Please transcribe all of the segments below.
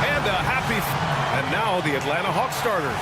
And a happy... And now the Atlanta Hawks starters.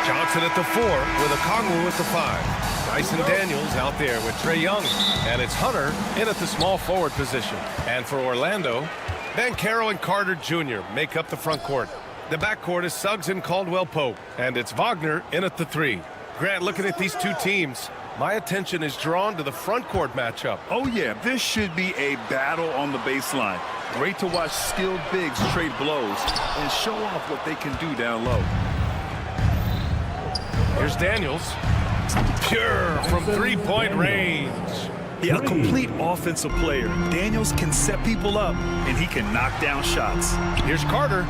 Johnson at the 4 with Okongwu at the 5. Bryson Daniels out there with Trae Young. And it's Hunter in at the small forward position. And for Orlando, Banchero and Carter Jr. make up the front court. The backcourt is Suggs and Caldwell Pope. And it's Wagner in at the 3. Grant, looking at these two teams, my attention is drawn to the front court matchup. Oh, yeah, this should be a battle on the baseline. Great to watch skilled bigs trade blows and show off what they can do down low. Here's Daniels. Pure from three-point range. Yeah, a complete offensive player. Daniels can set people up, and he can knock down shots. Here's Carter.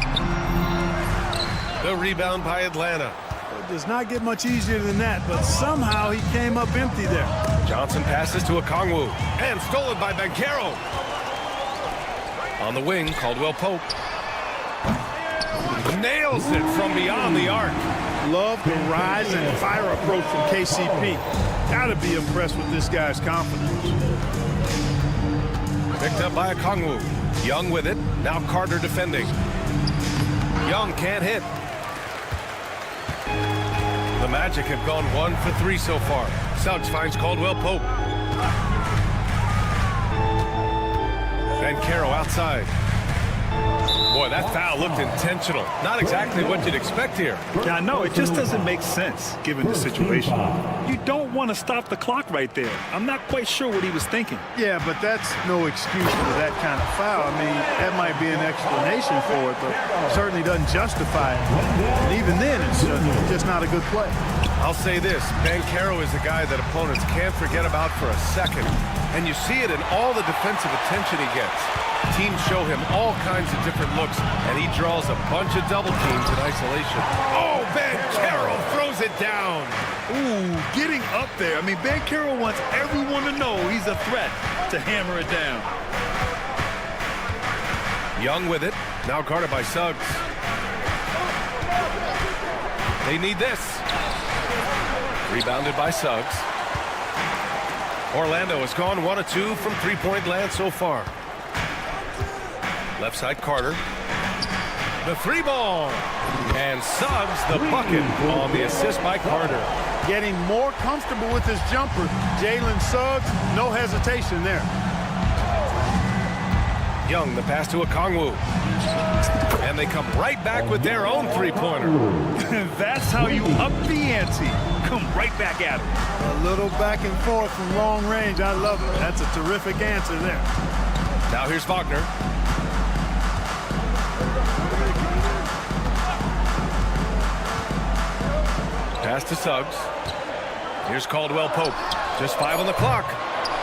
The rebound by Atlanta. It does not get much easier than that, but somehow he came up empty there. Johnson passes to Okongwu. And stolen by Banchero. On the wing, Caldwell Pope. Nails it from beyond the arc. Love the rise and fire approach from KCP. Gotta be impressed with this guy's confidence. Picked up by Okongwu. Young with it. Now Carter defending. Young can't hit. The Magic have gone 1 for 3 so far. Suggs finds Caldwell Pope. Banchero outside. Boy, that foul looked intentional. Not exactly what you'd expect here. Yeah, I know. It just doesn't make sense, given the situation. You don't want to stop the clock right there. I'm not quite sure what he was thinking. Yeah, but that's no excuse for that kind of foul. I mean, that might be an explanation for it, but certainly doesn't justify it. And even then, it's just not a good play. I'll say this. Banchero is a guy that opponents can't forget about for a second. And you see it in all the defensive attention he gets. Teams show him all kinds of different looks, and he draws a bunch of double teams in isolation. Oh, Banchero throws it down. Ooh, getting up there. I mean, Banchero wants everyone to know he's a threat to hammer it down. Young with it. Now guarded by Suggs. They need this. Rebounded by Suggs. Orlando has gone 1 of 2 from three-point land so far. Left side, Carter. The 3 ball. And Suggs the bucket on the assist by Carter. Getting more comfortable with his jumper. Jalen Suggs, no hesitation there. Young, the pass to Okongwu. And they come right back with their own three-pointer. That's how you up the ante. Come right back at him. A little back and forth from long range. I love it. That's a terrific answer there. Now here's Wagner. Pass to Suggs. Here's Caldwell Pope. Just 5 on the clock.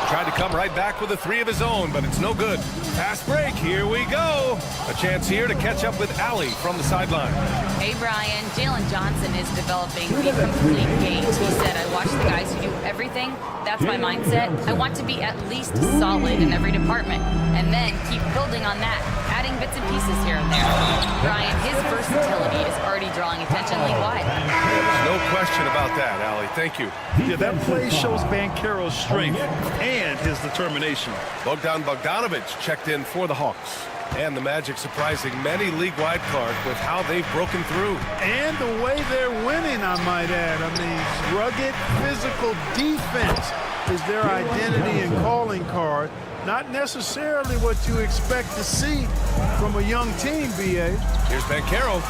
Tried to come right back with a 3 of his own, but it's no good. Fast break. Here we go. A chance here to catch up with Allie from the sideline. Hey, Brian. Jalen Johnson is developing the complete game. He said, I watch the guys who do everything. That's my mindset. I want to be at least solid in every department and then keep building on that, adding bits and pieces here and there. Brian, his versatility is already drawing attention league-wide. There's no question about that, Allie. Thank you. Yeah, that play shows Banchero's strength and his determination. Bogdan Bogdanovic checked in for the Hawks. And the Magic surprising many league-wide, Clark, with how they've broken through. And the way they're winning, I might add. I mean, rugged physical defense is their identity and calling card. Not necessarily what you expect to see from a young team, B.A. Here's Banchero.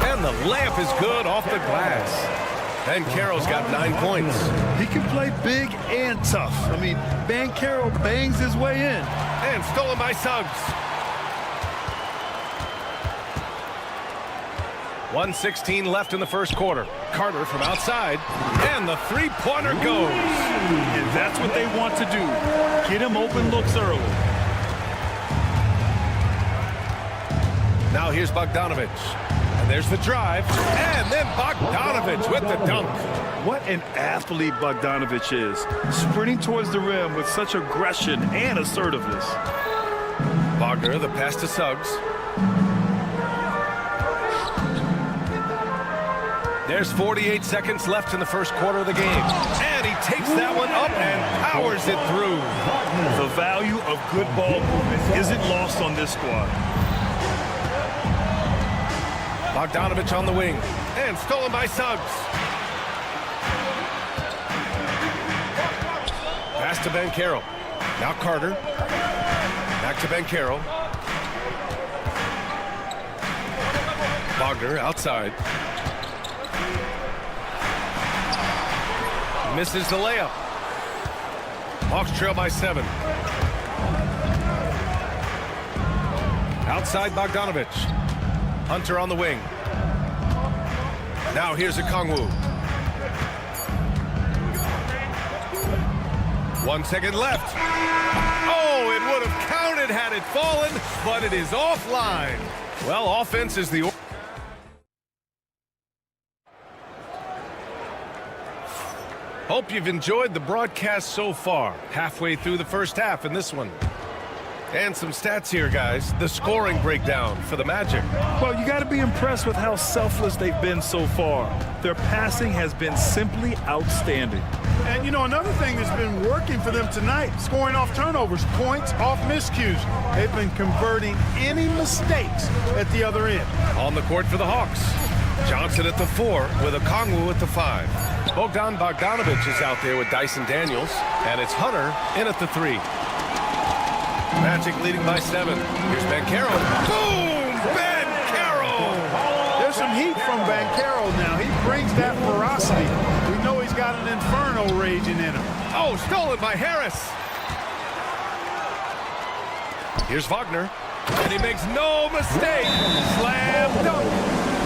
And the layup is good off the glass. Banchero's got 9 points. He can play big and tough. I mean, Banchero bangs his way in. And stolen by Suggs. 1:16 left in the first quarter. Carter from outside. And the three-pointer goes. And that's what they want to do. Get him open looks early. Now here's Bogdanovic. And there's the drive. And then Bogdanovic with the dunk. What an athlete Bogdanovic is. Sprinting towards the rim with such aggression and assertiveness. Wagner, the pass to Suggs. There's 48 seconds left in the first quarter of the game. And he takes that one up and powers it through. The value of good ball movement isn't lost on this squad. Bogdanovich on the wing. And stolen by Suggs. Pass to Banchero. Now Carter. Back to Banchero. Wagner outside. Misses the layup. Hawks trail by 7. Outside Bogdanovich. Hunter on the wing. Now here's Okongwu. 1 second left. Oh, it would have counted had it fallen, but it is offline. Well, offense is the... Hope you've enjoyed the broadcast so far. Halfway through the first half in this one. And some stats here, guys. The scoring breakdown for the Magic. Well, you got to be impressed with how selfless they've been so far. Their passing has been simply outstanding. And, you know, another thing that's been working for them tonight, scoring off turnovers, points off miscues. They've been converting any mistakes at the other end. On the court for the Hawks. Johnson at the 4 with Okongwu at the 5. Bogdan Bogdanovich is out there with Dyson Daniels. And it's Hunter in at the 3. Magic leading by 7. Here's Banchero. Boom! Banchero! There's some heat from Banchero now. He brings that ferocity. We know he's got an inferno raging in him. Oh, stolen by Harris. Here's Wagner. And he makes no mistake. Slam dunk.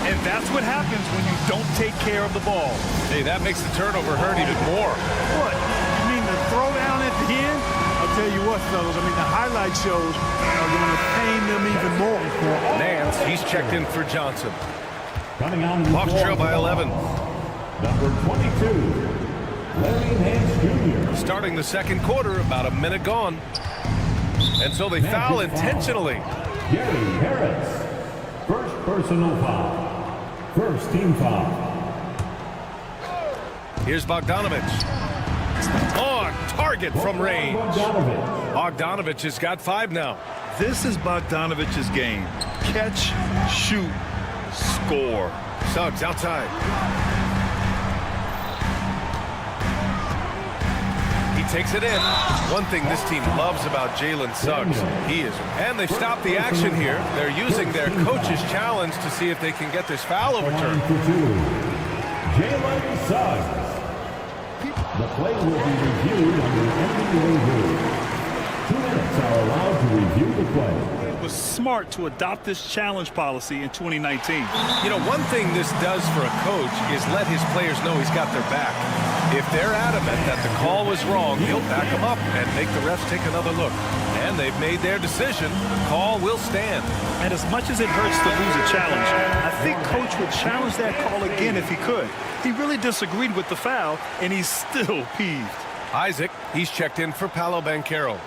And that's what happens when you don't take care of the ball. Hey, that makes the turnover hurt even more. What? You mean the throwdown at the end? I'll tell you what, fellas. I mean, the highlight shows are going to pain them even more. Nance, he's checked in for Johnson. Coming on Hawks trail by 11. Number 22, Larry Nance Jr. Starting the second quarter, about a minute gone. And so they foul intentionally. Gary Harris, first personal foul. First team foul. Here's Bogdanovich. On target from range. Bogdanovich has got 5 now. This is Bogdanovich's game. Catch, shoot, score. Suggs outside. He takes it in. One thing this team loves about Jalen Suggs, he is. And they've stopped the action here. They're using their coach's challenge to see if they can get this foul overturned. Jalen Suggs. The play will be reviewed under NBA rules. 2 minutes are allowed to review the play. It was smart to adopt this challenge policy in 2019. You know, one thing this does for a coach is let his players know he's got their back. If they're adamant that the call was wrong, he'll back them up and make the refs take another look. And they've made their decision. The call will stand. And as much as it hurts to lose a challenge, I think Coach would challenge that call again if he could. He really disagreed with the foul, and he's still peeved. Isaac, he's checked in for Paolo Banchero.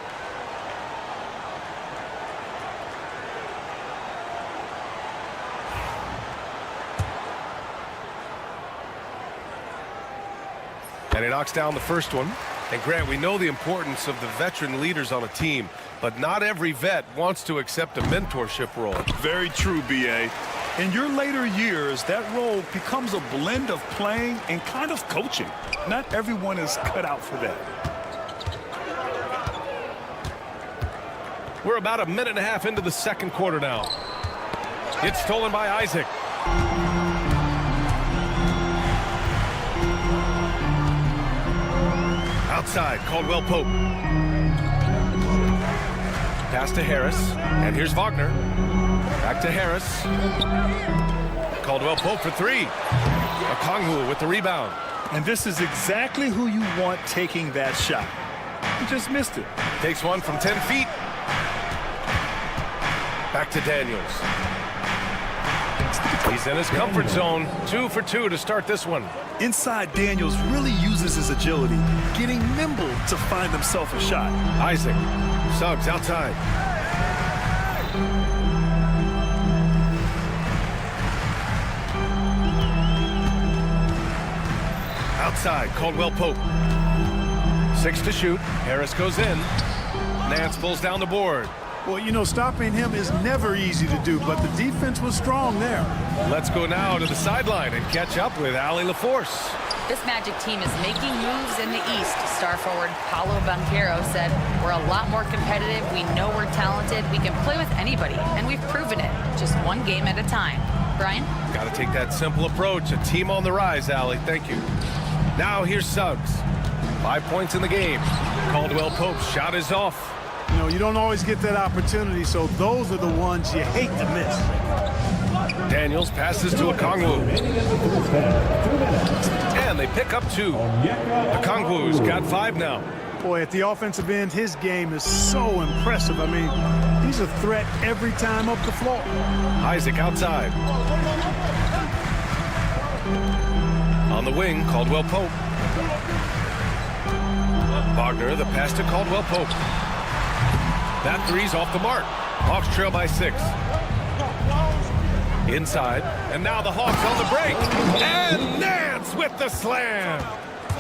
And he knocks down the first one. And Grant, we know the importance of the veteran leaders on a team, but not every vet wants to accept a mentorship role. Very true, B.A. In your later years, that role becomes a blend of playing and kind of coaching. Not everyone is cut out for that. We're about a minute and a half into the second quarter now. It's stolen by Isaac. Outside, Caldwell Pope. Pass to Harris, and here's Wagner. Back to Harris. Caldwell Pope for 3. Okongwu with the rebound. And this is exactly who you want taking that shot. He just missed it. Takes one from 10 feet. Back to Daniels. He's in his comfort zone. 2 for 2 to start this one. Inside, Daniels really uses his agility, getting nimble to find himself a shot. Isaac. Suggs outside. outside. Caldwell Pope. 6 to shoot. Harris goes in. Nance pulls down the board. Well, you know, stopping him is never easy to do, but the defense was strong there. Let's go now to the sideline and catch up with Allie LaForce. This Magic team is making moves in the East. Star forward Paolo Banchero said, "We're a lot more competitive. We know we're talented. We can play with anybody, and we've proven it. Just one game at a time." Brian? Got to take that simple approach. A team on the rise, Allie. Thank you. Now here's Suggs. 5 points in the game. Caldwell Pope's shot is off. You know, you don't always get that opportunity, so those are the ones you hate to miss. Daniels passes to Okongwu. And they pick up 2. Okongwu's got 5 now. Boy, at the offensive end, his game is so impressive. I mean, he's a threat every time up the floor. Isaac outside. On the wing, Caldwell Pope. Wagner, the pass to Caldwell Pope. That three's off the mark. Hawks trail by 6. Inside, and now the Hawks on the break. And Nance with the slam.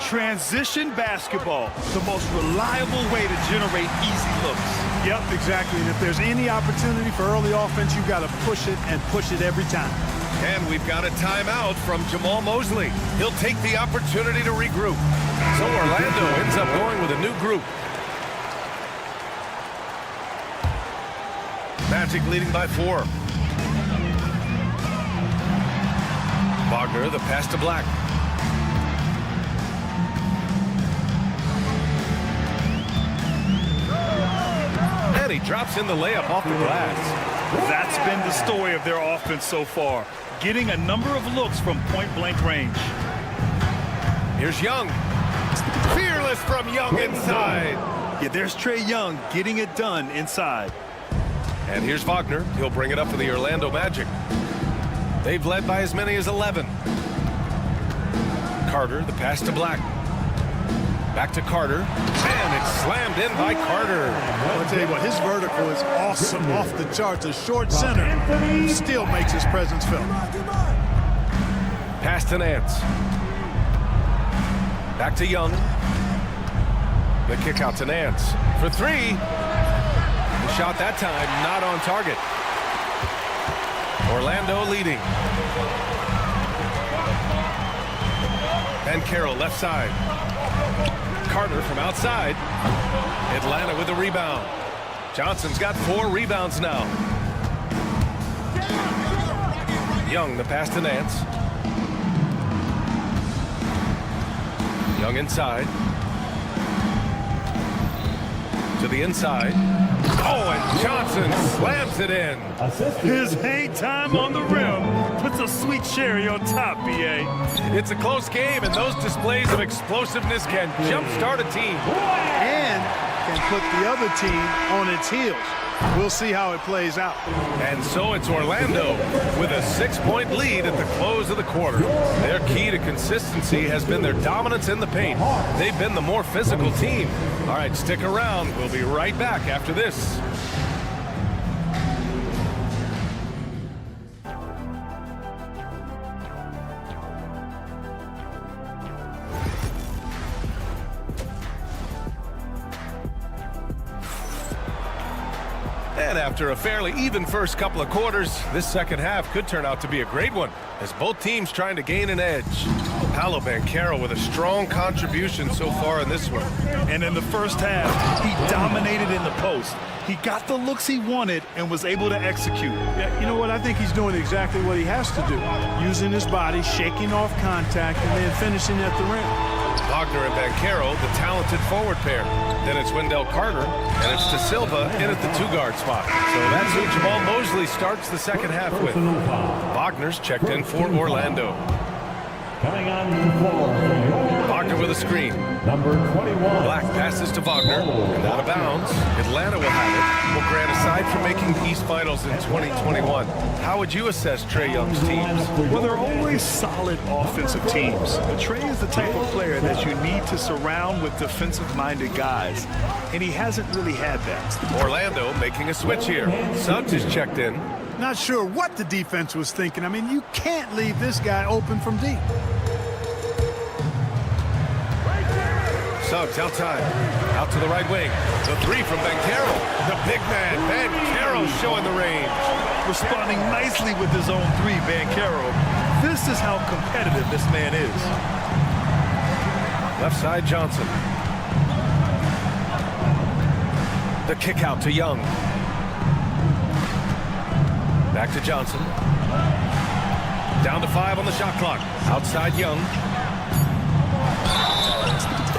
Transition basketball, the most reliable way to generate easy looks. Yep, exactly. And if there's any opportunity for early offense, you've got to push it and push it every time. And we've got a timeout from Jamal Mosley. He'll take the opportunity to regroup. So Orlando ends up going with a new group. Magic leading by 4. Wagner, the pass to Black. And he drops in the layup off the glass. That's been the story of their offense so far, getting a number of looks from point-blank range. Here's Young. Fearless from Young inside. Yeah, there's Trae Young getting it done inside. And here's Wagner. He'll bring it up for the Orlando Magic. They've led by as many as 11. Carter, the pass to Black. Back to Carter. And it's slammed in by Carter. I'll tell you what, his vertical is awesome, off the charts. A short center still makes his presence felt. Pass to Nance. Back to Young. The kick out to Nance. For 3. The shot that time not on target. Orlando leading. And Carroll left side. Carter from outside. Atlanta with the rebound. Johnson's got 4 rebounds now. Young, the pass to Nance. Young inside. To the inside. Oh, and Johnson slams it in. His hang time on the rim puts a sweet cherry on top, BA. It's a close game, and those displays of explosiveness can jumpstart a team. And can put the other team on its heels. We'll see how it plays out. And so it's Orlando with a 6-point lead at the close of the quarter. Their key to consistency has been their dominance in the paint. They've been the more physical team. All right, stick around. We'll be right back after this. And after a fairly even first couple of quarters, this second half could turn out to be a great one, as both teams trying to gain an edge. Paolo Banchero with a strong contribution so far in this one. And in the first half, he dominated in the post. He got the looks he wanted and was able to execute. Yeah, you know what? I think he's doing exactly what he has to do. Using his body, shaking off contact, and then finishing at the rim. Wagner and Banchero, the talented forward pair. Then it's Wendell Carter, and it's De Silva in at the 2-guard spot. So that's who Jamal Mosley starts the second half with. Wagner's checked in for Orlando. Coming on the floor. Wagner with a screen. Number 21. Black passes to Wagner, and out of bounds. Atlanta will have it. Well, Grant, aside from making the East Finals in 2021, how would you assess Trae Young's teams? Well, they're always solid offensive teams. But Trae is the type of player that you need to surround with defensive-minded guys, and he hasn't really had that. Orlando making a switch here. Suggs is checked in. Not sure what the defense was thinking. I mean, you can't leave this guy open from deep. Suggs outside. Out to the right wing. The three from Banchero. The big man, Banchero, showing the range. Responding nicely with his own three, Banchero. This is how competitive this man is. Left side, Johnson. The kick out to Young. Back to Johnson. Down to 5 on the shot clock. Outside Young.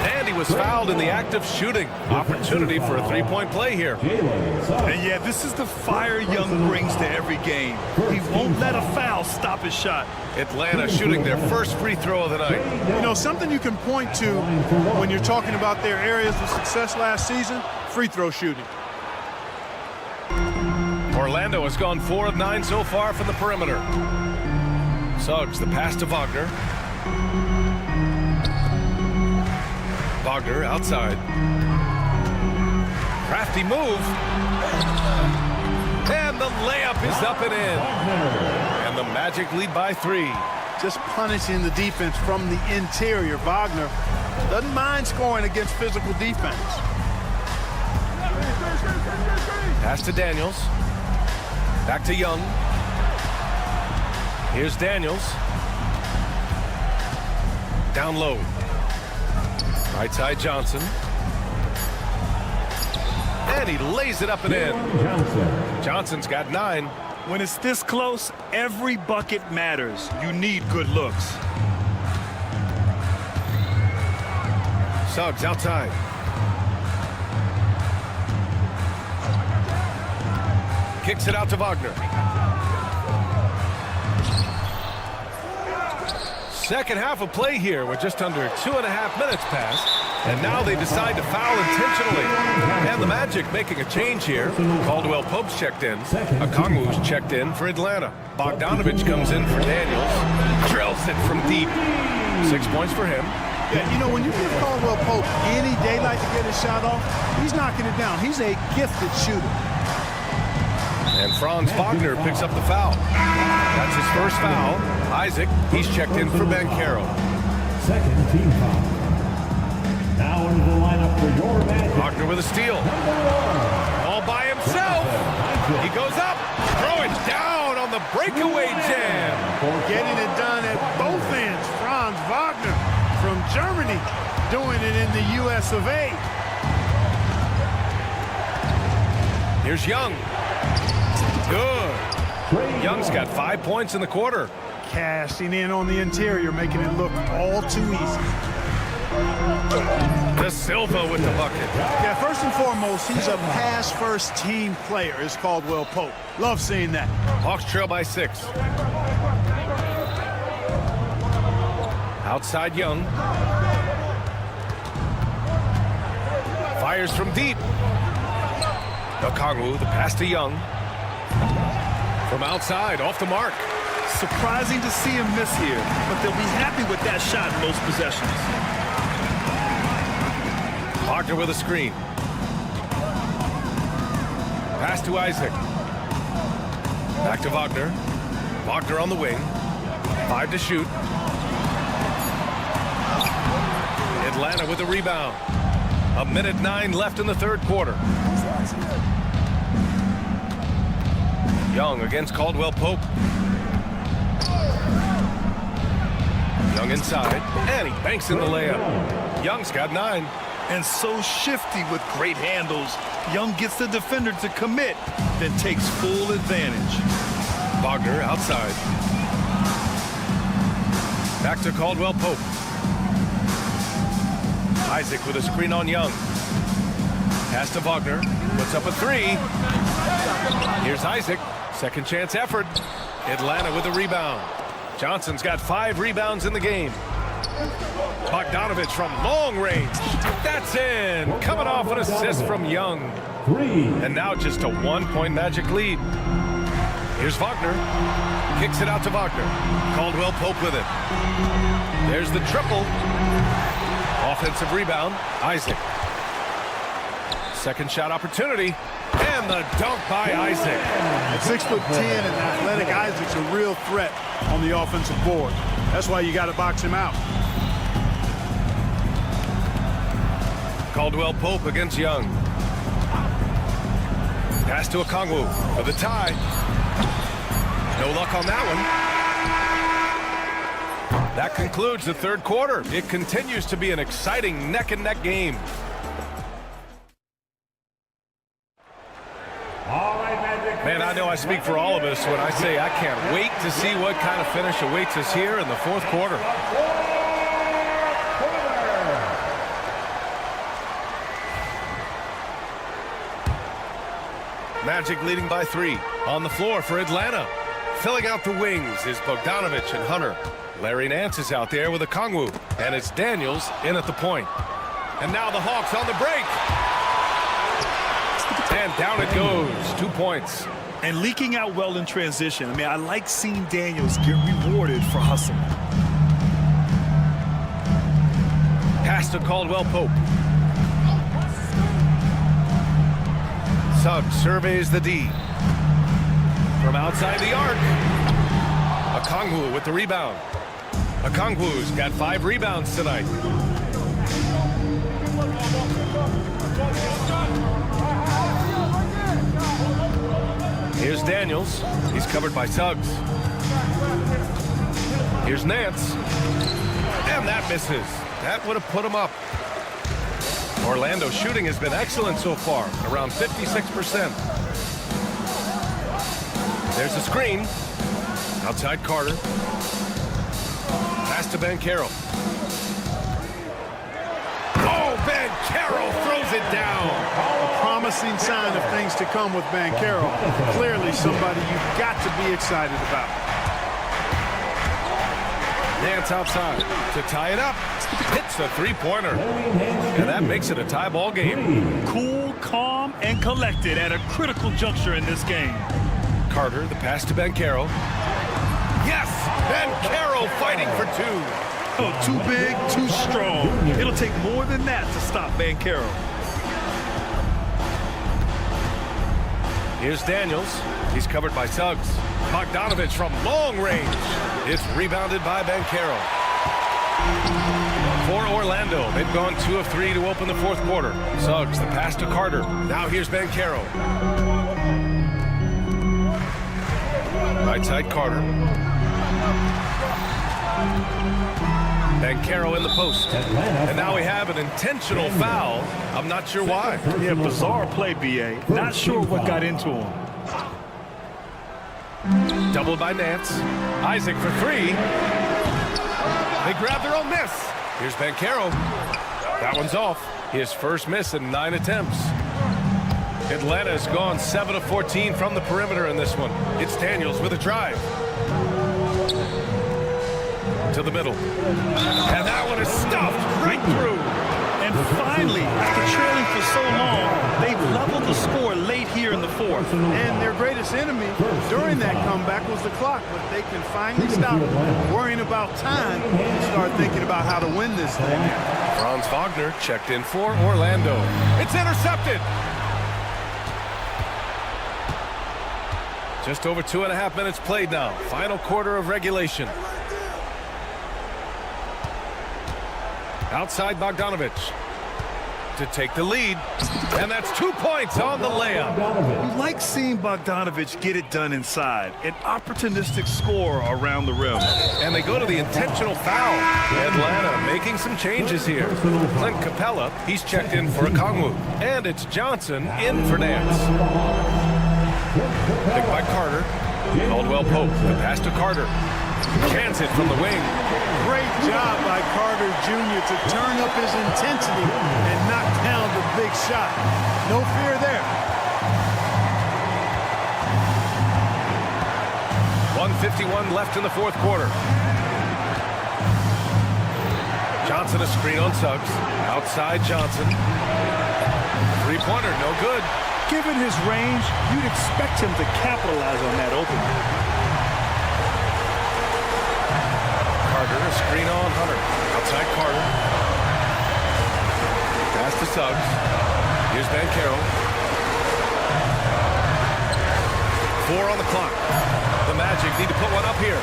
And he was fouled in the act of shooting. Opportunity for a three-point play here. And yeah, this is the fire Young brings to every game. He won't let a foul stop his shot. Atlanta shooting their first free throw of the night. You know, something you can point to when you're talking about their areas of success last season, free throw shooting. Orlando has gone 4 of 9 so far from the perimeter. Suggs, the pass to Wagner. Wagner outside. Crafty move. And the layup is up and in. And the Magic lead by 3. Just punishing the defense from the interior. Wagner doesn't mind scoring against physical defense. Pass to Daniels. Back to Young. Here's Daniels. Down low. Right side Johnson. And he lays it up and in. Johnson's got 9. When it's this close, every bucket matters. You need good looks. Suggs outside. Kicks it out to Wagner. Second half of play here with just under 2.5 minutes passed. And now they decide to foul intentionally. And the Magic making a change here. Caldwell Pope's checked in. Okongwu's checked in for Atlanta. Bogdanovich comes in for Daniels. Drills it from deep. 6 points for him. Yeah, you know, when you give Caldwell Pope any daylight to get his shot off, he's knocking it down. He's a gifted shooter. And Franz Wagner picks up the foul. That's his first foul. Isaac, he's checked in for Banchero. Second team foul. Now into the lineup for your Magic. Wagner with a steal. All by himself. He goes up. Throw it down on the breakaway jam. Getting it done at both ends. Franz Wagner from Germany doing it in the US of A. Here's Young. Good. Young's got 5 points in the quarter. Cashing in on the interior, making it look all too easy. De Silva with the bucket. Yeah, first and foremost, he's a pass-first team player, is Caldwell Pope. Love seeing that. Hawks trail by 6. Outside Young. Fires from deep. Okongwu, the pass to Young. From outside, off the mark. Surprising to see him miss here, but they'll be happy with that shot in most possessions. Wagner with a screen. Pass to Isaac. Back to Wagner. Wagner on the wing. 5 to shoot. Atlanta with a rebound. 1:09 left in the third quarter. Young against Caldwell Pope. Young inside, and he banks in the layup. Young's got 9. And so shifty with great handles. Young gets the defender to commit, then takes full advantage. Wagner outside. Back to Caldwell Pope. Isaac with a screen on Young. Pass to Wagner. Puts up a 3. Here's Isaac. Second chance effort. Atlanta with a rebound. Johnson's got 5 rebounds in the game. Bogdanovich from long range. That's in. Coming off an assist from Young. 3. And now just a 1-point Magic lead. Here's Wagner. Kicks it out to Wagner. Caldwell Pope with it. There's the triple. Offensive rebound. Isaac. Second shot opportunity. And the dunk by Isaac. At 6'10" and athletic, Isaac's a real threat on the offensive board. That's why you got to box him out. Caldwell Pope against Young. Pass to Okongwu for the tie. No luck on that one. That concludes the third quarter. It continues to be an exciting neck-and-neck game. Man, I know I speak for all of us when I say I can't wait to see what kind of finish awaits us here in the fourth quarter. Magic leading by 3. On the floor for Atlanta. Filling out the wings is Bogdanovich and Hunter. Larry Nance is out there with Okongwu. And it's Daniels in at the point. And now the Hawks on the break. And down it goes. 2 points. And leaking out well in transition. I mean, I like seeing Daniels get rewarded for hustling. Pass to Caldwell Pope. Suggs surveys the D. From outside the arc. Okongwu with the rebound. Okongwu's got 5 rebounds tonight. Here's Daniels. He's covered by Suggs. Here's Nance. And that misses. That would have put him up. Orlando's shooting has been excellent so far, around 56%. There's a screen. Outside Carter. Pass to Banchero. Oh, Banchero throws it down. A promising sign of things to come with Banchero. Clearly somebody you've got to be excited about. Nance outside to tie it up. Hits the three-pointer. And that makes it a tie ball game. Cool, calm, and collected at a critical juncture in this game. Carter, the pass to Banchero. Yes! Banchero fighting for 2. Oh, too big, too strong. It'll take more than that to stop Banchero. Here's Daniels. He's covered by Suggs. Bogdanovich from long range. It's rebounded by Banchero. For Orlando, they've gone 2 of 3 to open the fourth quarter. Suggs, the pass to Carter. Now here's Banchero. Right side Carter. Banchero in the post. And now we have an intentional foul. I'm not sure why. Yeah, bizarre play, B.A. Not sure what got into him. Doubled by Nance. Isaac for 3. They grab their own miss. Here's Banchero. That one's off. His first miss in 9 attempts. Atlanta's gone 7 of 14 from the perimeter in this one. It's Daniels with a drive. To the middle. And that one is stuffed right through. And finally, after trailing for so long, they've leveled the score late here in the fourth. And their greatest enemy during that comeback was the clock, but they can finally stop worrying about time and start thinking about how to win this thing. Franz Wagner checked in for Orlando. It's intercepted. Just over 2.5 minutes played now. Final quarter of regulation. Outside Bogdanovich to take the lead. And that's 2 points on the layup. You like seeing Bogdanovich get it done inside. An opportunistic score around the rim. And they go to the intentional foul. Atlanta making some changes here. Clint Capella, he's checked in for Okongwu. And it's Johnson in for Nance. Picked by Carter. Caldwell Pope, the pass to Carter. Cans it from the wing. Great job by Carter Jr. to turn up his intensity and knock down the big shot. No fear there. 1:51 left in the fourth quarter. Johnson a screen on Suggs. Outside Johnson. Three-pointer, no good. Given his range, you'd expect him to capitalize on that opening. Carter, a screen on Hunter. Outside Carter. Pass to Suggs. Here's Banchero. 4 on the clock. The Magic need to put one up here.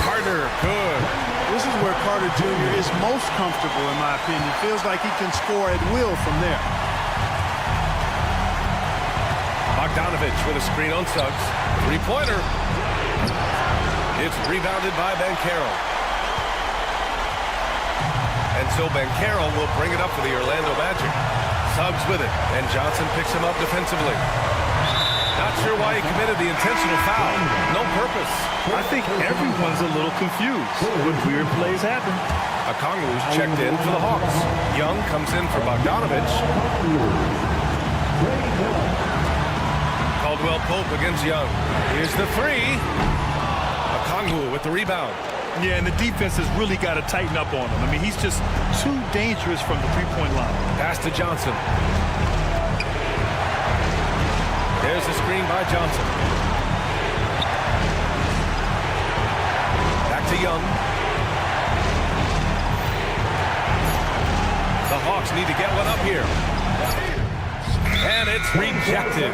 Carter, good. This is where Carter Jr. is most comfortable, in my opinion. Feels like he can score at will from there. Bogdanovich with a screen on Suggs. Three-pointer. It's rebounded by Banchero. And so Banchero will bring it up for the Orlando Magic. Suggs with it, and Johnson picks him up defensively. Not sure why he committed the intentional foul. No purpose. I think everyone's a little confused when weird plays happen. Okongwu's checked in for the Hawks. Young comes in for Bogdanovich. Caldwell Pope against Young. Here's the three. Okongwu with the rebound. Yeah, and the defense has really got to tighten up on him. I mean, he's just too dangerous from the three-point line. Pass to Johnson. There's the screen by Johnson. Back to Young. The Hawks need to get one up here. And it's rejected.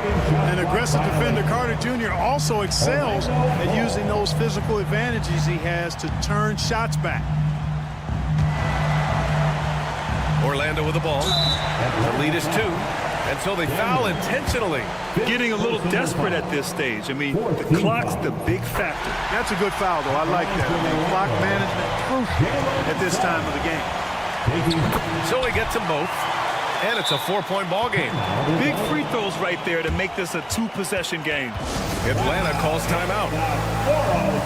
An aggressive defender, Carter Jr. also excels at using those physical advantages he has to turn shots back. Orlando with the ball. The lead is 2. And so they foul intentionally. Getting a little desperate at this stage. I mean, the clock's the big factor. That's a good foul, though. I like that. I mean, clock management crucial at this time of the game. So he gets them both. And it's a 4-point ball game. Big free throws right there to make this a 2-possession game. Atlanta calls timeout.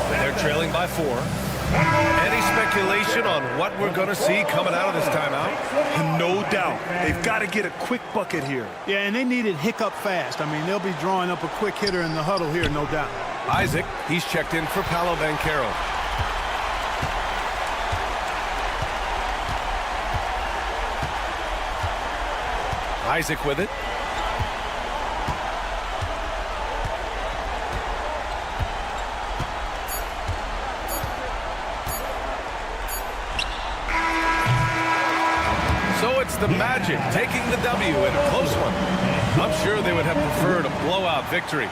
They're trailing by 4. Any speculation on what we're going to see coming out of this timeout? No doubt. They've got to get a quick bucket here. Yeah, and they need it hiccup fast. I mean, they'll be drawing up a quick hitter in the huddle here, no doubt. Isaac, he's checked in for Paolo Banchero. Isaac with it. So it's the Magic taking the W in a close one. I'm sure they would have preferred a blowout victory.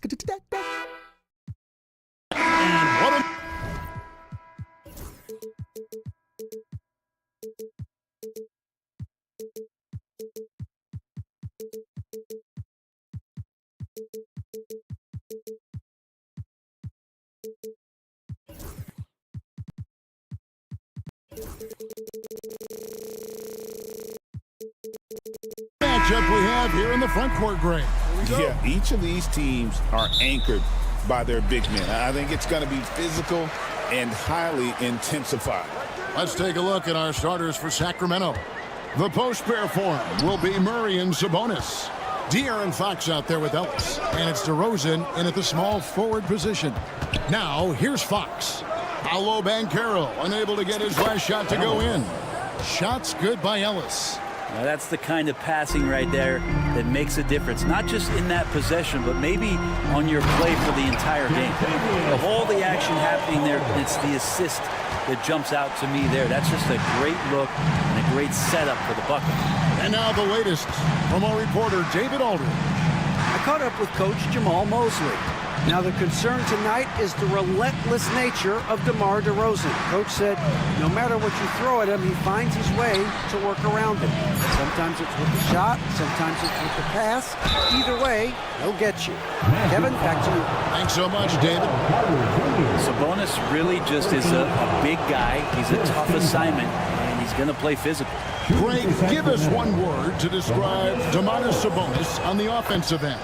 And what a matchup we have here in the front court, Greg. Yeah, each of these teams are anchored by their big men. I think it's going to be physical and highly intensified. Let's take a look at our starters for Sacramento. The post pair form will be Murray and Sabonis. De'Aaron Fox out there with Ellis. And it's DeRozan in at the small forward position. Now, here's Fox. Paolo Banchero unable to get his last shot to go in. Shots good by Ellis. Now that's the kind of passing right there that makes a difference, not just in that possession, but maybe on your play for the entire game. Of all the action happening there, it's the assist that jumps out to me there. That's just a great look and a great setup for the bucket. And now the latest from our reporter, David Aldridge. I caught up with Coach Jamal Mosley. Now the concern tonight is the relentless nature of DeMar DeRozan. Coach said no matter what you throw at him, he finds his way to work around it. Sometimes it's with the shot, sometimes it's with the pass. Either way, he'll get you. Kevin, back to you. Thanks so much, David. Sabonis really just is a big guy. He's a tough assignment, and he's going to play physical. Greg, give us one word to describe Domantas Sabonis on the offensive end.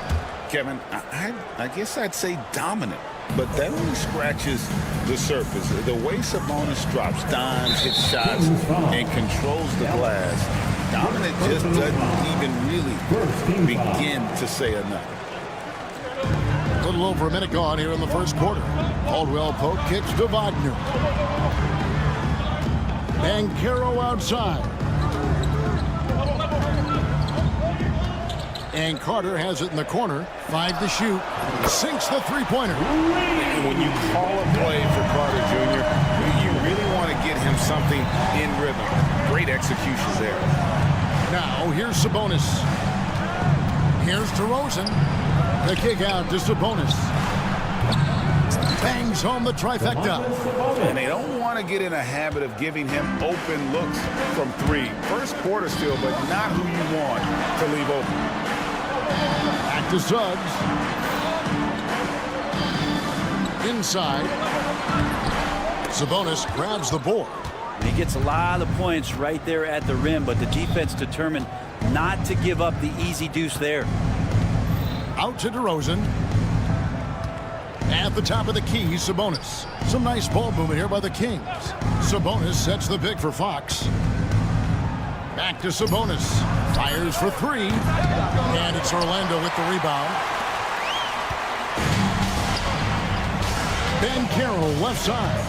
Kevin, I guess I'd say dominant, but that only scratches the surface. The way Sabonis drops dimes, hits shots, and controls the glass, dominant just doesn't even really begin to say enough. A little over a minute gone here in the first quarter. Caldwell poke kicks to Wagner. Banchero outside. And Carter has it in the corner. 5 to shoot. Sinks the three-pointer. And when you call a play for Carter Jr., you really want to get him something in rhythm. Great executions there. Now, here's Sabonis. Here's DeRozan. The kick out to Sabonis. Bangs home the trifecta. And they don't want to get in a habit of giving him open looks from three. First quarter still, but not who you want to leave open. Back to Suggs. Inside. Sabonis grabs the board. He gets a lot of points right there at the rim, but the defense determined not to give up the easy deuce there. Out to DeRozan. At the top of the key, Sabonis. Some nice ball movement here by the Kings. Sabonis sets the pick for Fox. Back to Sabonis. Fires for three. And it's Orlando with the rebound. Banchero left side.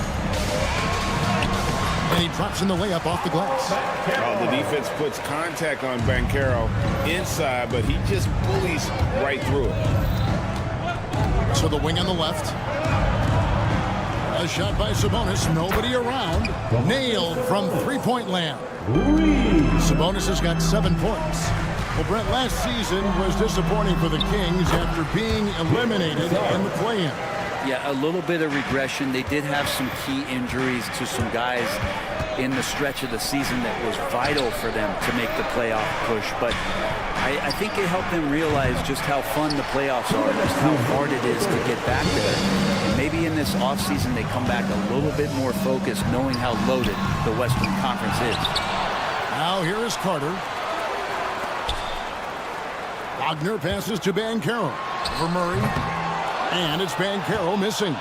And he drops in the layup off the glass. Well, the defense puts contact on Banchero inside, but he just bullies right through it. To the wing on the left. A shot by Sabonis. Nobody around. Nailed from three-point land. Sabonis has got 7 points. Well, Brett, last season was disappointing for the Kings after being eliminated in the play-in. Yeah, a little bit of regression. They did have some key injuries to some guys in the stretch of the season that was vital for them to make the playoff push. But I think it helped them realize just how fun the playoffs are, just how hard it is to get back there. And maybe in this offseason they come back a little bit more focused, knowing how loaded the Western Conference is. Now here is Carter. Wagner passes to Banchero. For Murray. And it's Banchero missing.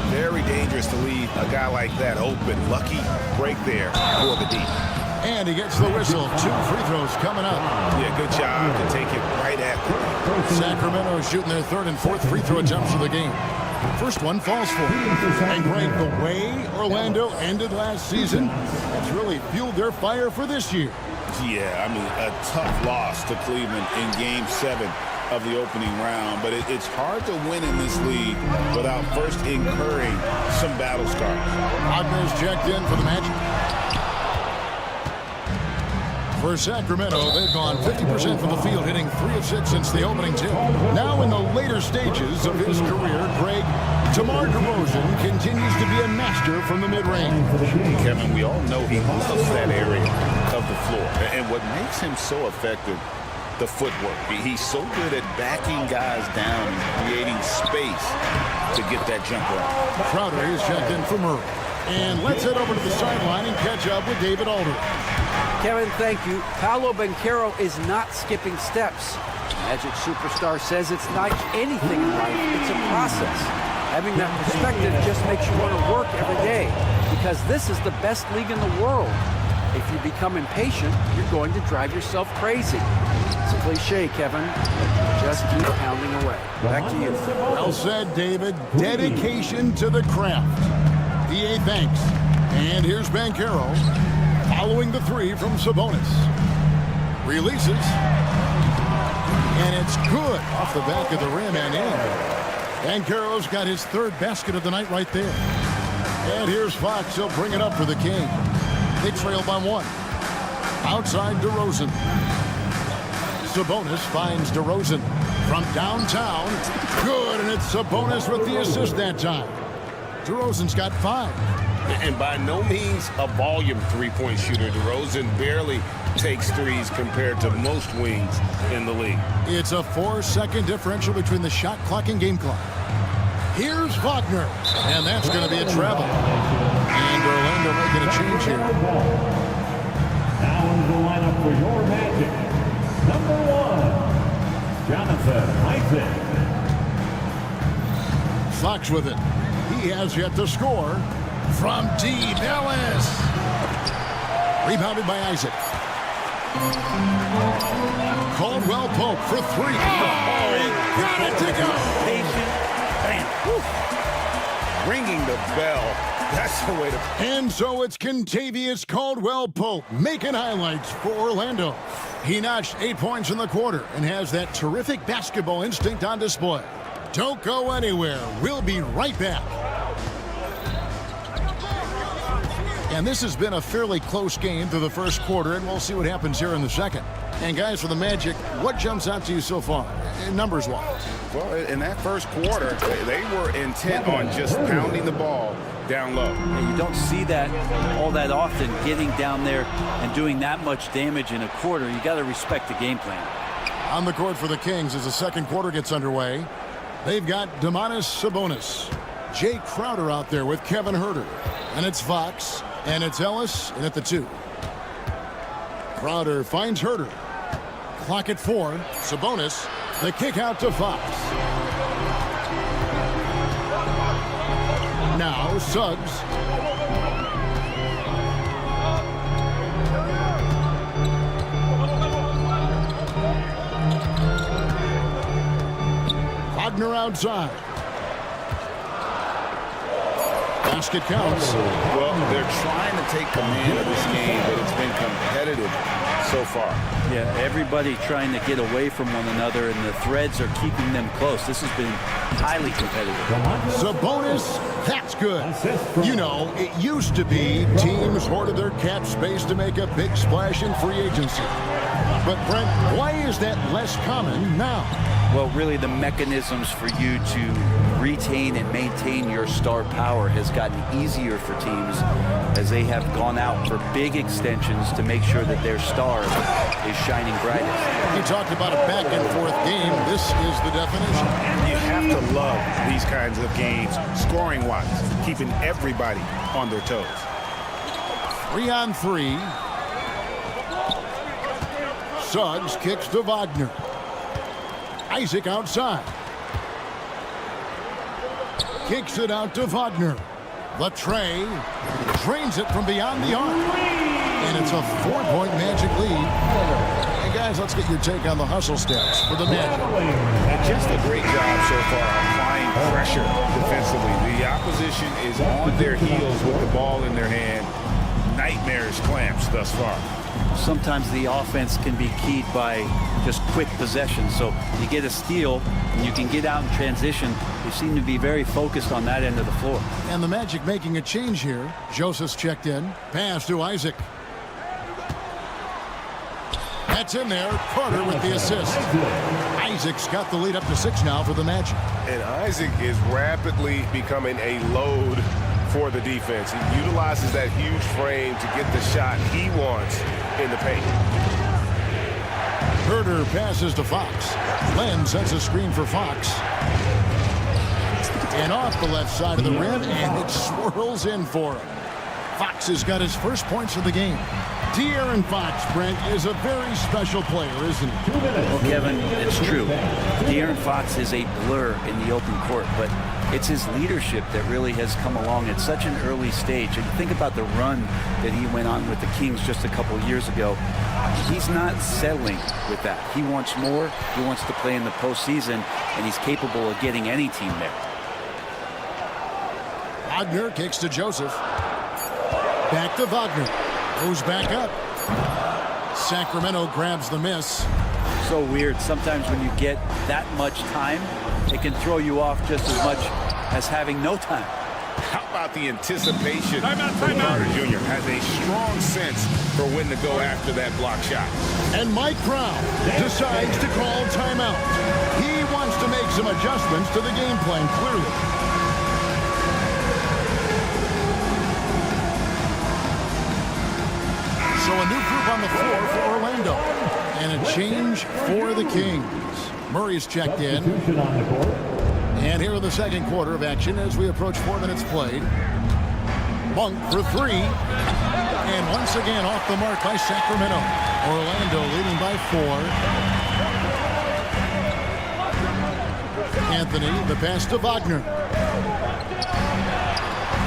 Very dangerous to leave a guy like that open. Lucky break there for the D. And he gets the whistle. 2 free throws coming up. Yeah, good job to take it right after. Sacramento is shooting their 3rd and 4th free throw attempts of the game. First one falls for. And Greg, the way Orlando ended last season, it's really fueled their fire for this year. Yeah, I mean, a tough loss to Cleveland in Game 7 of the opening round, but it's hard to win in this league without first incurring some battle scars. Wagner's checked in for the Magic. For Sacramento, they've gone 50% from the field, hitting 3 of 6 since the opening tip. Now in the later stages of his career, Greg, DeMar DeRozan continues to be a master from the mid-range. Kevin, we all know he loves that area of the floor. And what makes him so effective, the footwork. He's so good at backing guys down and creating space to get that jumper on. Crowder is checked in for Murray. And let's head over to the sideline and catch up with David Aldridge. Kevin, thank you. Paolo Banchero is not skipping steps. Magic superstar says it's like anything in life. It's a process. Having that perspective just makes you want to work every day because this is the best league in the world. If you become impatient, you're going to drive yourself crazy. It's a cliche, Kevin. Just keep pounding away. Back to you. Well said, David. Dedication to the craft. PA thanks. And here's Banchero following the 3 from Sabonis. Releases. And it's good off the back of the rim and in. Banchero's got his 3rd basket of the night right there. And here's Fox. He'll bring it up for the King. They trail by 1. Outside DeRozan. Sabonis finds DeRozan from downtown. Good, and it's Sabonis with the assist that time. DeRozan's got 5. And by no means a volume three-point shooter. DeRozan barely takes threes compared to most wings in the league. It's a 4-second differential between the shot clock and game clock. Here's Wagner, and that's going to be a travel. And Orlando making a change here. Now in the lineup for your Magic, number 1, Jonathan Isaac. Fox with it. He has yet to score. From deep, Ellis. Rebounded by Isaac. Caldwell Pope for 3. Oh, he got it to go. Ringing the bell. That's the way to... And so it's Kentavious Caldwell Pope making highlights for Orlando. He notched 8 points in the quarter and has that terrific basketball instinct on display. Don't go anywhere. We'll be right back. And this has been a fairly close game through the first quarter, and we'll see what happens here in the second. And guys, for the Magic, what jumps out to you so far, numbers-wise? Well, in that first quarter, they were intent on just pounding the ball down low. And you don't see that all that often, getting down there and doing that much damage in a quarter. You got to respect the game plan. On the court for the Kings as the second quarter gets underway, they've got Domantas Sabonis, Jay Crowder out there with Kevin Huerter, and it's Fox. And it's Ellis in at the 2. Crowder finds Huerter. Clock at 4. Sabonis. The kick out to Fox. Now Suggs. Wagner outside. Basket counts. Well, they're trying to take command of this game, but it's been competitive so far. Yeah, everybody trying to get away from one another, and the threads are keeping them close. This has been highly competitive. Sabonis, that's good. You know, it used to be teams hoarded their cap space to make a big splash in free agency. But, Brent, why is that less common now? Well, really, the mechanisms for you to retain and maintain your star power has gotten easier for teams as they have gone out for big extensions to make sure that their star is shining brightest. You talked about a back-and-forth game. This is the definition. You have to love these kinds of games, scoring-wise, keeping everybody on their toes. 3-on-3. Suggs kicks to Wagner. Isaac outside. Kicks it out to Wagner. Latrey drains it from beyond the arc. And it's a 4-point Magic lead. Hey, guys, let's get your take on the hustle stats for the Magic. And just a great job so far applying pressure defensively. The opposition is on their heels with the ball in their hand. Nightmarish clamps thus far. Sometimes the offense can be keyed by just quick possession. So you get a steal and you can get out in transition. They seem to be very focused on that end of the floor. And the Magic making a change here. Joseph's checked in. Pass to Isaac. That's in there. Carter with the assist. Isaac's got the lead up to 6 now for the Magic. And Isaac is rapidly becoming a load for the defense. He utilizes that huge frame to get the shot he wants in the paint. Herter passes to Fox. Len sets a screen for Fox. And off the left side of the rim, and it swirls in for him. Fox has got his first points of the game. De'Aaron Fox, Brent, is a very special player, isn't he? Well, Kevin, it's true. De'Aaron Fox is a blur in the open court, but it's his leadership that really has come along at such an early stage. And think about the run that he went on with the Kings just a couple of years ago. He's not settling with that. He wants more. He wants to play in the postseason, and he's capable of getting any team there. Wagner kicks to Joseph. Back to Wagner. Goes back up. Sacramento grabs the miss. So weird. Sometimes when you get that much time, it can throw you off just as much as having no time. How about the anticipation? Carter Jr. has a strong sense for when to go after that block shot. And Mike Brown decides to call timeout. He wants to make some adjustments to the game plan, clearly. So a new group on the floor for Orlando. And a change for the Kings. Murray's checked in. And here in the second quarter of action as we approach 4 minutes played. Monk for 3. And once again off the mark by Sacramento. Orlando leading by 4. Anthony, the pass to Wagner.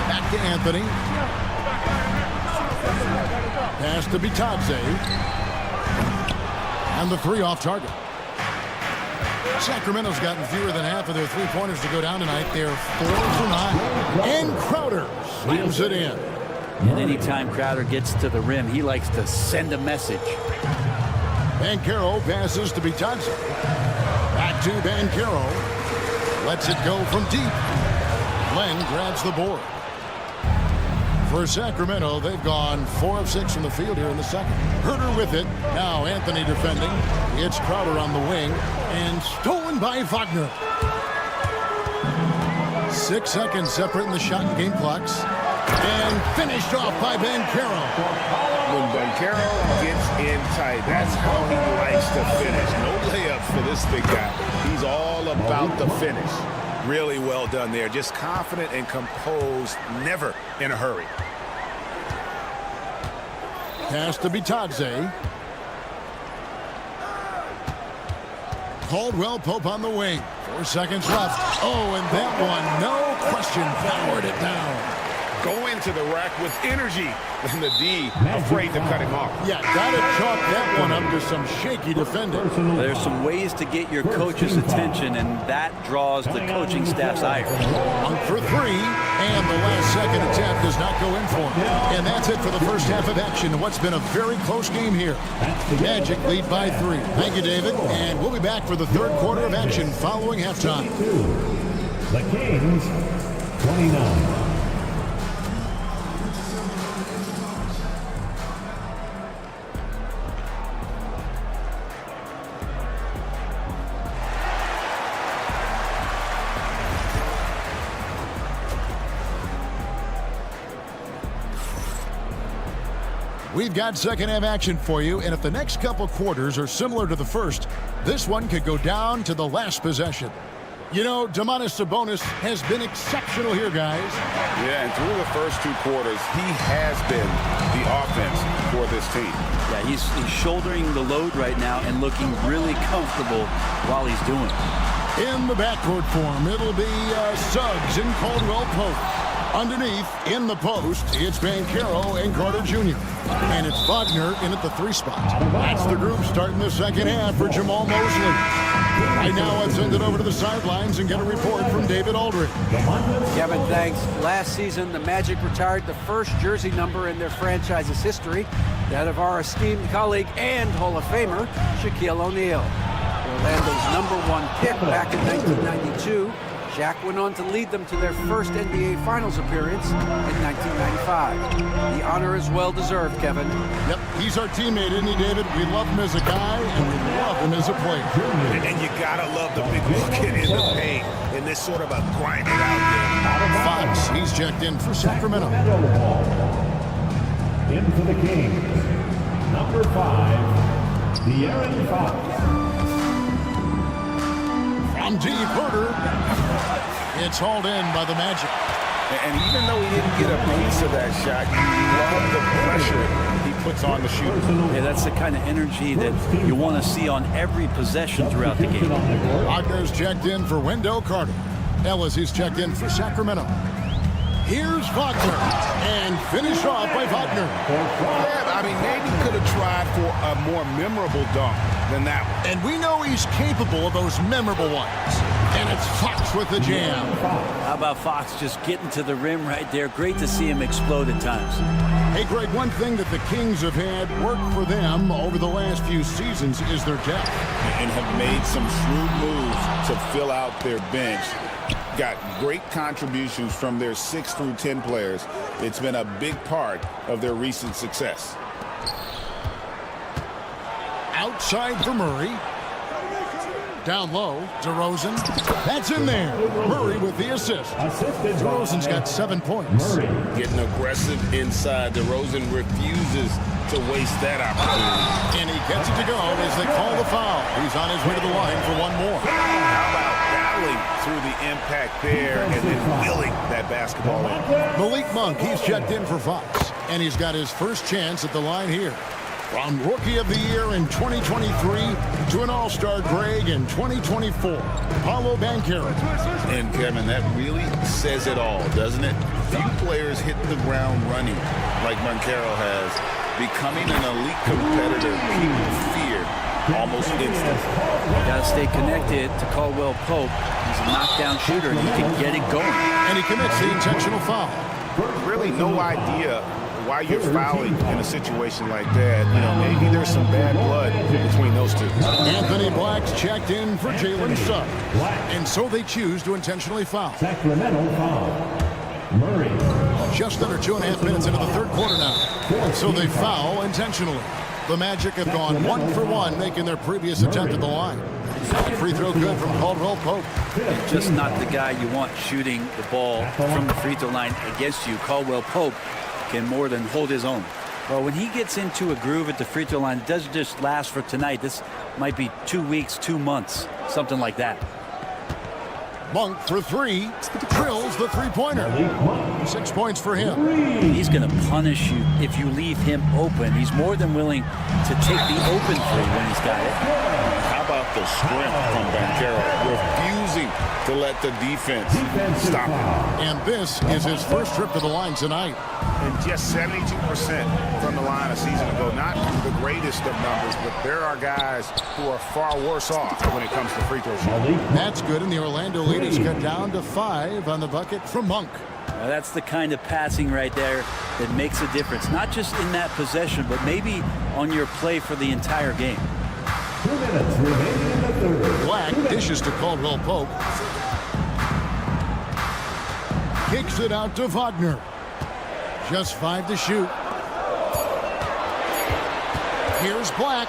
Back to Anthony. Pass to Bitadze. And the 3 off target. Sacramento's gotten fewer than half of their three-pointers to go down tonight. They're 4 for 9. And Crowder slams it in. And anytime Crowder gets to the rim, he likes to send a message. Banchero passes to Bitadze. Back to Banchero. Lets it go from deep. Len grabs the board. For Sacramento, they've gone 4 of 6 from the field here in the second. Herter with it. Now Anthony defending. It's Crowder on the wing. And stolen by Wagner. 6 seconds separating the shot and game clocks. And finished off by Banchero. When Banchero gets in tight, that's how he likes to finish. No layups for this big guy. He's all about the finish. Really well done there. Just confident and composed, never in a hurry. Pass to Bitadze. Caldwell Pope on the wing. 4 seconds left. Oh, and that one, no question, powered it down. Go into the rack with energy. And the D afraid to cut him off. Yeah, gotta chalk that one up to some shaky defending. There's some ways to get your coach's attention, and that draws the coaching staff's ire. Monk for 3, and the last second attempt does not go in for him. And that's it for the first half of action. What's been a very close game here. Magic lead by 3. Thank you, David. And we'll be back for the third quarter of action following halftime. The Kings, 29. We've got second half action for you, and if the next couple quarters are similar to the first, this one could go down to the last possession. You know, Domantas Sabonis has been exceptional here, guys. Yeah, and through the first 2 quarters, he has been the offense for this team. Yeah, he's shouldering the load right now and looking really comfortable while he's doing it. In the backcourt form, it'll be Suggs and Caldwell Pope. Underneath, in the post, it's Banchero and Carter Jr. And it's Wagner in at the 3 spot. That's the group starting the second half for Jamal Mosley. Right now, let's send it over to the sidelines and get a report from David Aldridge. Kevin, thanks. Last season, the Magic retired the first jersey number in their franchise's history, that of our esteemed colleague and Hall of Famer, Shaquille O'Neal. Orlando's #1 pick back in 1992. Shaq went on to lead them to their first NBA Finals appearance in 1995. The honor is well-deserved, Kevin. Yep, he's our teammate, isn't he, David? We love him as a guy, and we love him as a player. And you gotta love the big bucket in the paint in this sort of a grinded out game. Fox, he's checked in for Sacramento. In for the Kings, number 5, De'Aaron Fox. From deep, Herter. It's hauled in by the Magic. And even though he didn't get a piece of that shot, you love the pressure he puts on the shooter. Yeah, that's the kind of energy that you want to see on every possession throughout the game. Wagner's checked in for Wendell Carter. Ellis is checked in for Sacramento. Here's Wagner, and finished off by Wagner. Yeah, I mean, maybe could have tried for a more memorable dunk than that one. And we know he's capable of those memorable ones. And it's Fox with the jam. How about Fox just getting to the rim right there? Great to see him explode at times. Hey, Greg, one thing that the Kings have had work for them over the last few seasons is their depth. And have made some shrewd moves to fill out their bench. Got great contributions from their 6 through 10 players. It's been a big part of their recent success. Outside for Murray. Down low, DeRozan. That's in there. Murray with the assist. DeRozan's got 7 points. Getting aggressive inside. DeRozan refuses to waste that opportunity. And he gets it to go as they call the foul. He's on his way to the line for one more. How about battling through the impact there and then willing that basketball in? Malik Monk, he's checked in for Fox. And he's got his first chance at the line here. From Rookie of the Year in 2023 to an All-Star Greg in 2024, Paolo Banchero. And Kevin, that really says it all, doesn't it? Few players hit the ground running like Banchero has, becoming an elite competitor people fear almost instantly. Got to stay connected to Caldwell Pope. He's a knockdown shooter, and he can get it going. And he commits the intentional foul. Really no idea why you're fouling in a situation like that. You know, maybe there's some bad blood between those two. Anthony Black's checked in for Jalen Suggs. And so they choose to intentionally foul. Sacramento foul. Murray. Just under 2.5 minutes into the third quarter now. So they foul intentionally. The Magic have gone 1 for 1, making their previous attempt at the line. Free throw good from Caldwell Pope. Just not the guy you want shooting the ball from the free throw line against you. Caldwell Pope can more than hold his own. Well, when he gets into a groove at the free throw line, it doesn't just last for tonight. This might be 2 weeks, 2 months, something like that. Monk for 3, drills the three-pointer. 6 points for him. He's going to punish you if you leave him open. He's more than willing to take the open three when he's got it. How about the strength from Banchero, refusing to let the defense stop him. And this is his first trip to the line tonight. And just 72% from the line a season ago. Not the greatest of numbers, but there are guys who are far worse off when it comes to free throw shooting. That's good, and the Orlando lead is cut down to 5 on the bucket from Monk. Now that's the kind of passing right there that makes a difference. Not just in that possession, but maybe on your play for the entire game. 2 minutes remaining in the third. Black dishes to Caldwell Pope. Kicks it out to Wagner. Just 5 to shoot. Here's Black.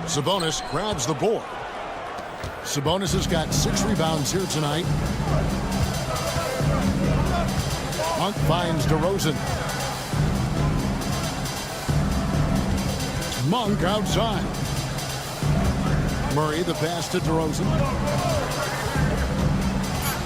Sabonis grabs the board. Sabonis has got 6 rebounds here tonight. Monk finds DeRozan. Monk outside. Murray the pass to DeRozan.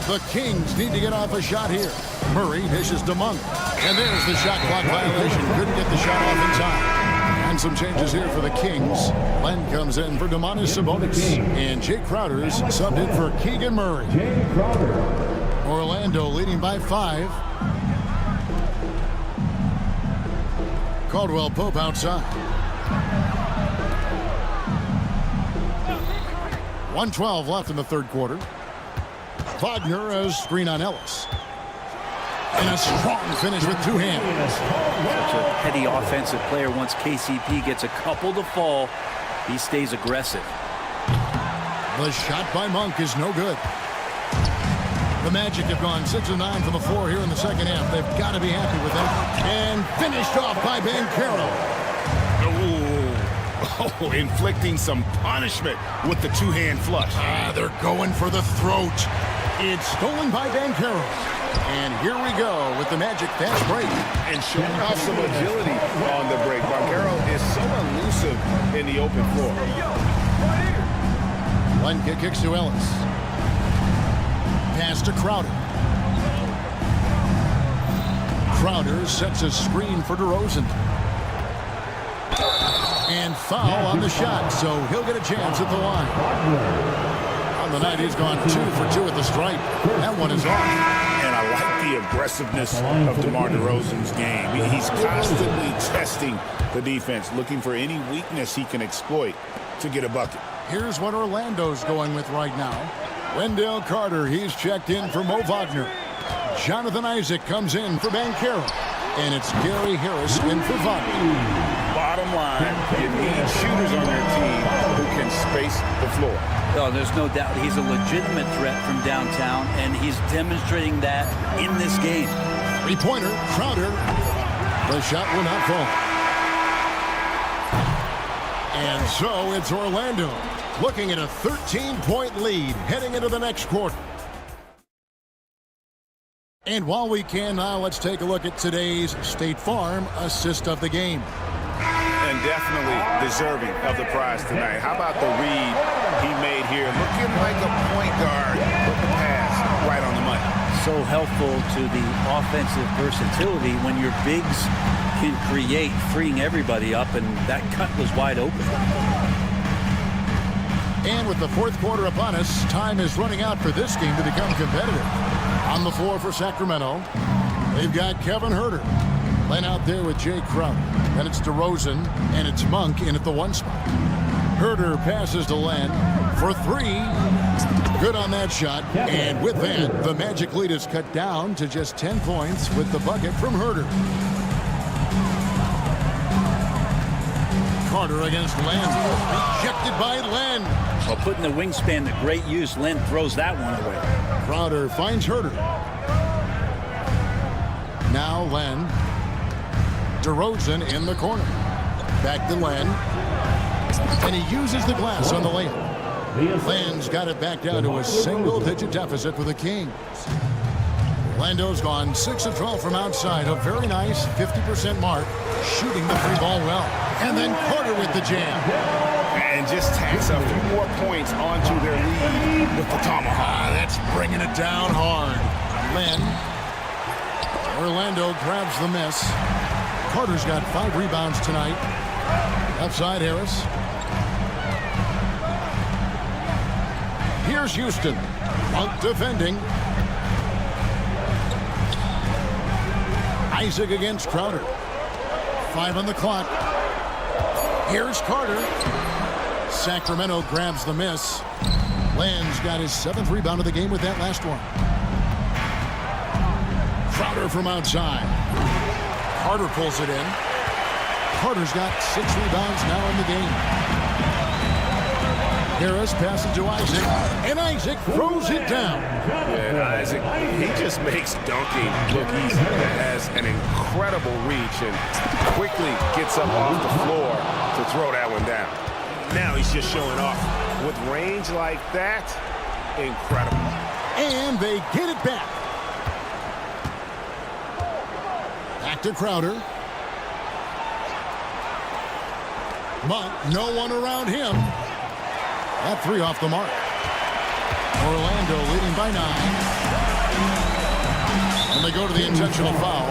The Kings need to get off a shot here. Murray dishes to Monk. And there's the shot clock violation. Couldn't get the shot off in time. And some changes here for the Kings. Len comes in for Domantas Sabonis. And Jay Crowder's subbed in for Keegan Murray. Orlando leading by 5. Caldwell Pope outside. 1:12 left in the third quarter. Wagner has screen on Ellis. And a strong finish with 2 hands. Such a heady offensive player. Once KCP gets a couple to fall, he stays aggressive. The shot by Monk is no good. The Magic have gone 6 of 9 from the floor here in the second half. They've got to be happy with that. And finished off by Banchero. Oh, inflicting some punishment with the two-hand flush. They're going for the throat. It's stolen by Banchero. And here we go with the Magic fast break. And showing off some agility on the break. Banchero is so elusive in the open floor. One kick kicks to Ellis. Pass to Crowder. Crowder sets a screen for DeRozan. And foul on the shot, so he'll get a chance at the line. On the night, he's gone 2 for 2 at the stripe. That one is off. And I like the aggressiveness of DeMar DeRozan's game. He's constantly testing the defense, looking for any weakness he can exploit to get a bucket. Here's what Orlando's going with right now. Wendell Carter, he's checked in for Mo Wagner. Jonathan Isaac comes in for Banchero. And it's Gary Harris in for Wagner. Bottom line, you need shooters on your team who can space the floor. Oh, there's no doubt he's a legitimate threat from downtown, and he's demonstrating that in this game. Three-pointer, Crowder. The shot will not fall. And so it's Orlando looking at a 13-point lead heading into the next quarter. And while we can now, let's take a look at today's State Farm assist of the game. And definitely deserving of the prize tonight. How about the read he made here? Looking like a point guard with the pass right on the money. So helpful to the offensive versatility when your bigs can create, freeing everybody up, and that cut was wide open. And with the fourth quarter upon us, time is running out for this game to become competitive. On the floor for Sacramento, they've got Kevin Huerter. Len out there with Jay Crowder. Then it's DeRozan, and it's Monk in at the 1 spot. Huerter passes to Len for 3. Good on that shot. And with that, the Magic lead is cut down to just 10 points with the bucket from Huerter. Carter against Len. Rejected by Len. Well, putting the wingspan to great use, Len throws that one away. Crowder finds Huerter. Now Len. DeRozan in the corner. Back to Len. And he uses the glass on the layup. Len's got it back down to a single-digit deficit for the Kings. Orlando's gone 6 of 12 from outside. A very nice 50% mark. Shooting the free ball well. And then Carter with the jam. And just tacks a few more points onto their lead with the tomahawk. That's bringing it down hard. Len. Orlando grabs the miss. Carter's got 5 rebounds tonight. Outside Harris. Here's Houston. Monk defending. Isaac against Crowder. 5 on the clock. Here's Carter. Sacramento grabs the miss. Len's got his 7th rebound of the game with that last one. Crowder from outside. Carter pulls it in. Carter's got 6 rebounds now in the game. Harris passes to Isaac, and Isaac throws it down. And Isaac, he just makes dunking look easy. Has an incredible reach and quickly gets up off the floor to throw that one down. Now he's just showing off. With range like that, incredible. And they get it back. Back to Crowder. Monk, no one around him. That 3 off the mark. Orlando leading by 9. And they go to the intentional foul.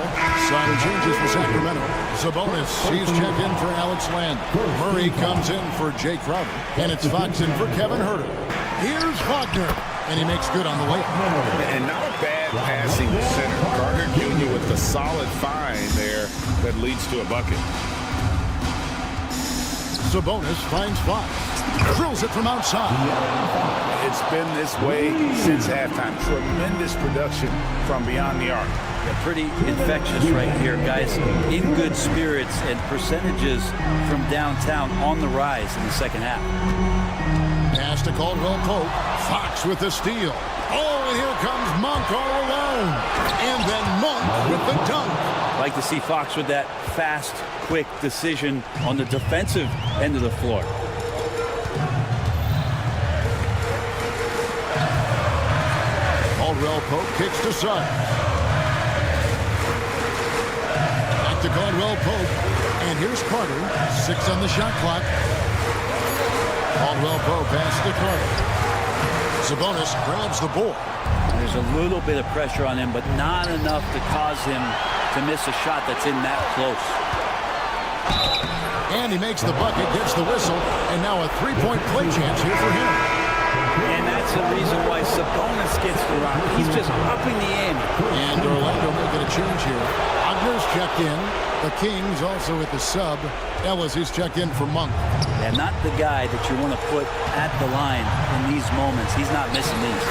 Some changes for Sacramento. Sabonis, he's checked in for Alex Len. Murray comes in for Jay Crowder. And it's Fox in for Kevin Huerter. Here's Wagner. And he makes good on the layup. And not a bad passing center. Carter Jr. with the solid find there that leads to a bucket. Sabonis finds Fox. Drills it from outside. It's been this way since halftime. Tremendous production from beyond the arc. They're pretty infectious right here, guys. In good spirits and percentages from downtown on the rise in the second half. Pass to Caldwell Pope. Fox with the steal. Oh, and And here comes Monk all alone. And then Monk with the dunk. Like to see Fox with that fast, quick decision on the defensive end of the floor. Caldwell Pope kicks to Suggs. Back to Caldwell Pope. And here's Carter. 6 on the shot clock. Caldwell Pope pass to Carter. Sabonis grabs the ball. There's a little bit of pressure on him, but not enough to cause him to miss a shot that's in that close. And he makes the bucket, gets the whistle, and now a three-point play chance here for him. And that's the reason why Sabonis gets the rock. He's just upping the ante. And Orlando making a change here. Wagner's checked in. The Kings also with the sub. Ellis is checked in for Monk. And not the guy that you want to put at the line in these moments. He's not missing these.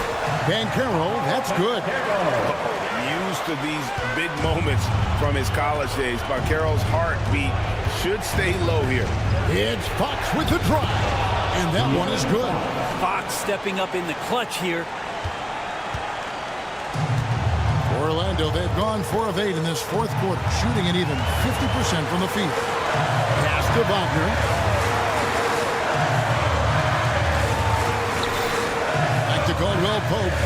Banchero, that's good. Used to these big moments from his college days. Banchero's heartbeat should stay low here. It's Fox with the drive. And that one is good. Fox stepping up in the clutch here. Orlando, they've gone 4 of 8 in this fourth quarter, shooting an even 50% from the field. Pass to Wagner. Back to Caldwell Pope.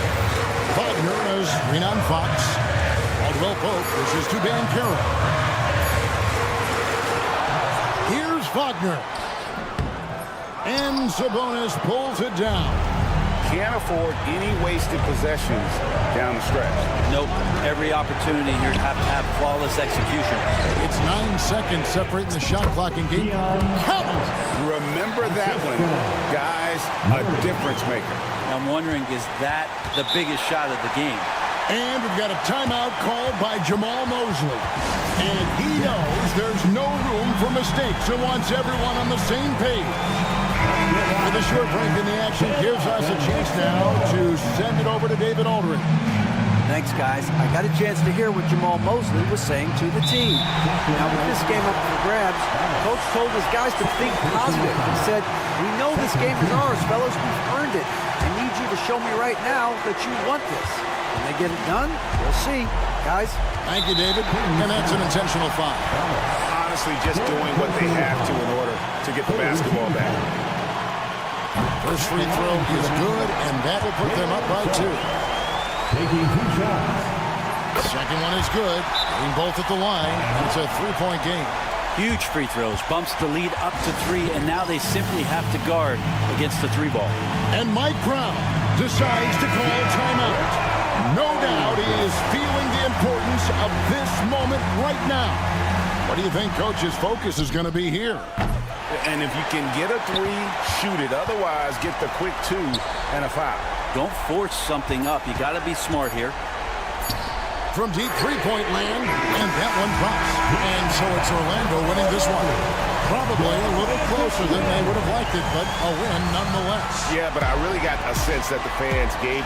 Wagner as Renan Fox. Caldwell Pope pushes to Banchero. Here's Wagner. And Sabonis pulls it down. Can't afford any wasted possessions down the stretch. Nope. Every opportunity here to have flawless execution. It's 9 seconds separating the shot clock and game. Count! Remember that one, guys. A difference maker. I'm wondering, is that the biggest shot of the game? And we've got a timeout called by Jamal Mosley. And he knows there's no room for mistakes and wants everyone on the same page. With a short break in the action gives us a chance now to send it over to David Aldridge. Thanks, guys. I got a chance to hear what Jamal Mosley was saying to the team. Now, with this game up for grabs, Coach told his guys to think positive. He said, "We know this game is ours, fellas. We've earned it. I need you to show me right now that you want this. When they get it done, we'll see. Guys." Thank you, David. And that's an intentional foul. Honestly, just doing what they have to in order to get the basketball back. First free throw is good, and that will put them up by 2. Taking 2 shots. Second one is good. Getting both at the line, and it's a 3-point game. Huge free throws. Bumps the lead up to 3, and now they simply have to guard against the 3 ball. And Mike Brown decides to call timeout. No doubt he is feeling the importance of this moment right now. What do you think Coach's focus is going to be here? And if you can get a 3, shoot it. Otherwise, get the quick 2 and a foul. Don't force something up. You got to be smart here. From deep 3-point land, and that one drops. And so it's Orlando winning this one. Probably a little closer than they would have liked it, but a win nonetheless. Yeah, but I really got a sense that the fans gave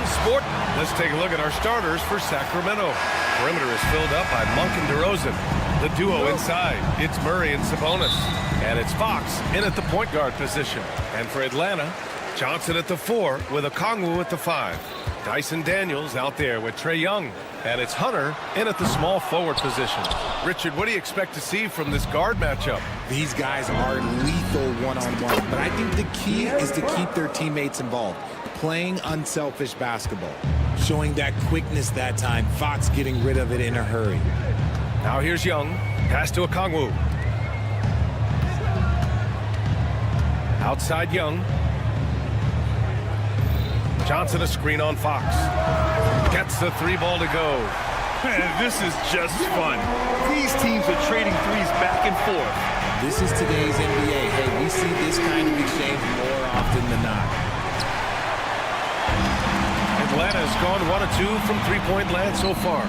Sport. Let's take a look at our starters for Sacramento. Perimeter is filled up by Monk and DeRozan. The duo inside, it's Murray and Sabonis. And it's Fox in at the point guard position. And for Atlanta, Johnson at the 4 with Okongwu at the 5. Dyson Daniels out there with Trae Young. And it's Hunter in at the small forward position. Richard, what do you expect to see from this guard matchup? These guys are lethal one-on-one, but I think the key is to keep their teammates involved. Playing unselfish basketball. Showing that quickness that time. Fox getting rid of it in a hurry. Now here's Young. Pass to Okongwu. Outside Young. Johnson a screen on Fox. Gets the 3 ball to go. Man, this is just fun. These teams are trading threes back and forth. This is today's NBA. Hey, we see this kind of exchange more often than not. Atlanta has gone 1 of 2 from three-point land so far.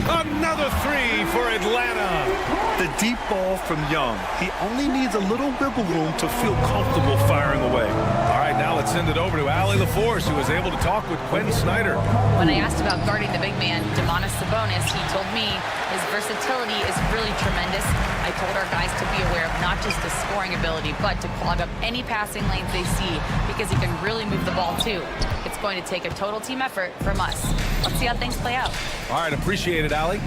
Another 3 for Atlanta. The deep ball from Young. He only needs a little wiggle room to feel comfortable firing away. All right, now let's send it over to Allie LaForce, who was able to talk with Quinn Snyder. When I asked about guarding the big man, Domantas Sabonis, he told me his versatility is really tremendous. I told our guys to be aware of not just his scoring ability, but to clog up any passing lanes they see, because he can really move the ball too. It's going to take a total team effort from us. Let's see how things play out. All right, appreciate it, Allie.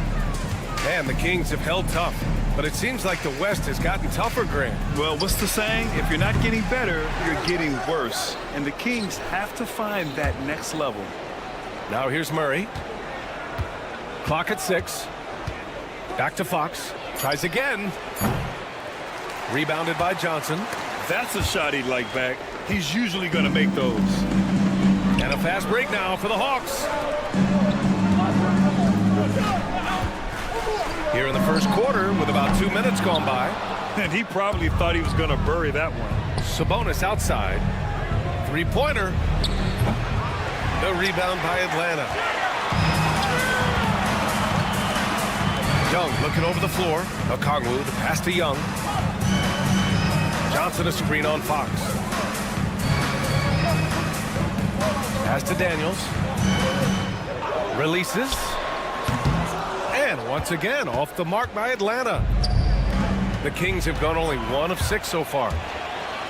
Man, the Kings have held tough, but it seems like the West has gotten tougher, Grant. Well, what's the saying? If you're not getting better, you're getting worse. And the Kings have to find that next level. Now here's Murray. Clock at 6. Back to Fox. Tries again. Rebounded by Johnson. That's a shot he'd like back. He's usually going to make those. And a fast break now for the Hawks. Here in the first quarter with about 2 minutes gone by. And he probably thought he was going to bury that one. Sabonis outside. Three-pointer. The rebound by Atlanta. Young looking over the floor. Okongwu, the pass to Young. Johnson a screen on Fox. Pass to Daniels. Releases. And once again, off the mark by Atlanta. The Kings have gone only 1 of 6 so far.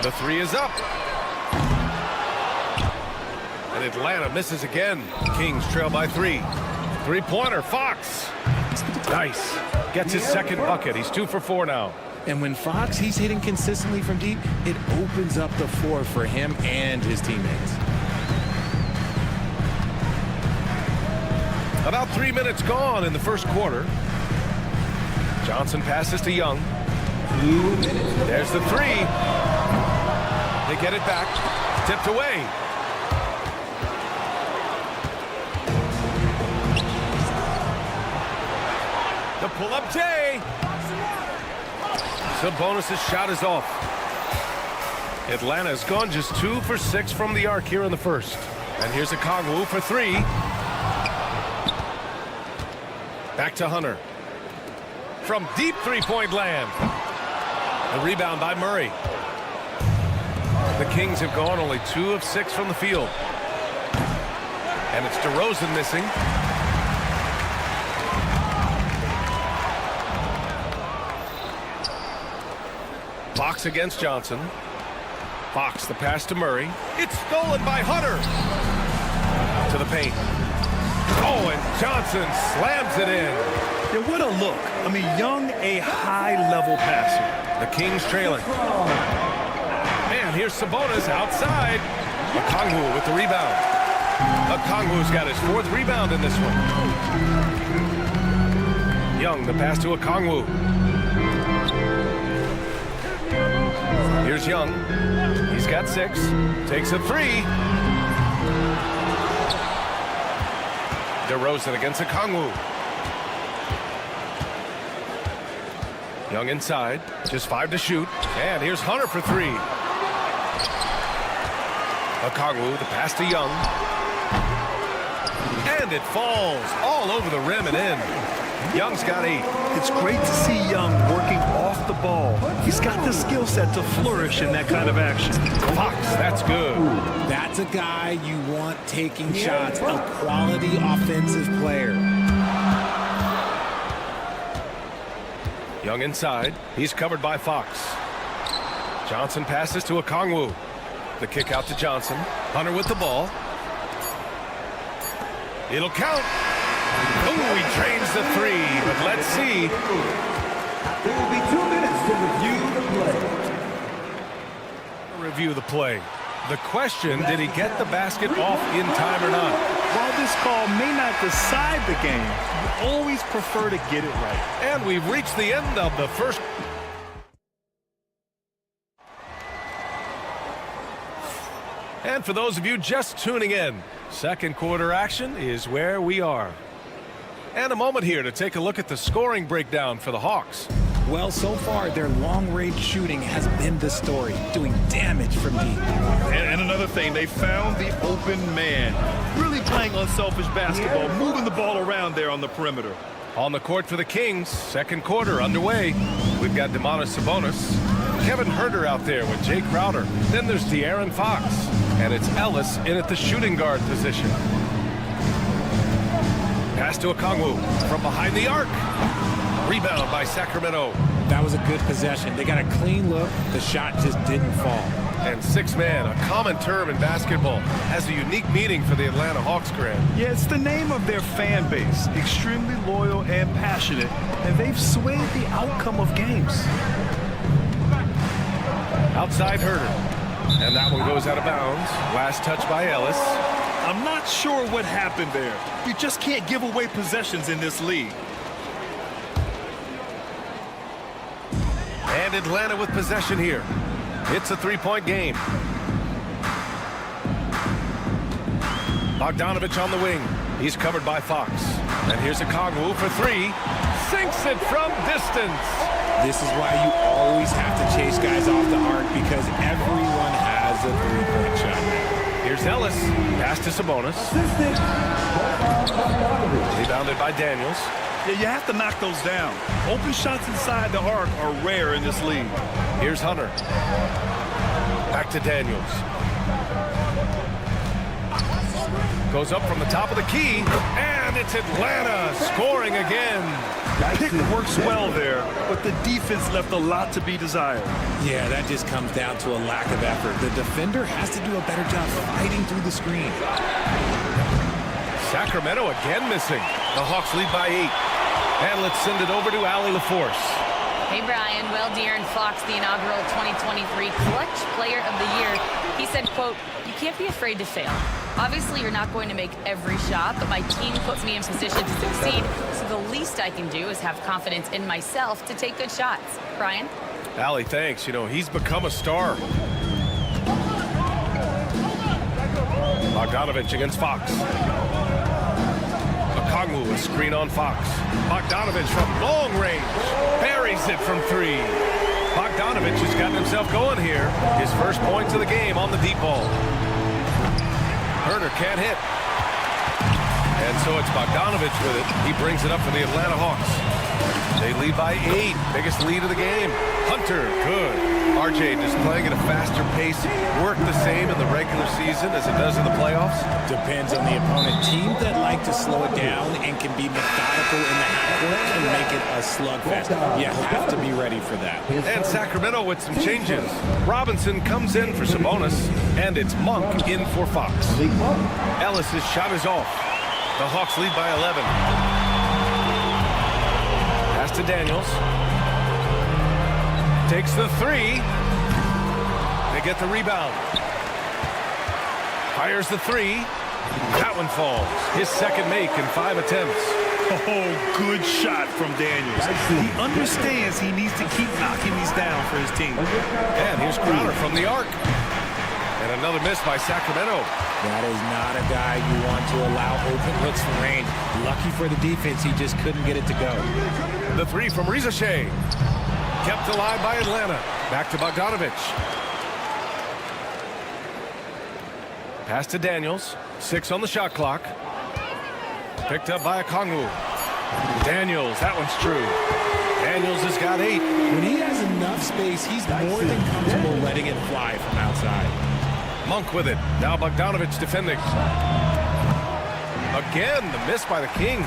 The 3 is up. And Atlanta misses again. Kings trail by 3. Three-pointer, Fox. Nice. Gets his second bucket. He's 2 for 4 now. And when Fox, he's hitting consistently from deep, it opens up the floor for him and his teammates. About 3 minutes gone in the first quarter. Johnson passes to Young. There's the 3. They get it back. Tipped away. The pull-up J. Sabonis' shot is off. Atlanta's gone just 2 for 6 from the arc here in the first. And here's Okongwu for 3. Back to Hunter. From deep three-point land. The rebound by Murray. The Kings have gone only 2 of 6 from the field. And it's DeRozan missing. Fox against Johnson. Fox, the pass to Murray. It's stolen by Hunter. To the paint. Oh, and Johnson slams it in. Yeah, what a look. I mean, Young, a high-level passer. The Kings trailing. And here's Sabonis outside. Okongwu with the rebound. Okongwu's got his 4th rebound in this one. Young, the pass to Okongwu. Here's Young. He's got 6. Takes a 3. DeRozan against Okongwu. Young inside. Just 5 to shoot. And here's Hunter for 3. Okongwu, the pass to Young. And it falls all over the rim and in. Young's got 8. It's great to see Young working off the ball. He's got the skill set to flourish in that kind of action. Fox, that's good. That's a guy you want taking shots, a quality offensive player. Young inside. He's covered by Fox. Johnson passes to Okongwu. The kick out to Johnson. Hunter with the ball. It'll count. Oh, he drains the 3, but let's see. There will be 2 minutes to review the play. Review the play. The question, did he get the basket off in time or not? While this call may not decide the game, you always prefer to get it right. And we've reached the end of the first. And for those of you just tuning in, second quarter action is where we are. And a moment here to take a look at the scoring breakdown for the Hawks. Well, so far, their long-range shooting has been the story, doing damage from deep. And another thing, they found the open man. Really playing unselfish basketball, moving the ball around there on the perimeter. On the court for the Kings, second quarter underway. We've got Domantas Sabonis, Kevin Huerter out there with Jay Crowder. Then there's De'Aaron Fox, and it's Ellis in at the shooting guard position. Pass to Okongwu from behind the arc. Rebound by Sacramento. That was a good possession. They got a clean look. The shot just didn't fall. And 6-man, a common term in basketball, has a unique meaning for the Atlanta Hawks, Grant. Yeah, it's the name of their fan base. Extremely loyal and passionate, and they've swayed the outcome of games. Outside Huerter. And that one goes out of bounds. Last touch by Ellis. I'm not sure what happened there. You just can't give away possessions in this league. And Atlanta with possession here. It's a 3-point game. Bogdanovich on the wing. He's covered by Fox. And here's Okongwu for 3. Sinks it from distance. This is why you always have to chase guys off the arc, because everyone has a 3-point shot now. Here's Ellis. Pass to Sabonis. Rebounded by Daniels. Yeah, you have to knock those down. Open shots inside the arc are rare in this league. Here's Hunter. Back to Daniels. Goes up from the top of the key, and it's Atlanta scoring again. Pick works well there, but the defense left a lot to be desired. Yeah, that just comes down to a lack of effort. The defender has to do a better job fighting through the screen. Sacramento again missing. The Hawks lead by 8. And let's send it over to Allie LaForce. Hey, Brian. Well, De'Aaron Fox, the inaugural 2023 Clutch Player of the Year, he said, quote, "You can't be afraid to fail. Obviously, you're not going to make every shot, but my team puts me in position to succeed, so the least I can do is have confidence in myself to take good shots." Brian? Allie, thanks. You know, he's become a star. Bogdanovich against Fox. Okongwu, a screen on Fox. Bogdanovich from long range. Buries it from 3. Bogdanovich has gotten himself going here. His first points of the game on the deep ball. Huerter can't hit. And so it's Bogdanovich with it. He brings it up for the Atlanta Hawks. They lead by 8. Biggest lead of the game. Hunter, good. RJ just playing at a faster pace. Work the same in the regular season as it does in the playoffs? Depends on the opponent. Teams that like to slow it down and can be methodical in the half-court can make it a slugfest. You have to be ready for that. And Sacramento with some changes. Robinson comes in for Sabonis, and it's Monk in for Fox. Ellis's shot is off. The Hawks lead by 11. Pass to Daniels. Takes the 3. They get the rebound. Fires the 3. That one falls. His second make in 5 attempts. Oh, good shot from Daniels. He understands he needs to keep knocking these down for his team. And here's Crowder from the arc. And another miss by Sacramento. That is not a guy you want to allow open looks from range. Lucky for the defense, he just couldn't get it to go. The 3 from Rizachet. Kept alive by Atlanta. Back to Bogdanovich. Pass to Daniels. 6 on the shot clock. Picked up by Okongwu. Daniels, that one's true. Daniels has got 8. When he has enough space, he's more than comfortable letting it fly from outside. Monk with it. Now Bogdanovich defending. Again, the miss by the Kings.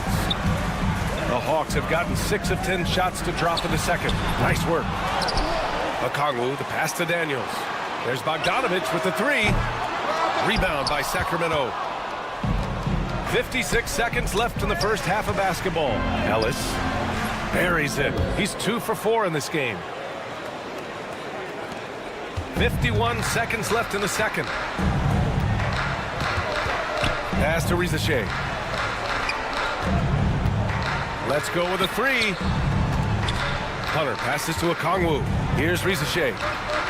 The Hawks have gotten 6 of 10 shots to drop in the second. Nice work. Okongwu, the pass to Daniels. There's Bogdanovich with the 3. Rebound by Sacramento. 56 seconds left in the first half of basketball. Ellis buries it. He's 2 for 4 in this game. 51 seconds left in the second. Pass to Rizachet. Let's go with a 3. Hunter passes to Okongwu. Here's Rizachet.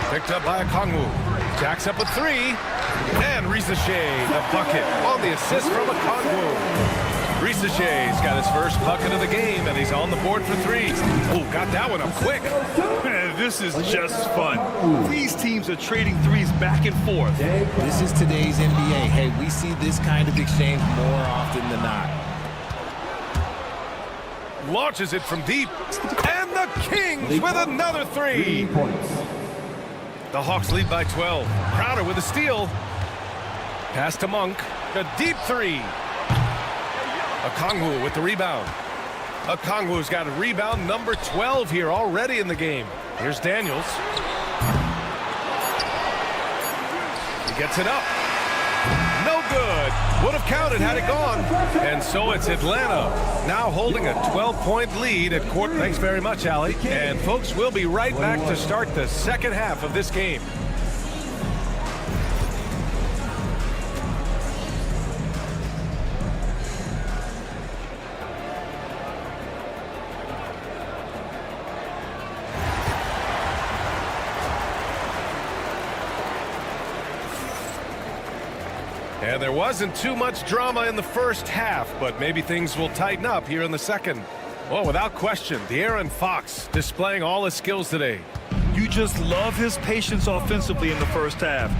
Picked up by Okongwu. Jacks up a 3. And Rizachet, the bucket on the assist from Okongwu. Rizachet's got his first bucket of the game, and he's on the board for 3. Oh, got that one up quick. Man, this is just fun. These teams are trading threes back and forth. This is today's NBA. Hey, we see this kind of exchange more often than not. Launches it from deep. And the Kings with another 3. The Hawks lead by 12. Crowder with a steal. Pass to Monk. A deep 3. Okongwu with the rebound. Okongwu's got a rebound number 12 here already in the game. Here's Daniels. He gets it up. No good. Would have counted had it gone. And so it's Atlanta now holding a 12-point lead at court. Thanks very much, Allie. And folks, we'll be right back to start the second half of this game. And there wasn't too much drama in the first half, but maybe things will tighten up here in the second. Well, without question, De'Aaron Fox displaying all his skills today. You just love his patience offensively in the first half.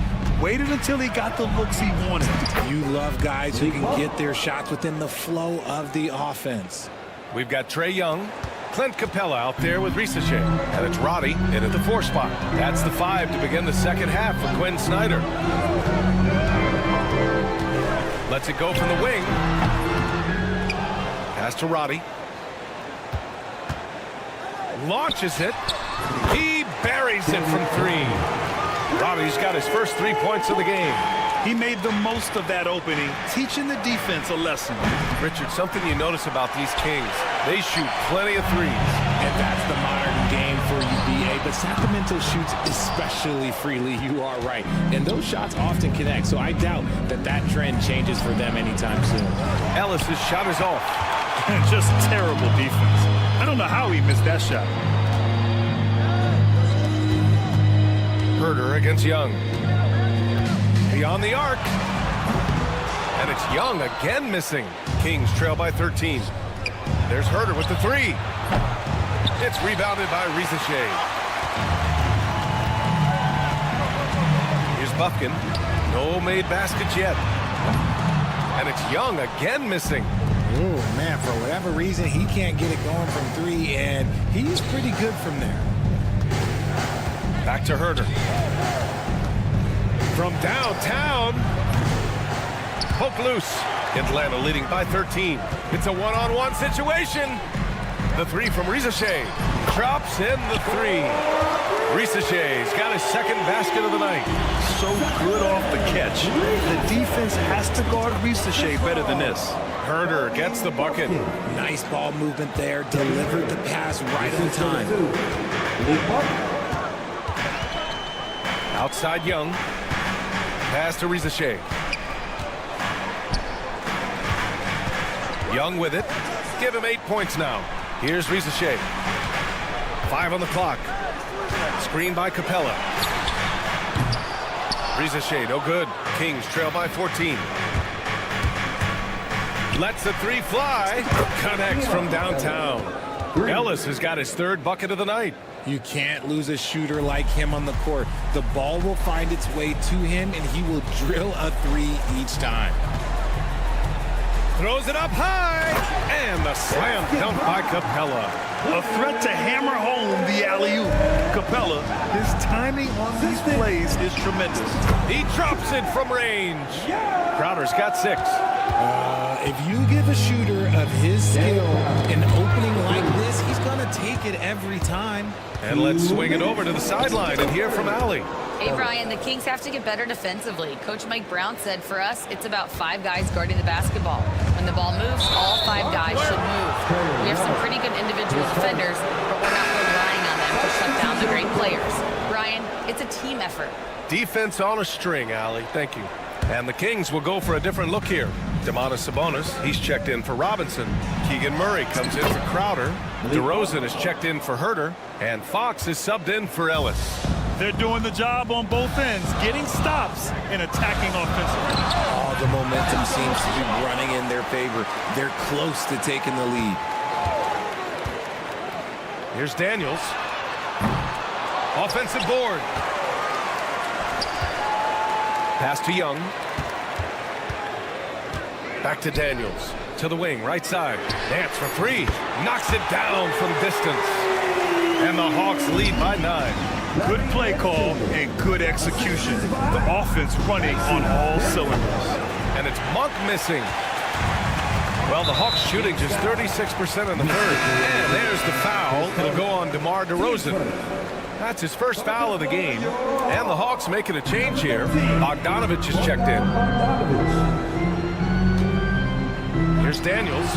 Waited until he got the looks he wanted. You love guys who can get their shots within the flow of the offense. We've got Trae Young, Clint Capella out there with Rizachet, and it's Roddy in at the 4 spot. That's the 5 to begin the second half for Quinn Snyder. Lets it go from the wing. Pass to Roddy. Launches it. He buries it from 3. Roddy's got his first 3 points of the game. He made the most of that opening, teaching the defense a lesson. Richard, something you notice about these Kings, they shoot plenty of threes. And that's the modern game for you, BA. But Sacramento shoots especially freely. You are right. And those shots often connect, so I doubt that that trend changes for them anytime soon. Ellis' shot is off. Just terrible defense. I don't know how he missed that shot. Herder against Young. Beyond the arc. And it's Young again missing. Kings trail by 13. There's Herder with the 3. It's rebounded by Rizachet. Here's Buffkin. No made baskets yet. And it's Young again missing. Oh, man, for whatever reason, he can't get it going from 3, and he's pretty good from there. Back to Herder. From downtown. Poke loose. Atlanta leading by 13. It's a one-on-one situation. The 3 from Rizachet. Drops in the 3. Rizachet's got his second basket of the night. So good off the catch. The defense has to guard Rizachet better than this. Herder gets the bucket. Nice ball movement there. Delivered the pass right on time. Outside Young. Pass to Rizachet. Young with it. Give him 8 points now. Here's Rizachet. 5 on the clock. Screen by Capella. Rizachet, no good. Kings trail by 14. Lets the 3 fly. Connects from downtown. Ellis has got his 3rd bucket of the night. You can't lose a shooter like him on the court. The ball will find its way to him, and he will drill a 3 each time. Throws it up high, And the slam dunk by Capella. A threat to hammer home the alley-oop. Capella, his timing on these plays is tremendous. He drops it from range. Crowder's got 6. If you give a shooter of his skill an opening like this, he's going to take it every time. And let's swing it over to the sideline and hear from Allie. Hey, Brian, the Kings have to get better defensively. Coach Mike Brown said for us, it's about 5 guys guarding the basketball. When the ball moves, all 5 guys should move. We have some pretty good individual defenders, but we're not relying on them to shut down the great players. Brian, it's a team effort. Defense on a string, Allie. Thank you. And the Kings will go for a different look here. Domantas Sabonis, he's checked in for Robinson. Keegan Murray comes in for Crowder. DeRozan is checked in for Herter. And Fox is subbed in for Ellis. They're doing the job on both ends, getting stops and attacking offensively. Oh, the momentum seems to be running in their favor. They're close to taking the lead. Here's Daniels. Offensive board. Pass to Young. Back to Daniels. To the wing, right side. Nance for 3. Knocks it down from distance. And the Hawks lead by 9. Good play call and good execution. The offense running on all cylinders. And it's Monk missing. Well, the Hawks shooting just 36% in the third. And there's the foul. It'll go on DeMar DeRozan. That's his first foul of the game. And the Hawks making a change here. Bogdanovich is checked in. Here's Daniels.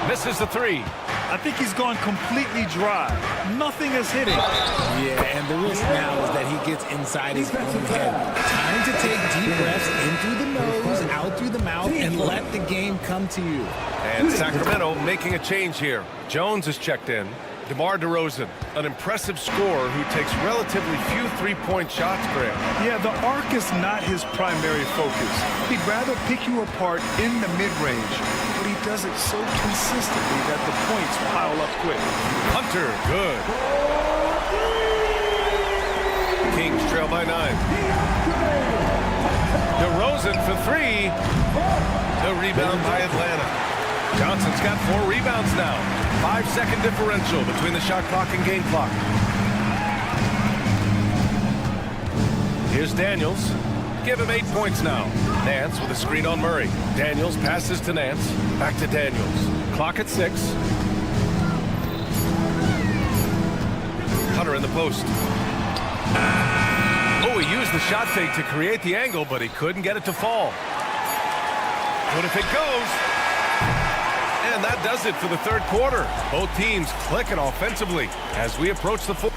Misses the 3. I think he's gone completely dry. Nothing is hitting. Yeah, and the risk now is that he gets inside his own head. Time to take deep breaths in through the nose, out through the mouth, and let the game come to you. And Sacramento making a change here. Jones is checked in. DeMar DeRozan, an impressive scorer who takes relatively few three-point shots, Graham. Yeah, the arc is not his primary focus. He'd rather pick you apart in the mid-range, but he does it so consistently that the points pile up quick. Hunter, good. Kings trail by 9. DeRozan for 3. The rebound by Atlanta. Johnson's got 4 rebounds now. 5-second differential between the shot clock and game clock. Here's Daniels. Give him 8 points now. Nance with a screen on Murray. Daniels passes to Nance. Back to Daniels. Clock at 6. Hunter in the post. Oh, he used the shot fake to create the angle, but he couldn't get it to fall. What if it goes? And that does it for the third quarter. Both teams clicking offensively as we approach the fourth.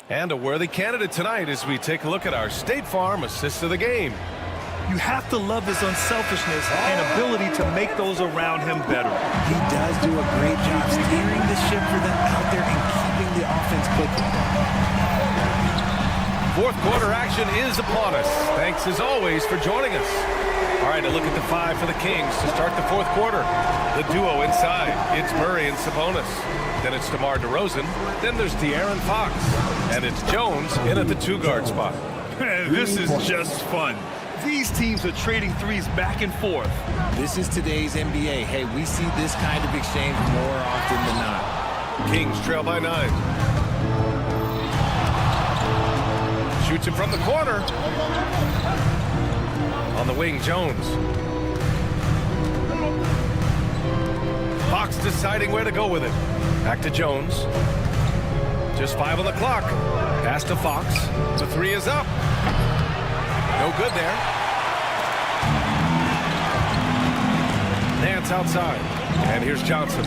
And a worthy candidate tonight as we take a look at our State Farm assist of the game. You have to love his unselfishness and ability to make those around him better. He does do a great job steering the ship for them out there and keeping the offense clicking. Fourth quarter action is upon us. Thanks as always for joining us. All right, a look at the 5 for the Kings to start the fourth quarter. The duo inside. It's Murray and Sabonis. Then it's DeMar DeRozan. Then there's De'Aaron Fox. And it's Jones in at the 2-guard spot. This is just fun. These teams are trading threes back and forth. This is today's NBA. Hey, we see this kind of exchange more often than not. Kings trail by 9. Shoots it from the corner. On the wing, Jones. Fox deciding where to go with it. Back to Jones. Just 5 on the clock. Pass to Fox. The 3 is up. No good there. Nance outside. And here's Johnson.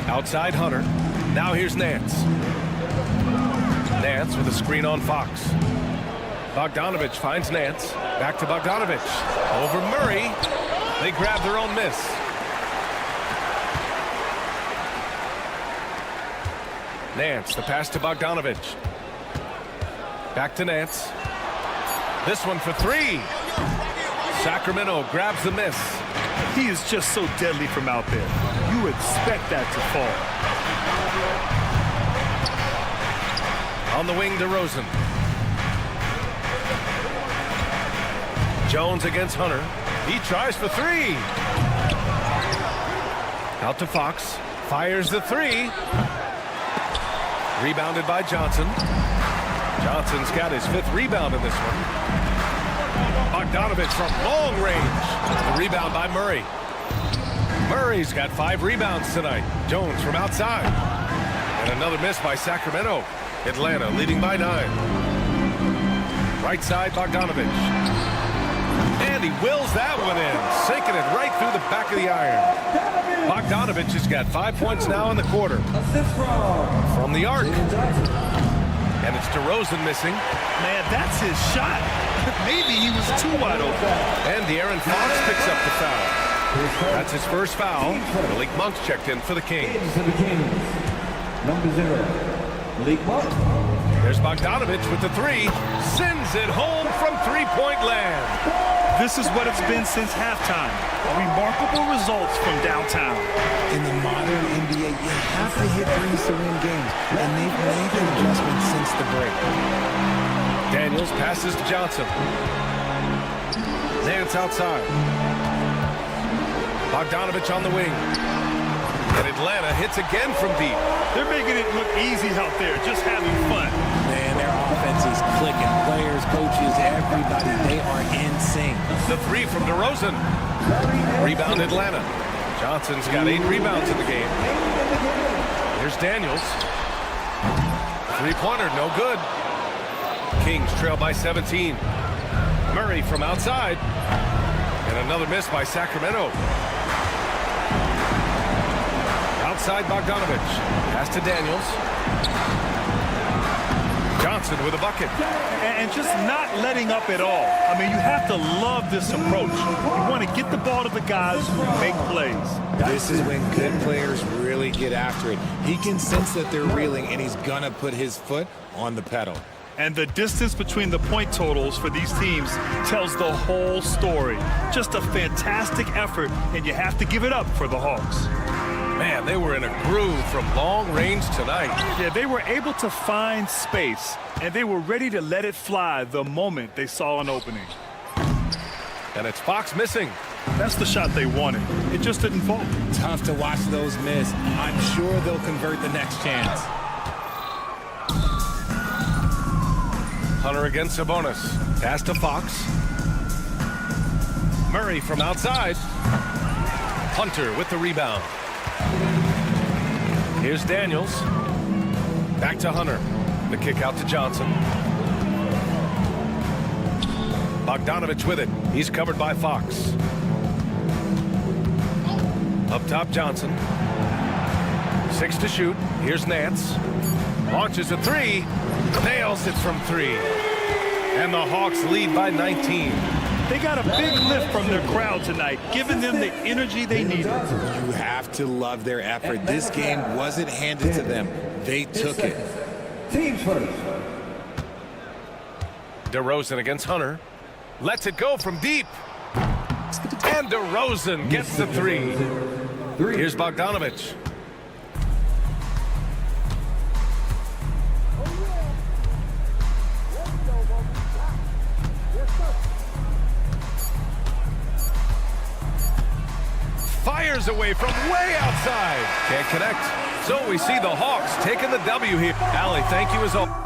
Outside Hunter. Now here's Nance. Nance with a screen on Fox. Bogdanovich finds Nance. Back to Bogdanovich. Over Murray. They grab their own miss. Nance, the pass to Bogdanovich. Back to Nance. This one for 3. Sacramento grabs the miss. He is just so deadly from out there. You expect that to fall. On the wing, DeRozan. Jones against Hunter. He tries for three. Out to Fox. Fires the three. Rebounded by Johnson. Johnson's got his 5th rebound in this one. Bogdanovich from long range. The rebound by Murray. Murray's got 5 rebounds tonight. Jones from outside. And another miss by Sacramento. Atlanta leading by 9. Right side, Bogdanovich. And he wills that one in, sinking it right through the back of the iron. Bogdanovich has got 5 points now in the quarter. From the arc. And it's DeRozan missing. Man, that's his shot. Maybe he was too wide open. And De'Aaron Fox picks up the foul. That's his first foul. Malik Monk's checked in for the Kings. Number 0, Malik Monk. There's Bogdanovich with the 3. Sends it home from three-point land. This is what it's been since halftime. Remarkable results from downtown. In the modern NBA, you have to hit threes to win games, and they've made an adjustment since the break. Daniels passes to Johnson. Nance outside. Bogdanovich on the wing. And Atlanta hits again from deep. They're making it look easy out there, just having fun. Man, their offense is clicking. Players, coaches, everybody, they are in sync. The 3 from DeRozan. Rebound Atlanta. Johnson's got 8 rebounds in the game. Here's Daniels. 3-pointer, no good. Kings trail by 17. Murray from outside. And another miss by Sacramento. Outside Bogdanovich. Pass to Daniels. Johnson with a bucket. And just not letting up at all. I mean, you have to love this approach. You want to get the ball to the guys who make plays. This is when good players really get after it. He can sense that they're reeling, and he's going to put his foot on the pedal. And the distance between the point totals for these teams tells the whole story. Just a fantastic effort, and you have to give it up for the Hawks. Man, they were in a groove from long range tonight. Yeah, they were able to find space, and they were ready to let it fly the moment they saw an opening. And it's Fox missing. That's the shot they wanted. It just didn't fall. Tough to watch those miss. I'm sure they'll convert the next chance. Hunter against Sabonis. Pass to Fox. Murray from outside. Hunter with the rebound. Here's Daniels. Back to Hunter. The kick out to Johnson. Bogdanovich with it. He's covered by Fox. Up top, Johnson. 6 to shoot. Here's Nance. Launches a 3. Nails it from 3. And the Hawks lead by 19. They got a big lift from their crowd tonight, giving them the energy they needed. You have to love their effort. This game wasn't handed to them. They took it. Teams first. DeRozan against Hunter. Lets it go from deep. And DeRozan gets the 3. Here's Bogdanovich. Fires away from way outside. Can't connect. So we see the Hawks taking the W here. Allie, thank you as always.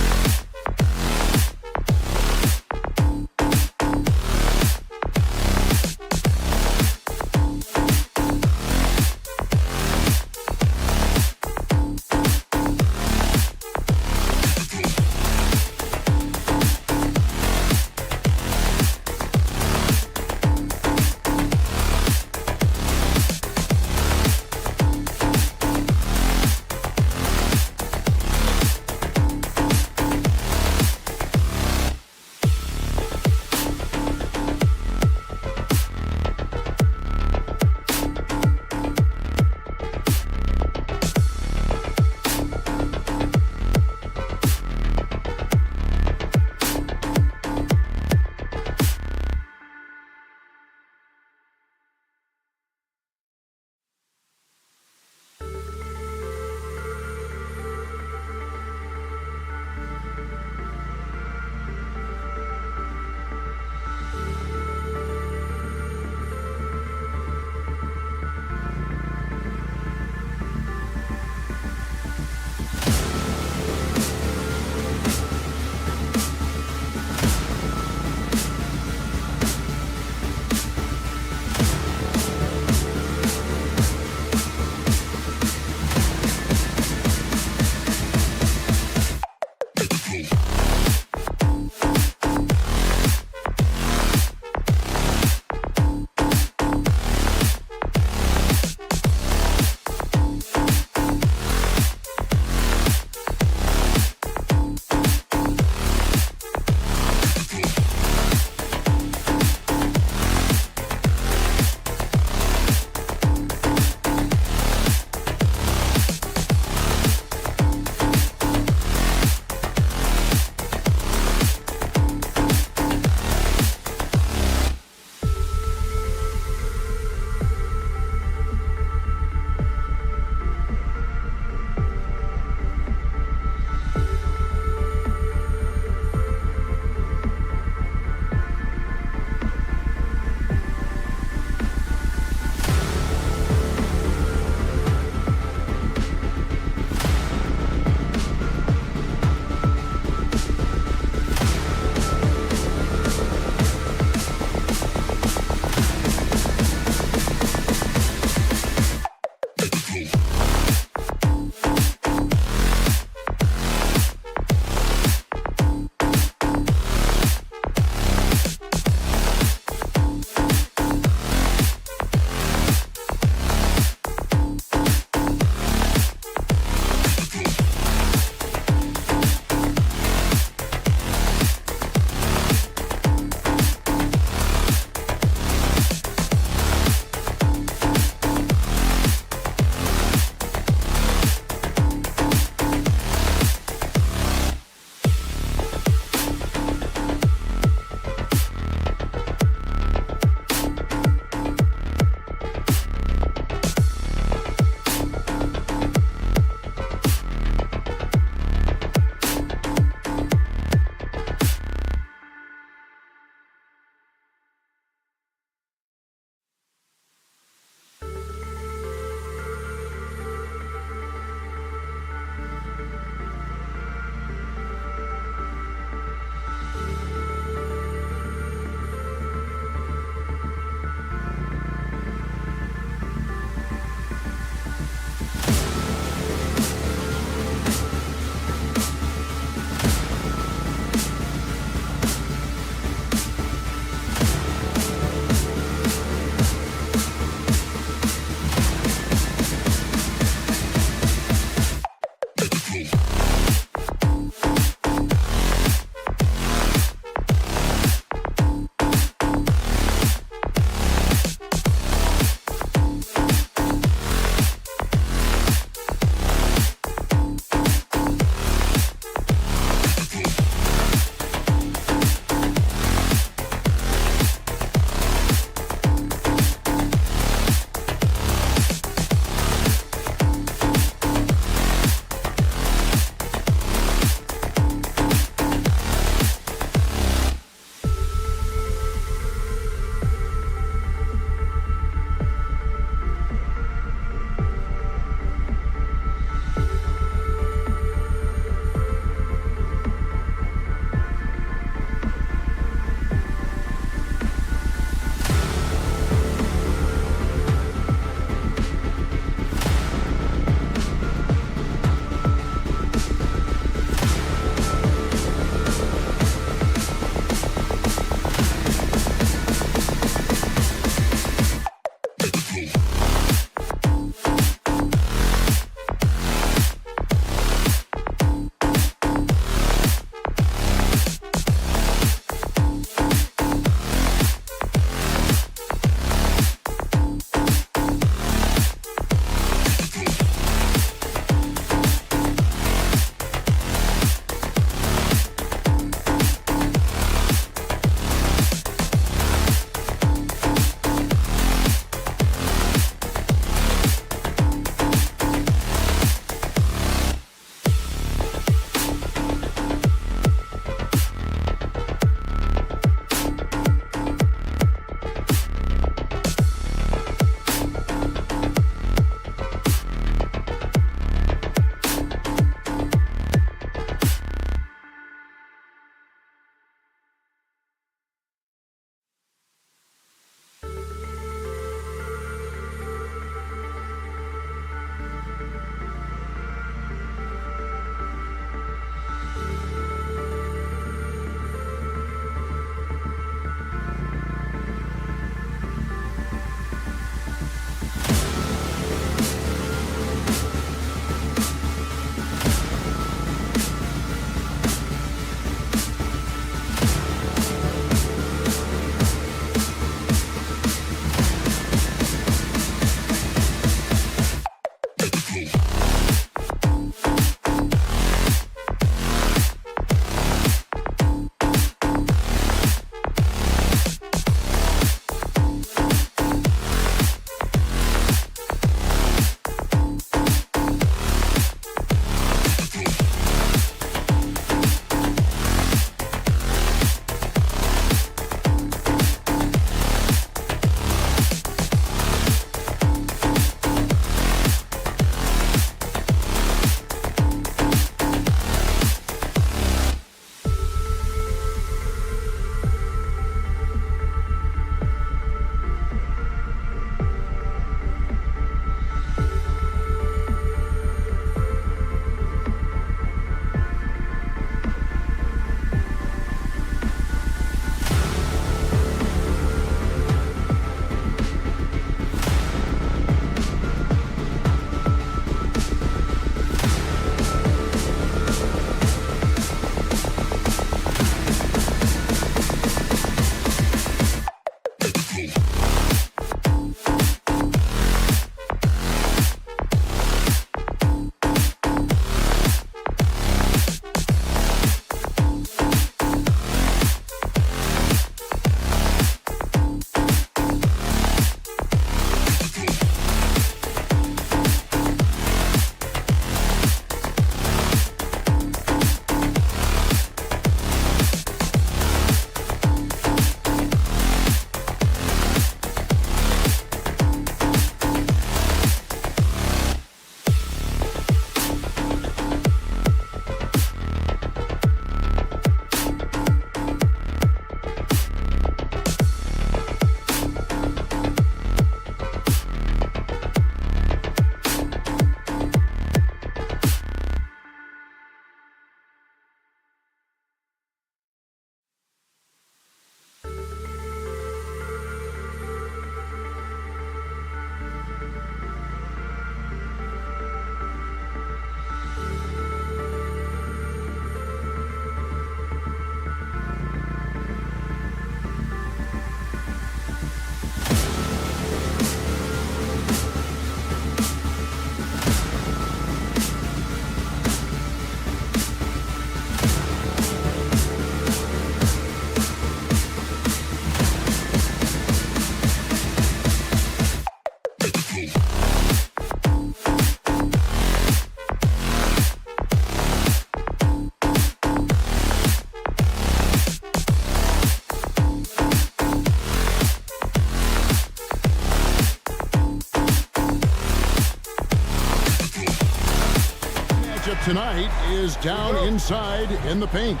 tonight is down inside in the paint.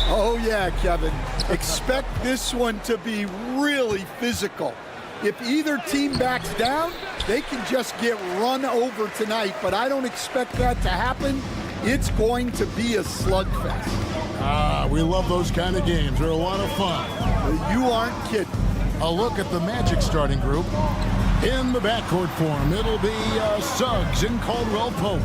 Oh, yeah, Kevin. Expect this one to be really physical. If either team backs down, they can just get run over tonight, but I don't expect that to happen. It's going to be a slugfest. We love those kind of games. They're a lot of fun. You aren't kidding. A look at the Magic starting group. In the backcourt form, it'll be Suggs and Caldwell Pope.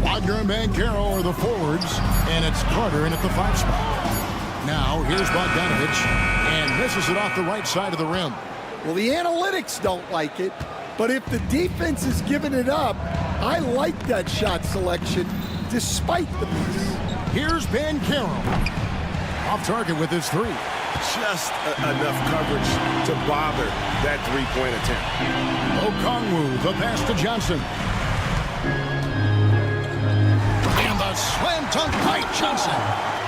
Wagner and Banchero are the forwards, and it's Carter in at the 5 spot. Now, here's Bogdanovich, and misses it off the right side of the rim. Well, the analytics don't like it, but if the defense is giving it up, I like that shot selection, despite the miss. Here's Banchero. Off target with his 3. Just enough coverage to bother that three-point attempt. Okongwu, the pass to Johnson. And the slam dunk by Johnson.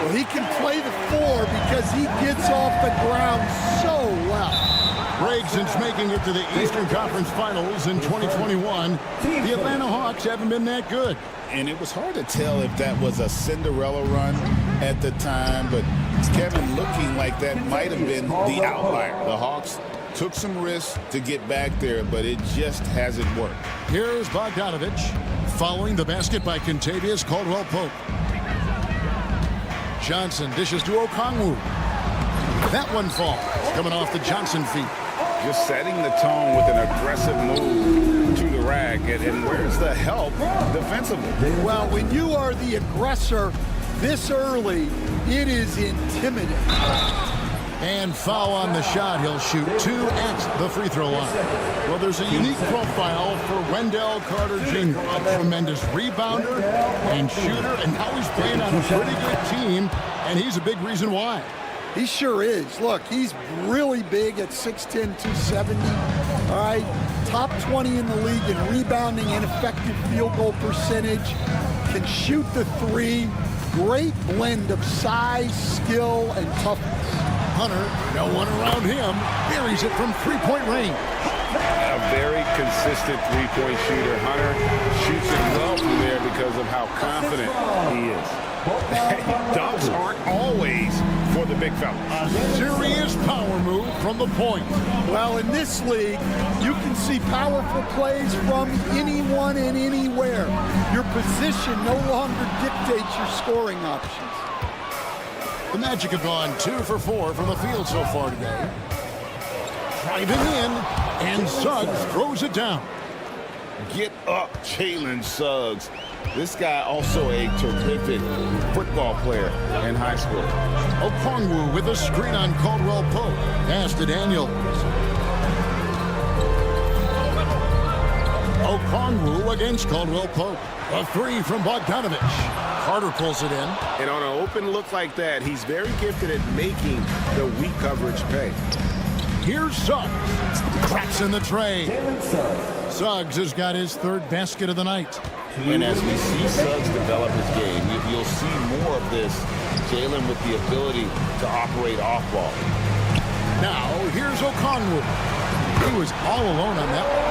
Well, he can play the 4 because he gets off the ground so well. Greg, since making it to the Eastern Conference Finals in 2021, the Atlanta Hawks haven't been that good. And it was hard to tell if that was a Cinderella run at the time, but Kevin looking like that might have been the outlier. The Hawks took some risks to get back there, but it just hasn't worked. Here's Bogdanovich, following the basket by Kentavious Caldwell-Pope. Johnson dishes to Okongwu. That one falls, coming off the Johnson feet. Just setting the tone with an aggressive move to the rack, and where's the help defensively? Well, when you are the aggressor this early, it is intimidating. And foul on the shot. He'll shoot 2 at the free throw line. Well, there's a unique profile for Wendell Carter Jr., a tremendous rebounder and shooter, and now he's playing on a pretty good team, and he's a big reason why. He sure is. Look, he's really big at 6'10", 270. All right, top 20 in the league in rebounding and effective field goal percentage. Can shoot the 3. Great blend of size, skill, and toughness. Hunter, no one around him, buries it from three-point range. A very consistent three-point shooter. Hunter shoots it well from there because of how confident he is. Dunks aren't always for the big fellas. A serious power move from the point. Well, in this league, you can see powerful plays from anyone and anywhere. Your position no longer dictates your scoring options. The Magic have gone 2 for 4 from the field so far today. Driving in, and Suggs throws it down. Get up, Jalen Suggs. This guy also a terrific football player in high school. Okongwu with a screen on Caldwell-Pope. Pass to Daniels. Okongwu against Caldwell-Pope. A 3 from Bogdanovich. Carter pulls it in. And on an open look like that, he's very gifted at making the weak coverage pay. Here's Suggs. Cracks in the tray. Suggs has got his 3rd basket of the night. And as we see Suggs develop his game, you'll see more of this. Jalen with the ability to operate off ball. Now, here's Okongwu. He was all alone on that one.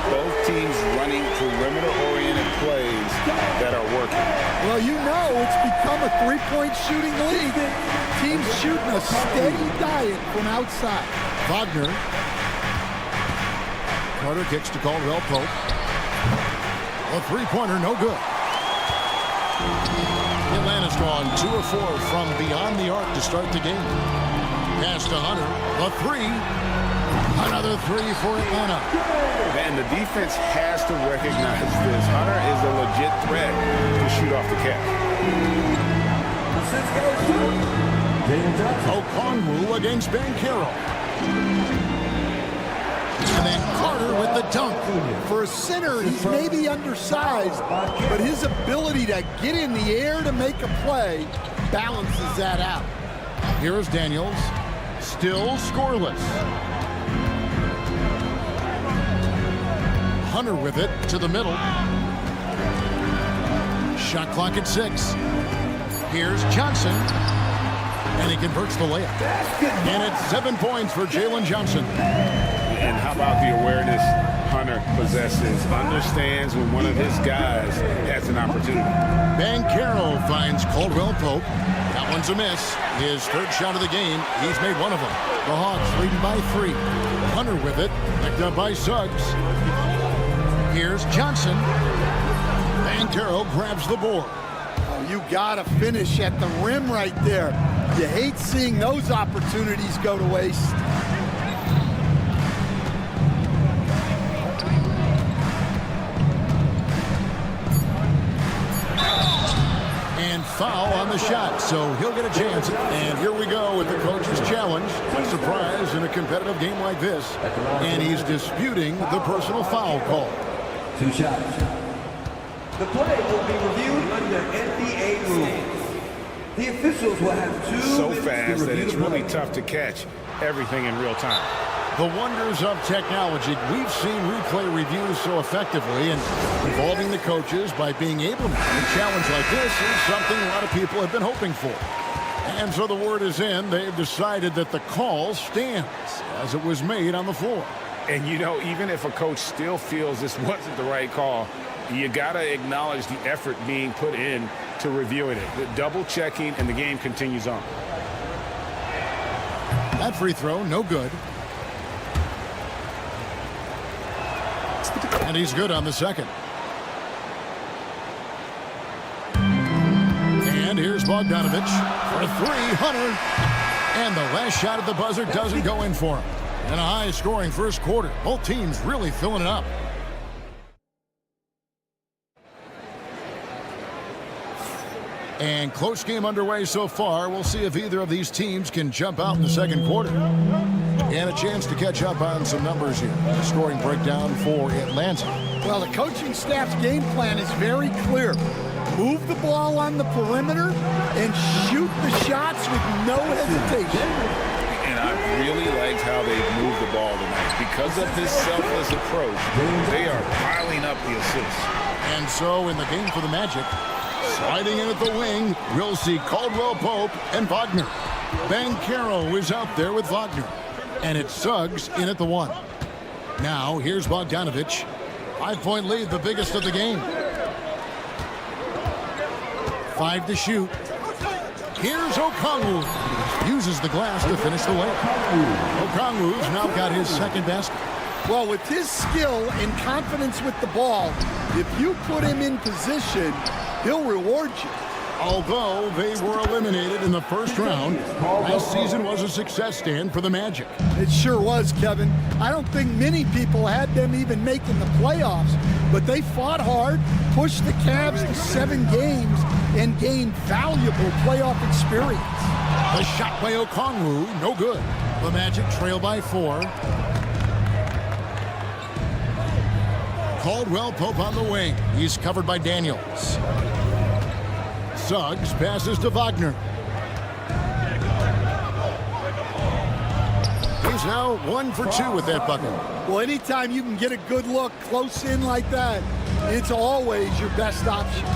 Both teams running perimeter-oriented plays that are working. Well, you know it's become a 3-point shooting league. Teams shooting a steady diet from outside. Wagner. Carter kicks to Caldwell-Pope. A 3-pointer, no good. Atlanta's gone 2 of 4 from beyond the arc to start the game. Pass to Hunter. A 3. Another 3 for Atlanta. And the defense has to recognize this. Hunter is a legit threat to shoot off the catch. Okongwu against Banchero. And then Carter with the dunk. For a center, he's maybe undersized, but his ability to get in the air to make a play balances that out. Here's Daniels. Still scoreless. Hunter with it to the middle. Shot clock at 6. Here's Johnson. And he converts the layup. And it's 7 points for Jalen Johnson. And how about the awareness Hunter Hunter possesses, understands when one of his guys has an opportunity. Banchero finds Caldwell Pope. That one's a miss. His third shot of the game. He's made one of them. The Hawks leading by 3. Hunter with it. Picked up by Suggs. Here's Johnson. Banchero grabs the board. Oh, you got to finish at the rim right there. You hate seeing those opportunities go to waste. And foul on the shot, so he'll get a chance. And here we go with the coach's challenge. A surprise in a competitive game like this. And he's disputing the personal foul call. 2 shots. The play will be reviewed under NBA rules. The officials will have 2 So minutes fast to that review it's the really play. tough to catch everything in real time. The wonders of technology. We've seen replay reviews so effectively, and involving the coaches by being able to a challenge like this is something a lot of people have been hoping for. And so the word is in. They've decided that the call stands as it was made on the floor. And, you know, even if a coach still feels this wasn't the right call, you got to acknowledge the effort being put in to reviewing it. The double checking, and the game continues on. That free throw, no good. And he's good on the second. And here's Bogdanovich for 3, Hunter. And the last shot at the buzzer doesn't go in for him. And a high-scoring first quarter. Both teams really filling it up. And close game underway so far. We'll see if either of these teams can jump out in the second quarter. And a chance to catch up on some numbers here. The scoring breakdown for Atlanta. Well, the coaching staff's game plan is very clear. Move the ball on the perimeter and shoot the shots with no hesitation. And I really liked how they moved the ball tonight. Because of this selfless approach, they are piling up the assists. And so in the game for the Magic, sliding in at the wing, we'll see Caldwell Pope and Wagner. Banchero is out there with Wagner. And it's Suggs in at the 1. Now, here's Bogdanovich. 5-point lead, the biggest of the game. 5 to shoot. Here's Okongwu. Uses the glass to finish the layup. Okongwu's now got his second basket. Well, with his skill and confidence with the ball, if you put him in position, he'll reward you. Although they were eliminated in the first round, last season was a success stand for the Magic. It sure was, Kevin. I don't think many people had them even making the playoffs, but they fought hard, pushed the Cavs to 7 games, and gained valuable playoff experience. The shot by Okongwu, no good. The Magic trail by 4. Caldwell Pope on the wing. He's covered by Daniels. Suggs passes to Wagner. He's now 1 for 2 with that bucket. Well, anytime you can get a good look close in like that, it's always your best option.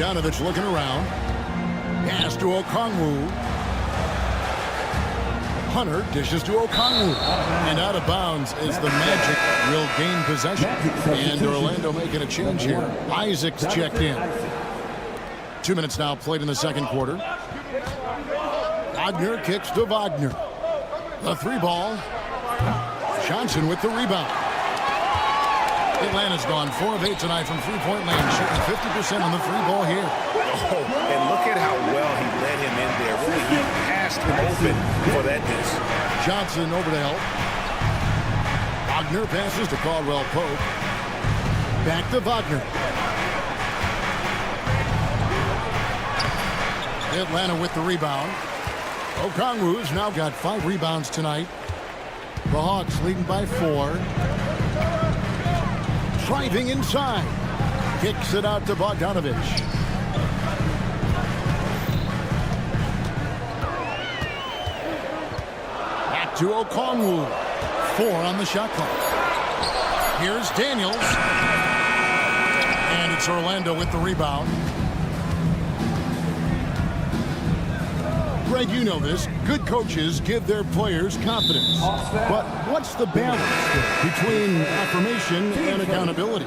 Bogdanovich looking around. Pass to Okongwu. Hunter dishes to Okongwu. And out of bounds is the Magic will gain possession. And Orlando making a change here. Isaac's checked in. 2 minutes now played in the second quarter. Wagner kicks to Wagner. The three ball. Johnson with the rebound. Atlanta's gone 4 of 8 tonight from three-point land, shooting 50% on the three ball here. Oh, and look at how well he led him in there. Really, he passed him open for that dish. Johnson over to help. Wagner passes to Caldwell Pope. Back to Wagner. Atlanta with the rebound. Okongwu's now got 5 rebounds tonight. The Hawks leading by 4. Driving inside. Kicks it out to Bogdanovich. Back to Okongwu. 4 on the shot clock. Here's Daniels. And it's Orlando with the rebound. Greg, you know this. Good coaches give their players confidence. But what's the balance between affirmation and accountability?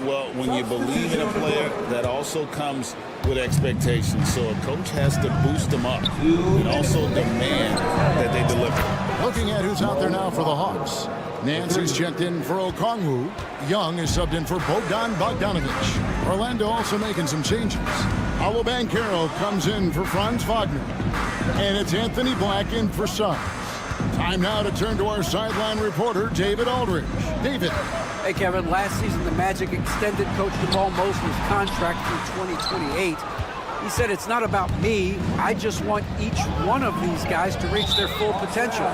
Well, when you believe in a player, that also comes with expectations. So a coach has to boost them up and also demand that they deliver. Looking at who's out there now for the Hawks. Nancy's checked in for Okongwu. Young is subbed in for Bogdanovich. Orlando also making some changes. Paolo Banchero comes in for Franz Wagner. And it's Anthony Black in for Suggs. Time now to turn to our sideline reporter, David Aldridge. David. Hey, Kevin, last season the Magic extended Coach Jamal Mosley's contract through 2028. He said, it's not about me. I just want each one of these guys to reach their full potential.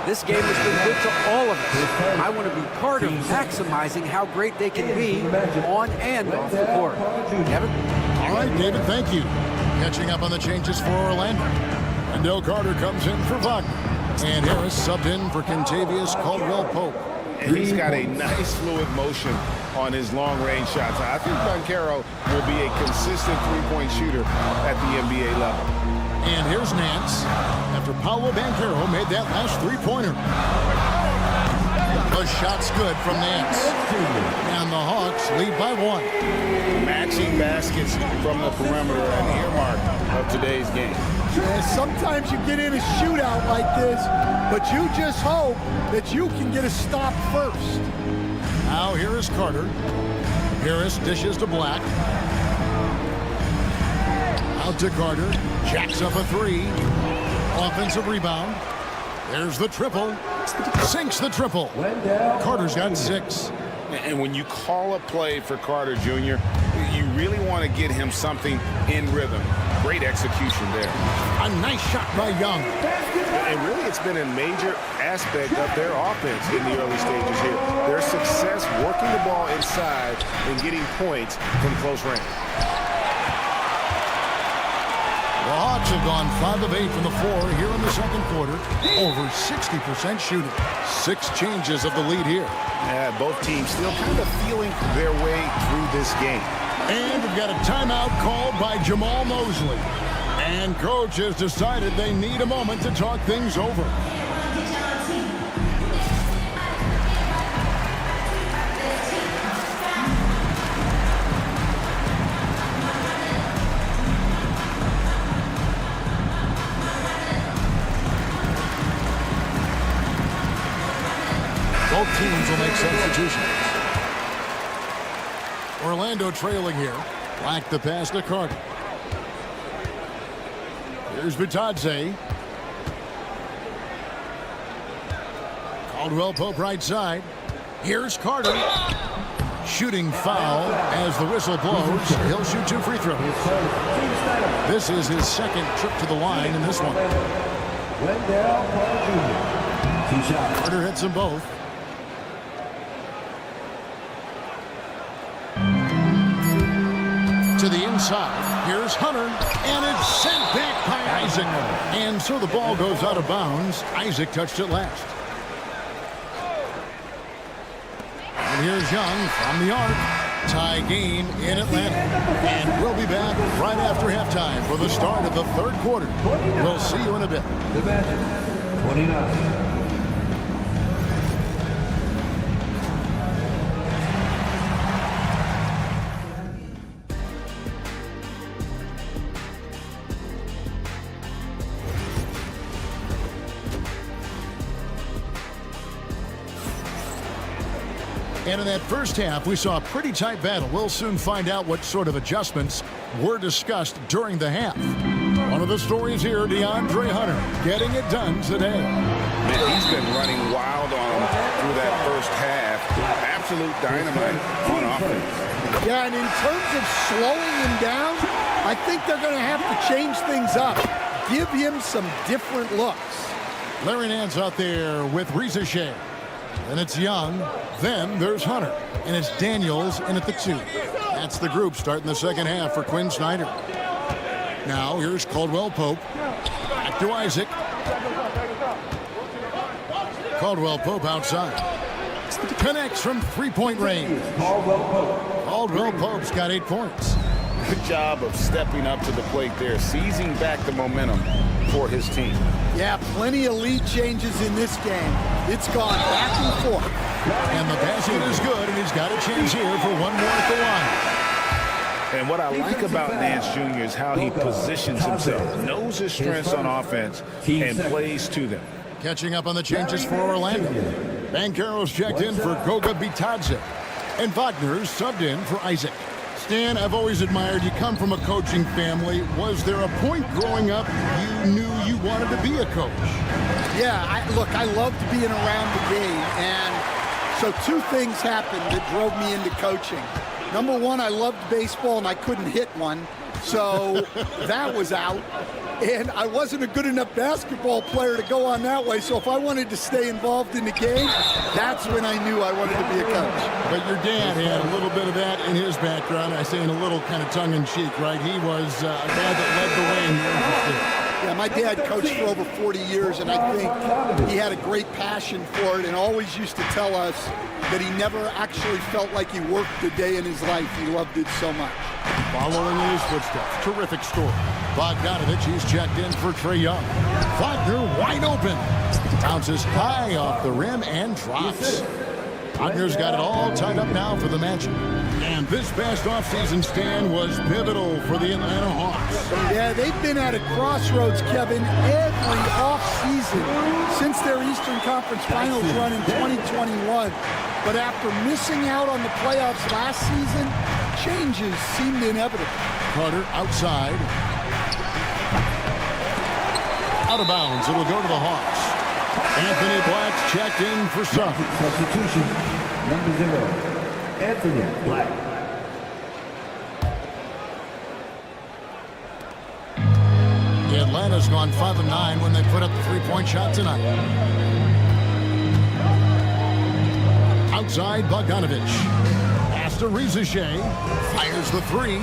This game has been good to all of us. I want to be part of maximizing how great they can be on and off the court. Kevin? All right, David, thank you. Catching up on the changes for Orlando. Wendell Carter comes in for Wagner. And Harris subbed in for Kentavious Caldwell-Pope. And he's got a nice fluid motion on his long-range shots. I think Banchero will be a consistent three-point shooter at the NBA level. And here's Nance after Paolo Banchero made that last three-pointer. The shot's good from Nance. And the Hawks lead by 1. Matching baskets from the perimeter, an earmark of today's game. Yeah, sometimes you get in a shootout like this, but you just hope that you can get a stop first. Now here is Carter. Harris dishes to Black. Out to Carter. Jacks up a 3. Offensive rebound. There's the triple. Sinks the triple. Carter's got 6. And when you call a play for Carter Jr., you really want to get him something in rhythm. Great execution there. A nice shot by Young. And really, it's been a major aspect of their offense in the early stages here. Their success working the ball inside and getting points from close range. The Hawks have gone 5 of 8 from the floor here in the second quarter. Over 60% shooting. 6 changes of the lead here. Yeah, both teams still kind of feeling their way through this game. And we've got a timeout called by Jamal Mosley. And coach has decided they need a moment to talk things over. Both teams will make substitutions. Orlando trailing here. Black the pass to Carter. Here's Bitadze. Caldwell-Pope right side. Here's Carter. Shooting foul as the whistle blows. He'll shoot 2 free throws. This is his second trip to the line in this one. Carter hits them both. To the inside. Here's Hunter. And it's sent back by Isaac. And so the ball goes out of bounds. Isaac touched it last. And here's Young from the arc. Tie game in Atlanta. And we'll be back right after halftime for the start of the third quarter. We'll see you in a bit. The match, 29. And in that first half, we saw a pretty tight battle. We'll soon find out what sort of adjustments were discussed during the half. One of the stories here, DeAndre Hunter getting it done today. Man, he's been running wild on him through that first half. Absolute dynamite on offense. Yeah, and in terms of slowing him down, I think they're going to have to change things up. Give him some different looks. Larry Nance out there with Rizachet. Then it's Young. Then there's Hunter. And it's Daniels in at the 2. That's the group starting the second half for Quinn Snyder. Now here's Caldwell Pope. Back to Isaac. Caldwell Pope outside. Connects from three-point range. Caldwell Pope's got 8 points. Good job of stepping up to the plate there, seizing back the momentum for his team. Yeah, plenty of lead changes in this game. It's gone back and forth. And the basket is good, and he's got a chance here for one more at the line. And what I like about Nance Jr. is how he positions himself, knows his strengths on offense, and plays to them. Catching up on the changes for Orlando. Banchero's checked in for Goga Bitadze. And Wagner's subbed in for Isaac. Stan, I've always admired you come from a coaching family. Was there a point growing up you knew you wanted to be a coach? Yeah, look, I loved being around the game. And so 2 things happened that drove me into coaching. Number 1, I loved baseball and I couldn't hit one. So that was out. And I wasn't a good enough basketball player to go on that way. So if I wanted to stay involved in the game, that's when I knew I wanted to be a coach. But your dad had a little bit of that in his background. I say in a little kind of tongue-in-cheek, right? He was a guy that led the way in your industry. Yeah, my dad coached for over 40 years, and I think he had a great passion for it and always used to tell us that he never actually felt like he worked a day in his life. He loved it so much. Following in his footsteps, terrific score. Bogdanovich, he's checked in for Trae Young. Wagner wide open. Bounces high off the rim and drops. Wagner's got it all tied up now for the Magic. And this past offseason, Stan, was pivotal for the Atlanta Hawks. Yeah, they've been at a crossroads, Kevin, every offseason since their Eastern Conference Finals run in 2021. But after missing out on the playoffs last season, changes seemed inevitable. Carter outside. Out of bounds. It'll go to the Hawks. Anthony Black's checked in for sub. Substitution, number 0, Anthony Black. Atlanta's gone 5-9 when they put up the three-point shot tonight. Outside, Bogdanovich. Pass to Rizachet. Fires the 3.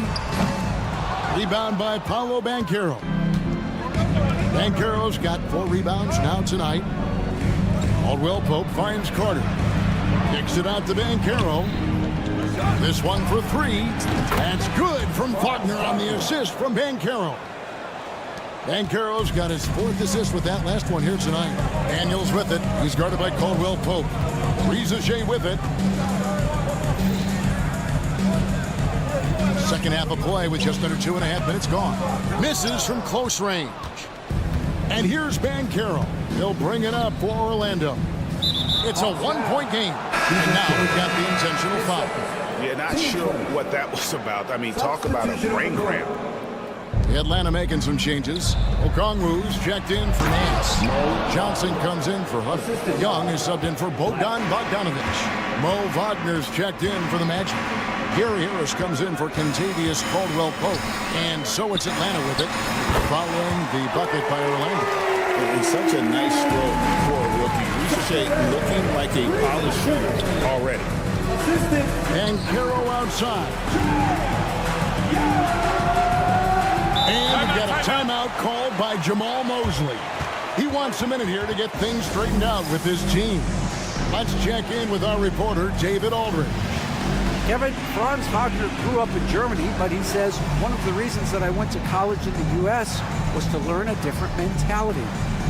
Rebound by Paolo Banchero. Banchero's got 4 rebounds now tonight. Caldwell Pope finds Carter. Kicks it out to Banchero. This one for 3. That's good from Wagner on the assist from Banchero. Banchero's got his 4th assist with that last one here tonight. Daniels with it. He's guarded by Caldwell Pope. Rizachet with it. Second half of play with just under 2.5 minutes gone. Misses from close range. And here's Banchero. He'll bring it up for Orlando. It's a 1-point game. And now we've got the intentional foul. Yeah, not sure what that was about. I mean, talk about a brain cramp. Atlanta making some changes. Okongwu's checked in for Nance. Johnson comes in for Hunter. Young is subbed in for Bogdan Bogdanovich. Mo Wagner's checked in for the Magic. Gary Harris comes in for Kentavious Caldwell Pope. And so it's Atlanta with it, following the bucket by Orlando. It's such a nice stroke for a rookie. Rizachet looking like a polished shooter already. And Caro outside. And we've got a timeout called by Jamal Mosley. He wants a minute here to get things straightened out with his team. Let's check in with our reporter, David Aldridge. Kevin, Franz Wagner grew up in Germany, but he says one of the reasons that I went to college in the U.S. was to learn a different mentality.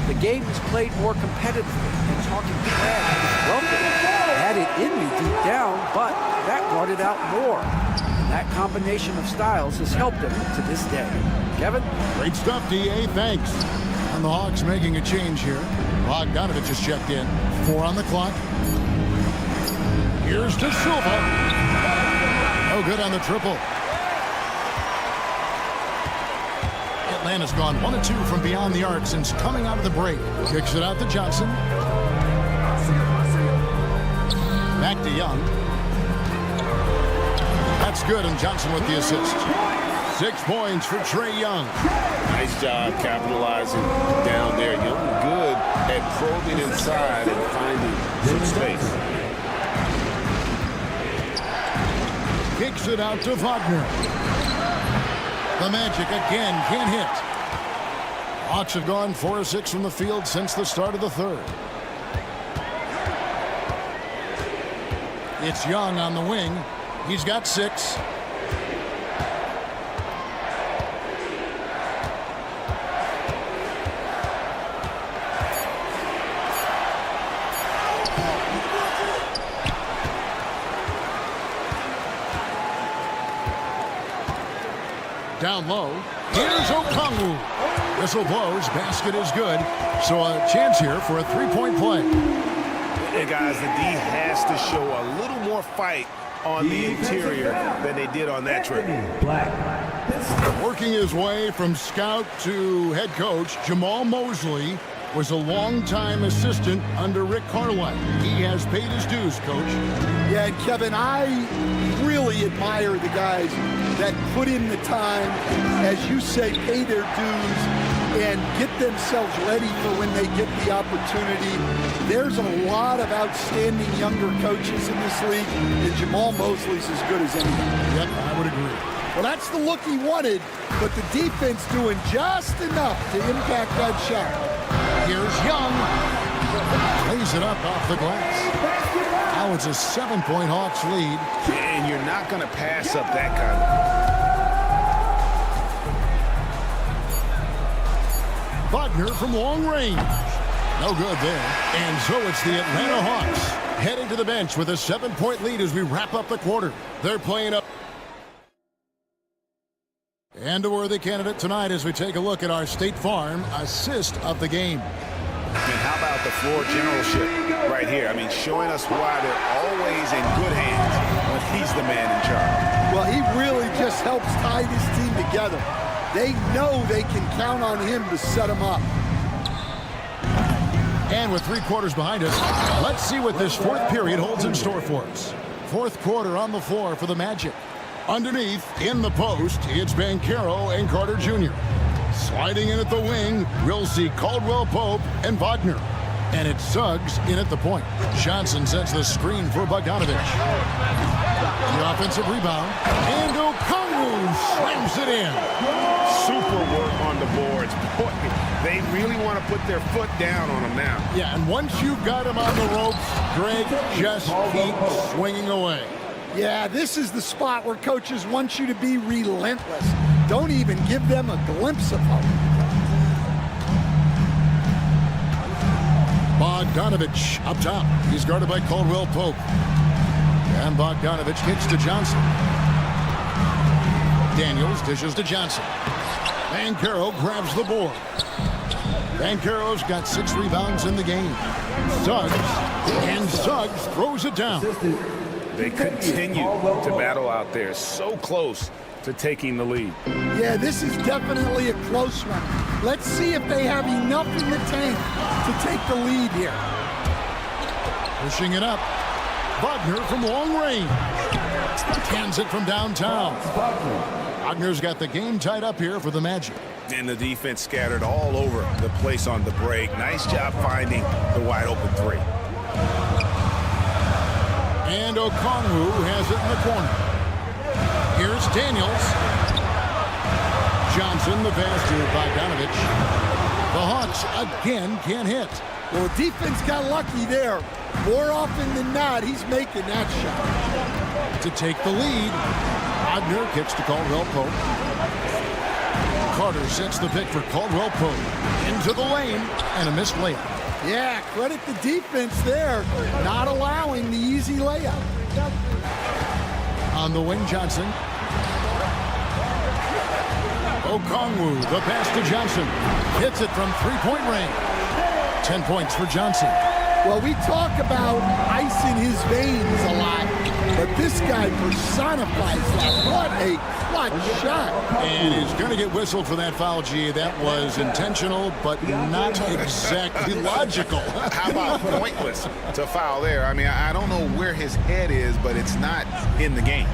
The game is played more competitively, and talking trash is welcome. I had it in me deep down, but that brought it out more. And that combination of styles has helped him to this day. Kevin? Great stuff, D.A. Thanks. And the Hawks making a change here. Bogdanovich has checked in. 4 on the clock. Here's to Silva. No good on the triple. Atlanta's gone 1 of 2 from beyond the arc since coming out of the break. Kicks it out to Johnson. Back to Young. That's good, and Johnson with the assist. 6 points for Trae Young. Nice job capitalizing down there. Young good at probing inside and finding some space. Kicks it out to Wagner. The Magic again can't hit. Hawks have gone 4 of 6 from the field since the start of the third. It's Young on the wing. He's got 6. Down low. Here's Okongwu. Whistle blows. Basket is good. So a chance here for a 3-point play. Hey, guys, the D has to show a little more fight on the interior than they did on that trip. Working his way from scout to head coach, Jamal Mosley was a longtime assistant under Rick Carlisle. He has paid his dues, Coach. Yeah, and Kevin, I really admire the guys that put in the time, as you say, pay their dues and get themselves ready for when they get the opportunity. There's a lot of outstanding younger coaches in this league, and Jamal Mosley's as good as anyone. Yep, I would agree. Well, that's the look he wanted, but the defense doing just enough to impact that shot. Here's Young. Lays it up off the glass. Now it's a 7-point Hawks lead. And you're not going to pass up that kind of. Wagner from long range. No good there. And so it's the Atlanta Hawks heading to the bench with a 7-point lead as we wrap up the quarter. They're playing up. And a worthy candidate tonight as we take a look at our State Farm assist of the game. And how about the floor generalship right here? I mean, showing us why they're always in good hands when he's the man in charge. Well, he really just helps tie this team together. They know they can count on him to set them up. And with 3 quarters behind us, let's see what this 4th period holds in store for us. 4th quarter on the floor for the Magic. Underneath, in the post, it's Banchero and Carter Jr. Sliding in at the wing, we'll see Caldwell Pope and Wagner. And it's Suggs in at the point. Johnson sets the screen for Bogdanovich. The offensive rebound. And Okongwu slams it in. Super work on the boards. Boy, they really want to put their foot down on him now. Yeah, and once you've got him on the ropes, Greg, just keep swinging away. Yeah, this is the spot where coaches want you to be relentless. Don't even give them a glimpse of hope. Bogdanovich up top. He's guarded by Caldwell Pope. And Bogdanovich kicks to Johnson. Daniels dishes to Johnson. Banchero grabs the board. Banchero's got 6 rebounds in the game. Suggs, and Suggs throws it down. They continue to battle out there, so close to taking the lead. Yeah, this is definitely a close one. Let's see if they have enough in the tank to take the lead here. Pushing it up. Wagner from long range. Cans it from downtown. Wagner's got the game tied up here for the Magic. And the defense scattered all over the place on the break. Nice job finding the wide open 3. And Okongwu has it in the corner. Here's Daniels. Johnson, the pass to Bogdanovich. The Hawks again can't hit. Well, the defense got lucky there. More often than not, he's making that shot. to take the lead. Wagner kicks to Caldwell Pope. Carter sets the pick for Caldwell Pope. Into the lane and a missed layup. Yeah, credit the defense there, not allowing the easy layup. On the wing, Johnson. Okongwu, the pass to Johnson. Hits it from three-point range. 10 points for Johnson. Well, we talk about ice in his veins a lot, but this guy personifies that. What a clutch shot. And he's going to get whistled for that foul, G. That was intentional, but not exactly logical. How about pointless to foul there? I mean, I don't know where his head is, but it's not in the game.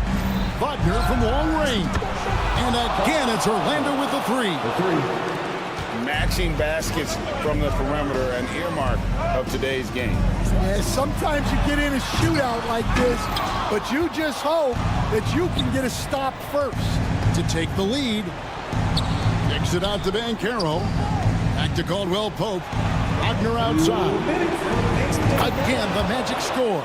Wagner from long range. And again, it's Orlando with the three. Matching baskets from the perimeter, an earmark of today's game. Yeah, sometimes you get in a shootout like this, but you just hope that you can get a stop first. To take the lead. Kicks it out to Banchero. Back to Caldwell Pope. Wagner outside. Again, the Magic score.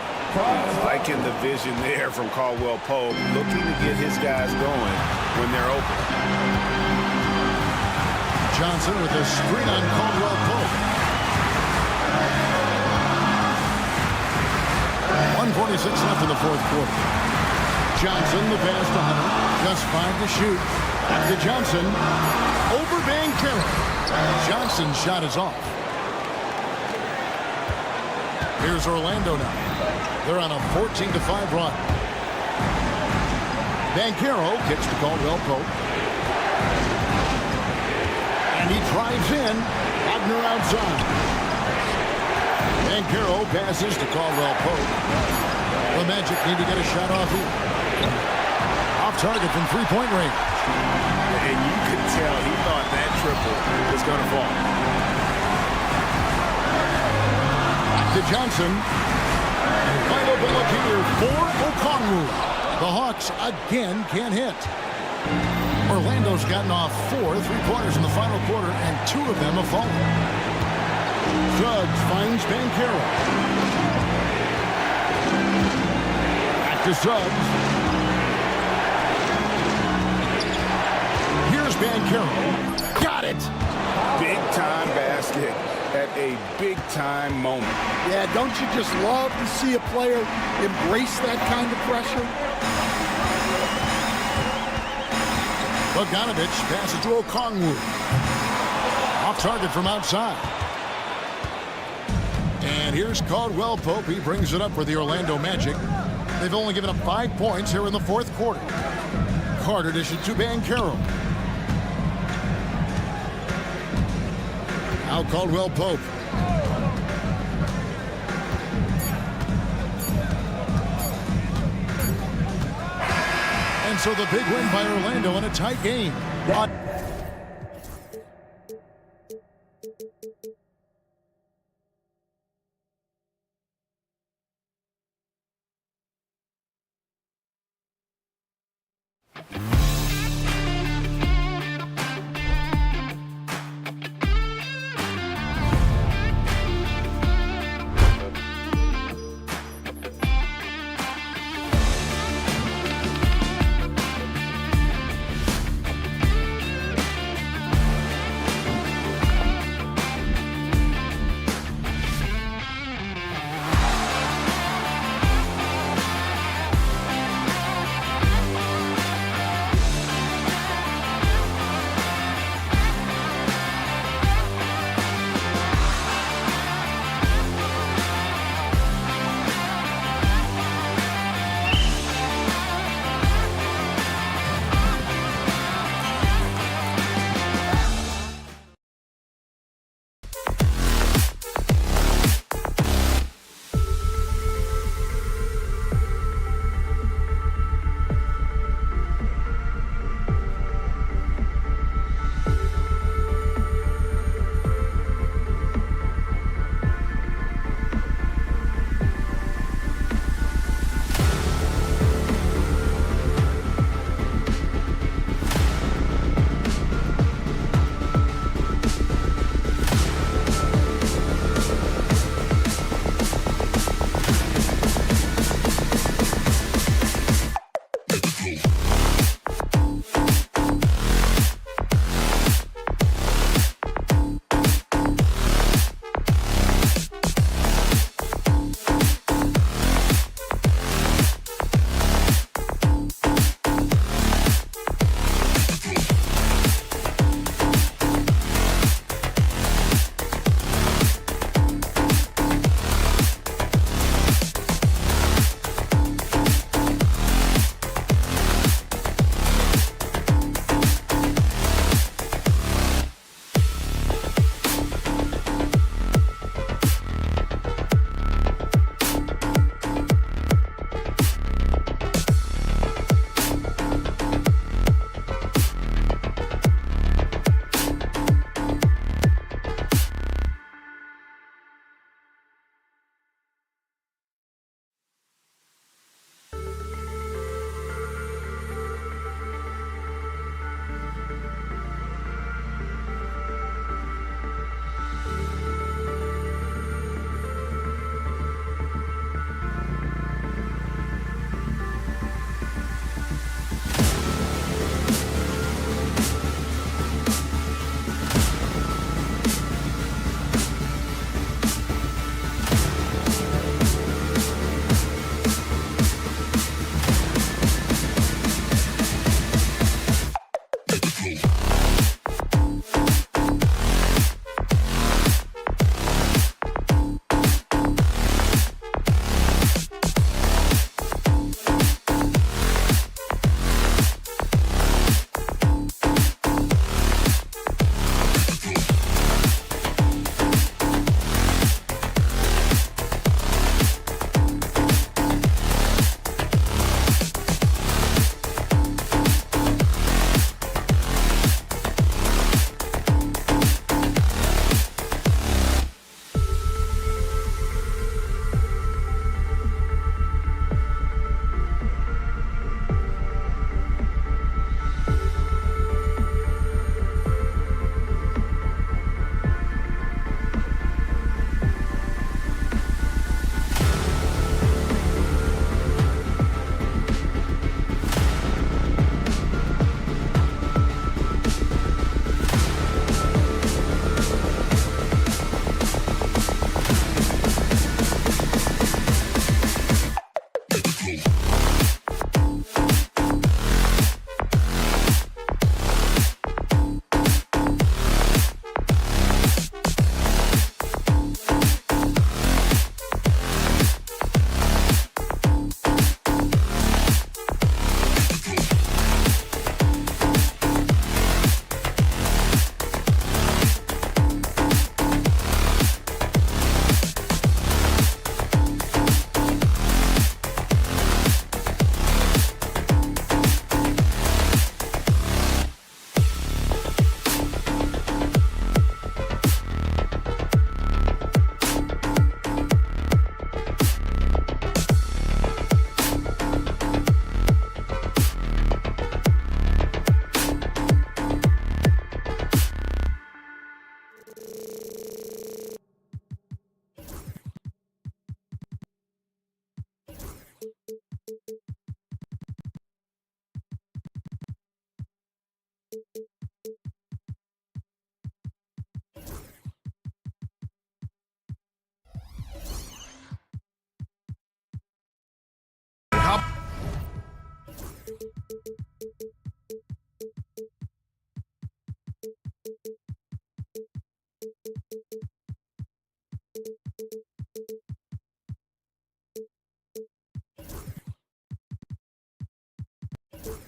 Liking the vision there from Caldwell Pope, looking to get his guys going when they're open. Johnson with a screen on Caldwell Pope. 1:46 left in the fourth quarter. Johnson, the pass to Hunter. Just 5 to shoot. Back to Johnson. Over Banchero. Johnson's shot is off. Here's Orlando now. They're on a 14-5 run. Banchero kicks to Caldwell Pope. And he drives in. Wagner outside. Banchero passes to Caldwell Pope. The Magic need to get a shot off here. Off target from three-point range. And you could tell he thought that triple was going to fall. To Johnson. Wide open look here for Okongwu. The Hawks again can't hit. Orlando's gotten off 4 3-pointers in the final quarter, and 2 of them have fallen. Suggs finds Banchero. Back to Suggs. Here's Banchero. Got it! Big-time basket at a big-time moment. Yeah, don't you just love to see a player embrace that kind of pressure? Bogdanovich passes to Okongwu. Off target from outside. And here's Caldwell Pope. He brings it up for the Orlando Magic. They've only given up 5 points here in the fourth quarter. Carter dishes to Banchero. Now Caldwell Pope. And so the big win by Orlando in a tight game.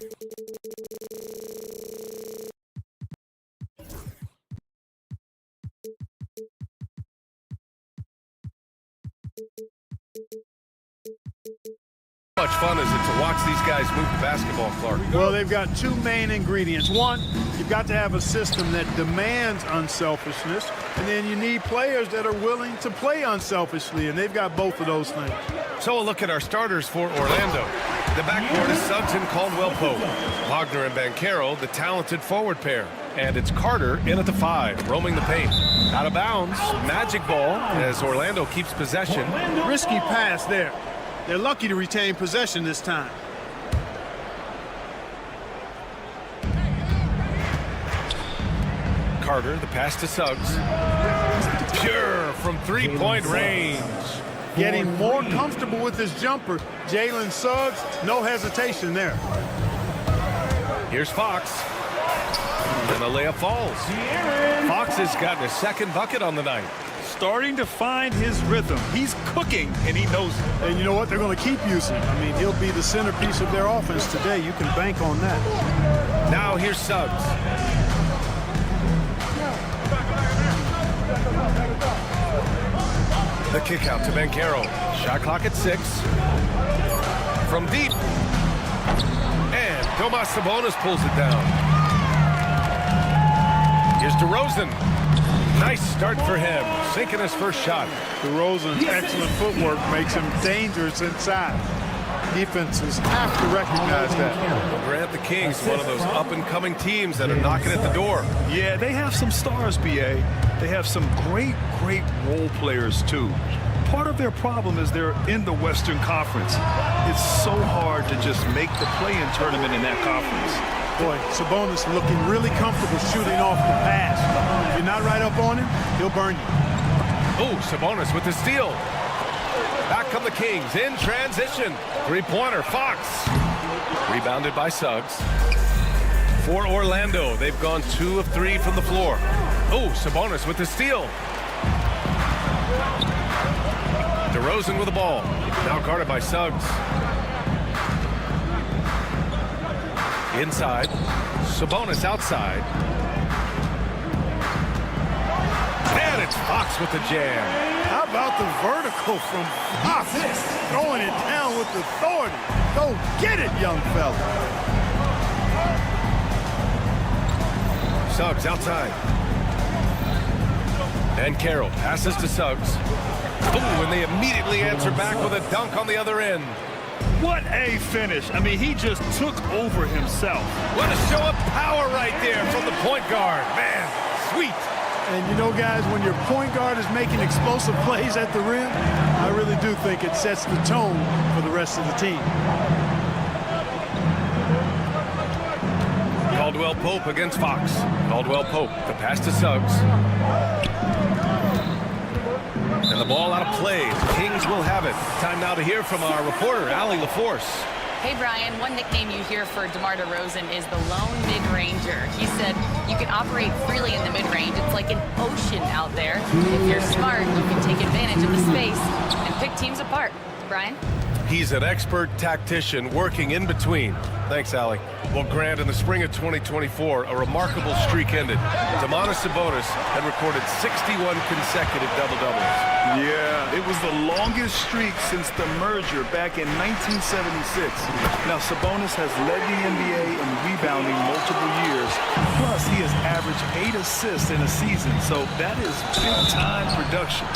How much fun is it to watch these guys move the basketball, Clark? Well, they've got two main ingredients. One, you've got to have a system that demands unselfishness, and then you need players that are willing to play unselfishly, and they've got both of those things. So a look at our starters for Orlando. The backcourt is Suggs and Caldwell-Pope. Wagner and Banchero, the talented forward pair. And it's Carter in at the 5, roaming the paint. Out of bounds, magic ball as Orlando keeps possession. Risky pass there. They're lucky to retain possession this time. Carter, the pass to Suggs. Pure from three-point range. Getting more comfortable with his jumper. Jalen Suggs, no hesitation there. Here's Fox. And the layup falls. Fox has gotten a second bucket on the night. Starting to find his rhythm. He's cooking, and he knows it. And you know what? They're going to keep using him. I mean, he'll be the centerpiece of their offense today. You can bank on that. Now here's Suggs. The kick out to Banchero. Shot clock at 6. From deep. And Domas Sabonis pulls it down. Here's DeRozan. Nice start for him. Sinking his first shot. DeRozan's excellent footwork makes him dangerous inside. Defenses have to recognize that. Well, Grant, the Kings, one of those up-and-coming teams that are knocking at the door. Yeah, they have some stars, BA. They have some great role players, too. Part of their problem is they're in the Western Conference. It's so hard to just make the play-in tournament in that conference. Boy, Sabonis looking really comfortable shooting off the pass. If you're not right up on him, he'll burn you. Oh, Sabonis with the steal. Back come the Kings in transition. Three-pointer, Fox. Rebounded by Suggs. For Orlando, they've gone 2 of 3 from the floor. Oh, Sabonis with the steal. DeRozan with the ball. Now guarded by Suggs. Inside. Sabonis outside. And it's Fox with the jam. How about the vertical from Fox? Throwing it down with authority. Go get it, young fella. Suggs outside. And Carroll passes to Suggs. Ooh, and they immediately answer back with a dunk on the other end. What a finish. I mean, he just took over himself. What a show of power right there from the point guard. Man, sweet. And you know, guys, when your point guard is making explosive plays at the rim, I really do think it sets the tone for the rest of the team. Caldwell-Pope against Fox. Caldwell-Pope, the pass to Suggs. And the ball out of play. The Kings will have it. Time now to hear from our reporter, Allie LaForce. Hey, Brian, one nickname you hear for DeMar DeRozan is the lone mid-ranger. He said you can operate freely in the mid-range. It's like an ocean out there. If you're smart, you can take advantage of the space and pick teams apart. Brian? He's an expert tactician working in between. Thanks, Allie. Well, Grant, in the spring of 2024, a remarkable streak ended. Domantas Sabonis had recorded 61 consecutive double-doubles. Yeah, it was the longest streak since the merger back in 1976. Now, Sabonis has led the NBA in rebounding multiple years. Plus, he has averaged 8 assists in a season, so that is big-time production.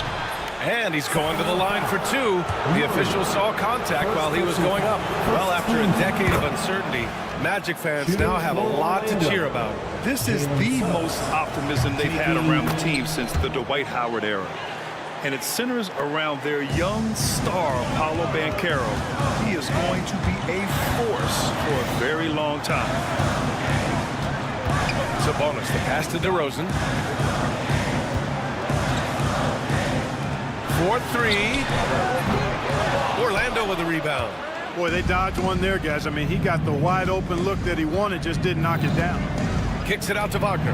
And he's going to the line for 2. The official saw contact while he was going up. Well, after a decade of uncertainty, Magic fans now have a lot to cheer about. This is the most optimism they've had around the team since the Dwight Howard era. And it centers around their young star, Paolo Banchero. He is going to be a force for a very long time. Sabonis, the pass to DeRozan. 4-3. Orlando with the rebound. Boy, they dodged one there, guys. I mean, he got the wide open look that he wanted, just didn't knock it down. Kicks it out to Wagner.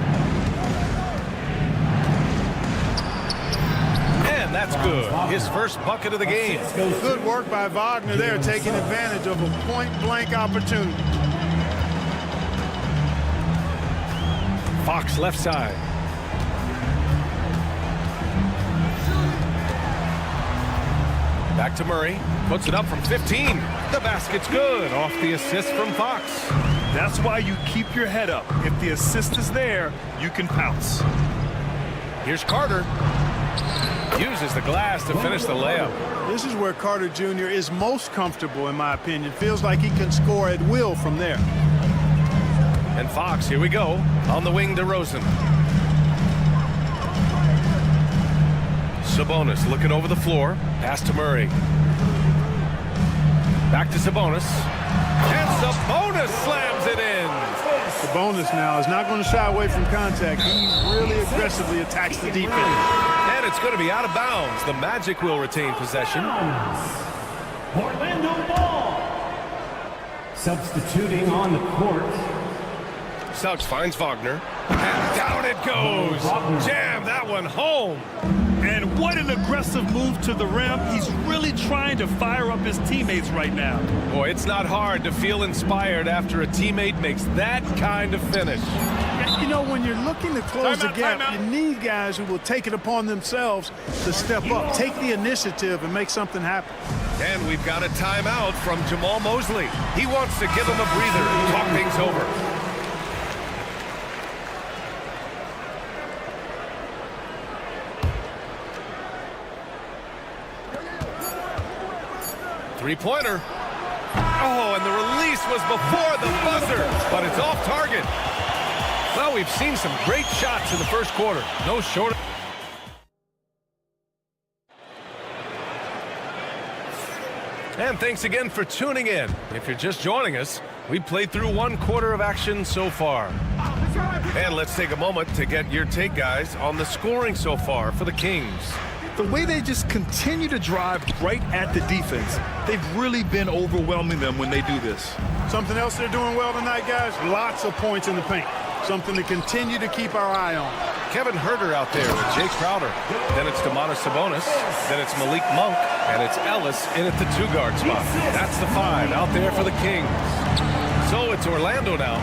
And that's good. His first bucket of the game. Good work by Wagner there, taking advantage of a point-blank opportunity. Fox left side. Back to Murray. Puts it up from 15. The basket's good. Off the assist from Fox. That's why you keep your head up. If the assist is there, you can pounce. Here's Carter. Uses the glass to finish the layup. This is where Carter Jr. is most comfortable, in my opinion. Feels like he can score at will from there. And Fox, here we go. On the wing, DeRozan. Sabonis looking over the floor. Pass to Murray. Back to Sabonis. And Sabonis slams it in. Sabonis now is not going to shy away from contact. He really aggressively attacks the defense. And it's going to be out of bounds. The Magic will retain possession. Orlando ball. Substituting on the court. Suggs finds Wagner. And down it goes. Jam that one home. And what an aggressive move to the rim. He's really trying to fire up his teammates right now. Boy, it's not hard to feel inspired after a teammate makes that kind of finish. You know, when you're looking to close the gap, you need guys who will take it upon themselves to step up, take the initiative, and make something happen. And we've got a timeout from Jamal Mosley. He wants to give him a breather and talk things over. Three-pointer. Oh, and the release was before the buzzer, but it's off target. Well, we've seen some great shots in the first quarter. No short. And thanks again for tuning in. If you're just joining us, we played through one quarter of action so far. And let's take a moment to get your take, guys, on the scoring so far for the Kings. The way they just continue to drive right at the defense, they've really been overwhelming them when they do this. Something else they're doing well tonight, guys, lots of points in the paint. Something to continue to keep our eye on. Kevin Huerter out there with Jay Crowder. Then it's Domantas Sabonis. Then it's Malik Monk. And it's Ellis in at the two-guard spot. That's the 5 out there for the Kings. So it's Orlando now.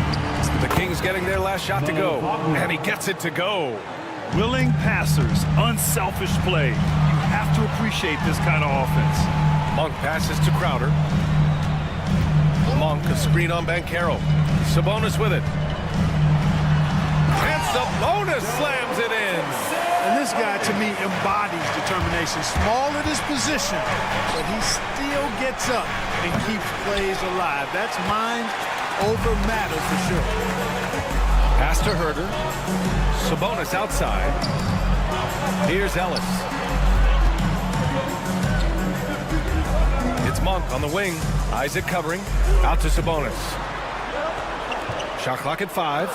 The Kings getting their last shot to go. And he gets it to go. Willing passers, unselfish play. You have to appreciate this kind of offense. Monk passes to Crowder. Monk, a screen on Banchero. Sabonis with it. And Sabonis slams it in. And this guy, to me, embodies determination. Small at his position, but he still gets up and keeps plays alive. That's mind over matter for sure. Pass to Huerter. Sabonis outside. Here's Ellis. It's Monk on the wing. Isaac covering. Out to Sabonis. Shot clock at 5.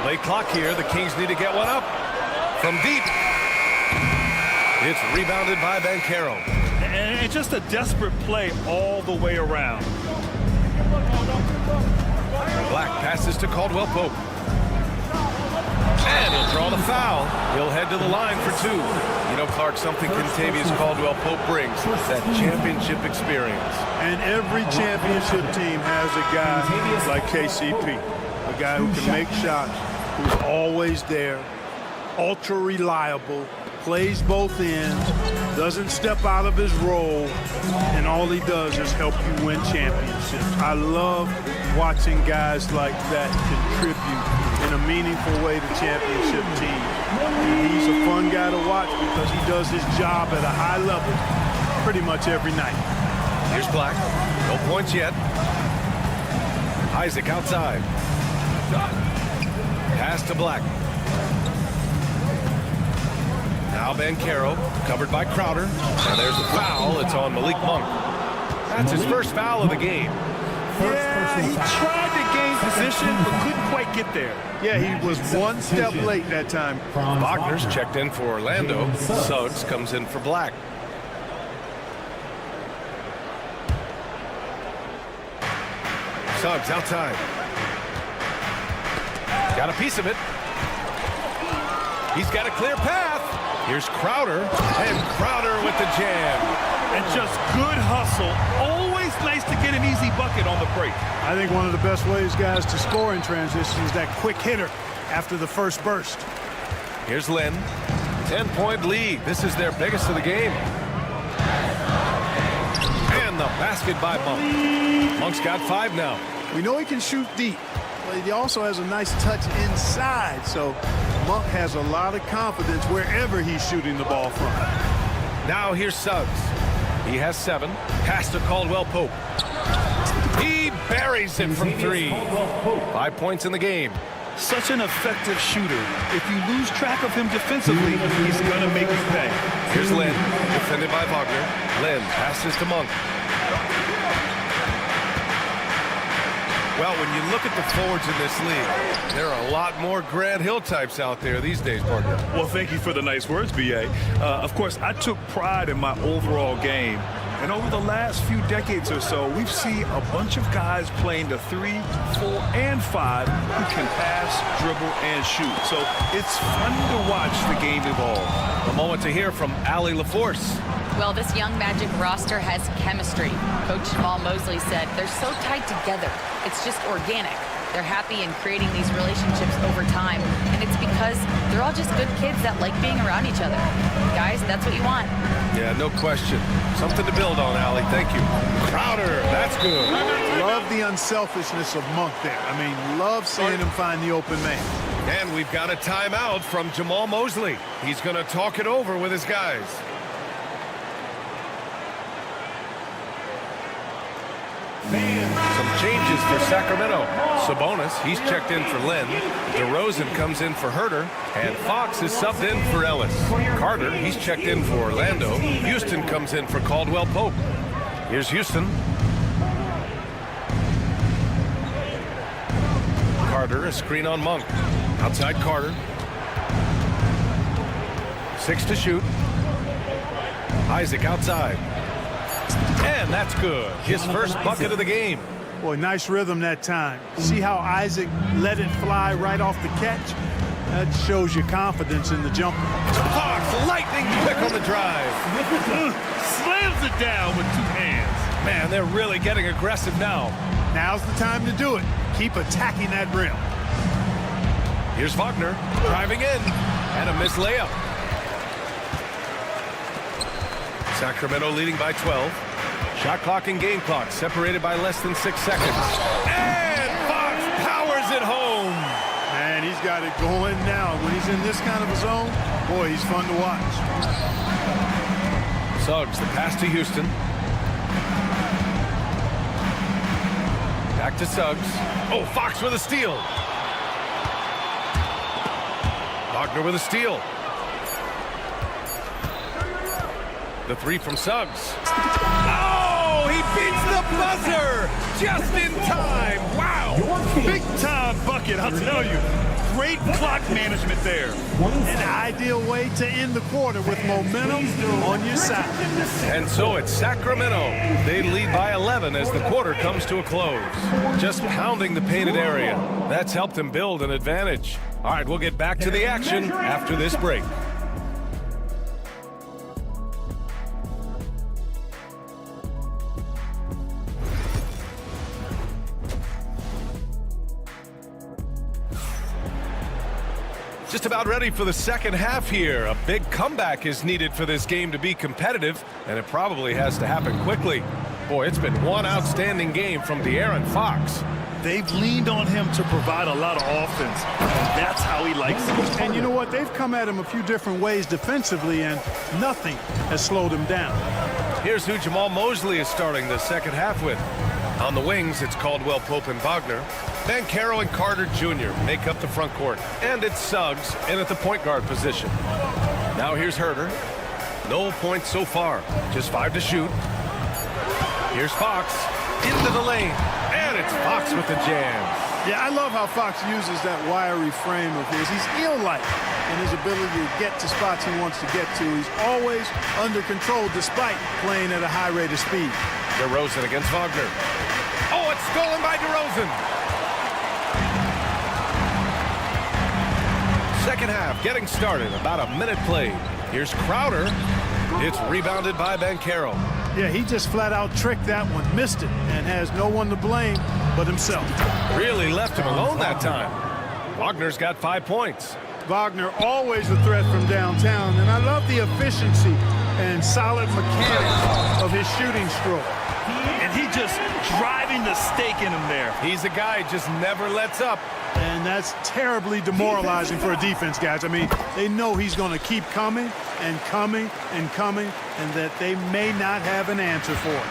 Late clock here. The Kings need to get one up. From deep. It's rebounded by Banchero. And it's just a desperate play all the way around. Black passes to Caldwell Pope. And he'll draw the foul. He'll head to the line for 2. You know, Clark, something Kentavious Caldwell Pope brings, that championship experience. And every championship team has a guy like KCP, a guy who can make shots, who's always there, ultra reliable, plays both ends, doesn't step out of his role, and all he does is help you win championships. I love watching guys like that contribute in a meaningful way to championship teams. And he's a fun guy to watch because he does his job at a high level pretty much every night. Here's Black. No points yet. Isaac outside. Pass to Black. Now Banchero, covered by Crowder. And there's a foul. It's on Malik Monk. That's his first foul of the game. Yeah, he tried to gain position, but couldn't quite get there. Yeah, he was one step late that time. Wagner's checked in for Orlando. Suggs comes in for Black. Suggs outside. Got a piece of it. He's got a clear path. Here's Crowder, and Crowder with the jam. And just good hustle. Always nice to get an easy bucket on the break. I think one of the best ways, guys, to score in transition is that quick hitter after the first burst. Here's Lynn. 10-point lead. This is their biggest of the game. And the basket by Monk. Monk's got 5 now. We know he can shoot deep, but he also has a nice touch inside. So Monk has a lot of confidence wherever he's shooting the ball from. Now here's Suggs. He has 7. Pass to Caldwell Pope. He buries it from 3. 5 points in the game. Such an effective shooter. If you lose track of him defensively, he's going to make you pay. Here's Lynn, defended by Wagner. Lynn passes to Monk. Well, when you look at the forwards in this league, there are a lot more Grant Hill types out there these days, partner. Well, thank you for the nice words, B.A. Of course, I took pride in my overall game. And over the last few decades or so, we've seen a bunch of guys playing the 3, 4, and 5 who can pass, dribble, and shoot. So it's fun to watch the game evolve. A moment to hear from Allie LaForce. Well, this young Magic roster has chemistry. Coach Jamal Mosley said they're so tight together. It's just organic. They're happy in creating these relationships over time, and it's because they're all just good kids that like being around each other. Guys, that's what you want. Yeah, no question. Something to build on, Allie. Thank you. Crowder, that's good. Love the unselfishness of Monk there. I mean, love seeing him find the open man. And we've got a timeout from Jamal Mosley. He's going to talk it over with his guys. Some changes for Sacramento. Sabonis, he's checked in for Lynn. DeRozan comes in for Herter. And Fox is subbed in for Ellis. Carter, he's checked in for Orlando. Houston comes in for Caldwell Pope. Here's Houston. Carter, a screen on Monk. Outside Carter. 6 to shoot. Isaac outside. And that's good. His first bucket of the game. Boy, nice rhythm that time. See how Isaac let it fly right off the catch? That shows you confidence in the jumper. Fox, lightning quick on the drive. Slams it down with 2 hands. Man, they're really getting aggressive now. Now's the time to do it. Keep attacking that rim. Here's Wagner driving in. And a missed layup. Sacramento leading by 12. Shot clock and game clock separated by less than 6 seconds. And Fox powers it home. Man, he's got it going now. When he's in this kind of a zone, boy, he's fun to watch. Suggs, the pass to Houston. Back to Suggs. Oh, Fox with a steal. Wagner with a steal. The 3 from Suggs. Oh, he beats the buzzer just in time. Wow. Big time bucket, I'll tell you. Great clock management there. An ideal way to end the quarter with momentum on your side. And so it's Sacramento. They lead by 11 as the quarter comes to a close. Just pounding the painted area. That's helped them build an advantage. All right, we'll get back to the action after this break. Just about ready for the second half here. A big comeback is needed for this game to be competitive, and it probably has to happen quickly. Boy, it's been one outstanding game from De'Aaron Fox. They've leaned on him to provide a lot of offense, and that's how he likes it. And you know what? They've come at him a few different ways defensively, and nothing has slowed him down. Here's who Jamal Mosley is starting the second half with. On the wings, it's Caldwell Pope and Wagner. Banchero and Carter Jr. make up the front court. And it's Suggs in at the point guard position. Now here's Herter. No points so far. Just 5 to shoot. Here's Fox into the lane. And it's Fox with the jam. Yeah, I love how Fox uses that wiry frame of his. He's eel-like in his ability to get to spots he wants to get to. He's always under control despite playing at a high rate of speed. DeRozan against Wagner. Oh, it's stolen by DeRozan. Second half getting started. About a minute played. Here's Crowder. It's rebounded by Banchero. Yeah, he just flat out tricked that one, missed it, and has no one to blame but himself. Really left him alone that time. Wagner's got 5 points. Wagner always a threat from downtown, and I love the efficiency and solid mechanics of his shooting stroke. And he just driving the stake in him there. He's a guy just never lets up. And that's terribly demoralizing for a defense, guys. I mean, they know he's going to keep coming and coming and coming, and that they may not have an answer for it.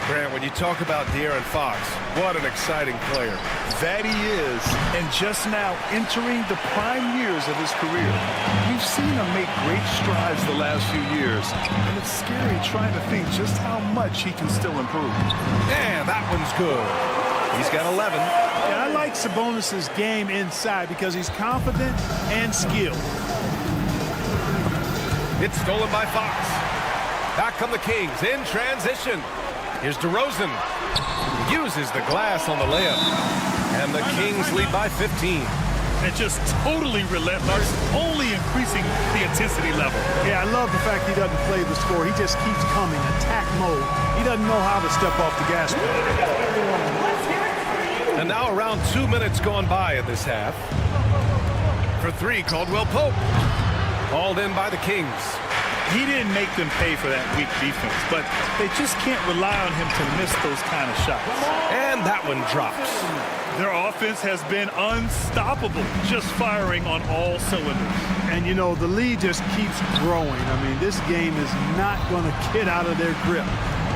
Grant, when you talk about De'Aaron Fox, what an exciting player. That he is, and just now entering the prime years of his career. We've seen him make great strides the last few years, and it's scary trying to think just how much he can still improve. Man, that one's good. He's got 11. Yeah, I like Sabonis's game inside because he's confident and skilled. It's stolen by Fox. Back come the Kings in transition. Here's DeRozan. Uses the glass on the layup. And the Kings lead by 15. And just totally relentless, only increasing the intensity level. Yeah, I love the fact he doesn't play the score. He just keeps coming, attack mode. He doesn't know how to step off the gas pedal. And now around 2 minutes gone by in this half. For 3, Caldwell Pope. Hauled in by the Kings. He didn't make them pay for that weak defense, but they just can't rely on him to miss those kind of shots. And that one drops. Their offense has been unstoppable, just firing on all cylinders. And, you know, the lead just keeps growing. I mean, this game is not going to get out of their grip.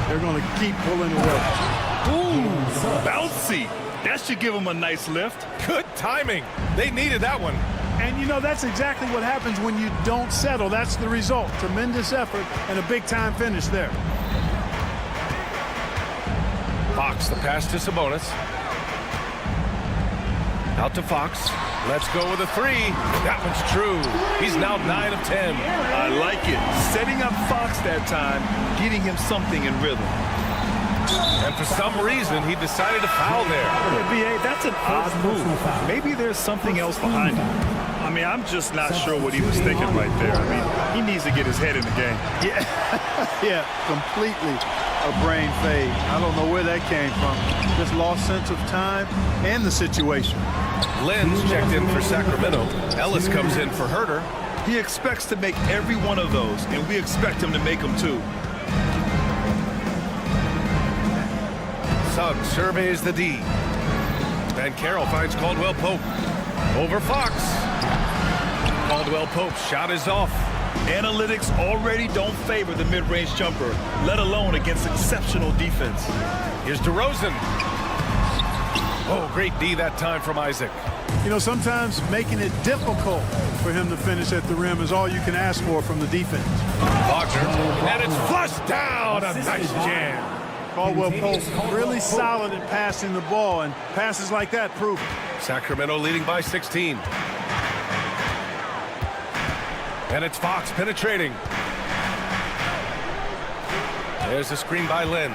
They're going to keep pulling away. Ooh, bouncy. That should give them a nice lift. Good timing. They needed that one. And, you know, that's exactly what happens when you don't settle. That's the result. Tremendous effort and a big-time finish there. Fox, the pass to Sabonis. Out to Fox. Let's go with a 3. That one's true. He's now 9 of 10. I like it. Setting up Fox that time, getting him something in rhythm. And for some reason, he decided to foul there. BA, that's an odd move. Maybe there's something else behind it. I mean, I'm just not sure what he was thinking right there. I mean, he needs to get his head in the game. Yeah, yeah, completely a brain fade. I don't know where that came from. Just lost sense of time and the situation. Lynn's checked in for Sacramento. Ellis comes in for Herter. He expects to make every one of those, and we expect him to make them too. Suggs surveys the D. Van Carroll finds Caldwell Pope. Over Fox. Caldwell Pope's shot is off. Analytics already don't favor the mid-range jumper, let alone against exceptional defense. Here's DeRozan. Oh, great D that time from Isaac. You know, sometimes making it difficult for him to finish at the rim is all you can ask for from the defense. Wagner, and it's flushed down. A nice jam. Caldwell Pope really solid at passing the ball, and passes like that prove it. Sacramento leading by 16. And it's Fox penetrating. There's a screen by Lynn.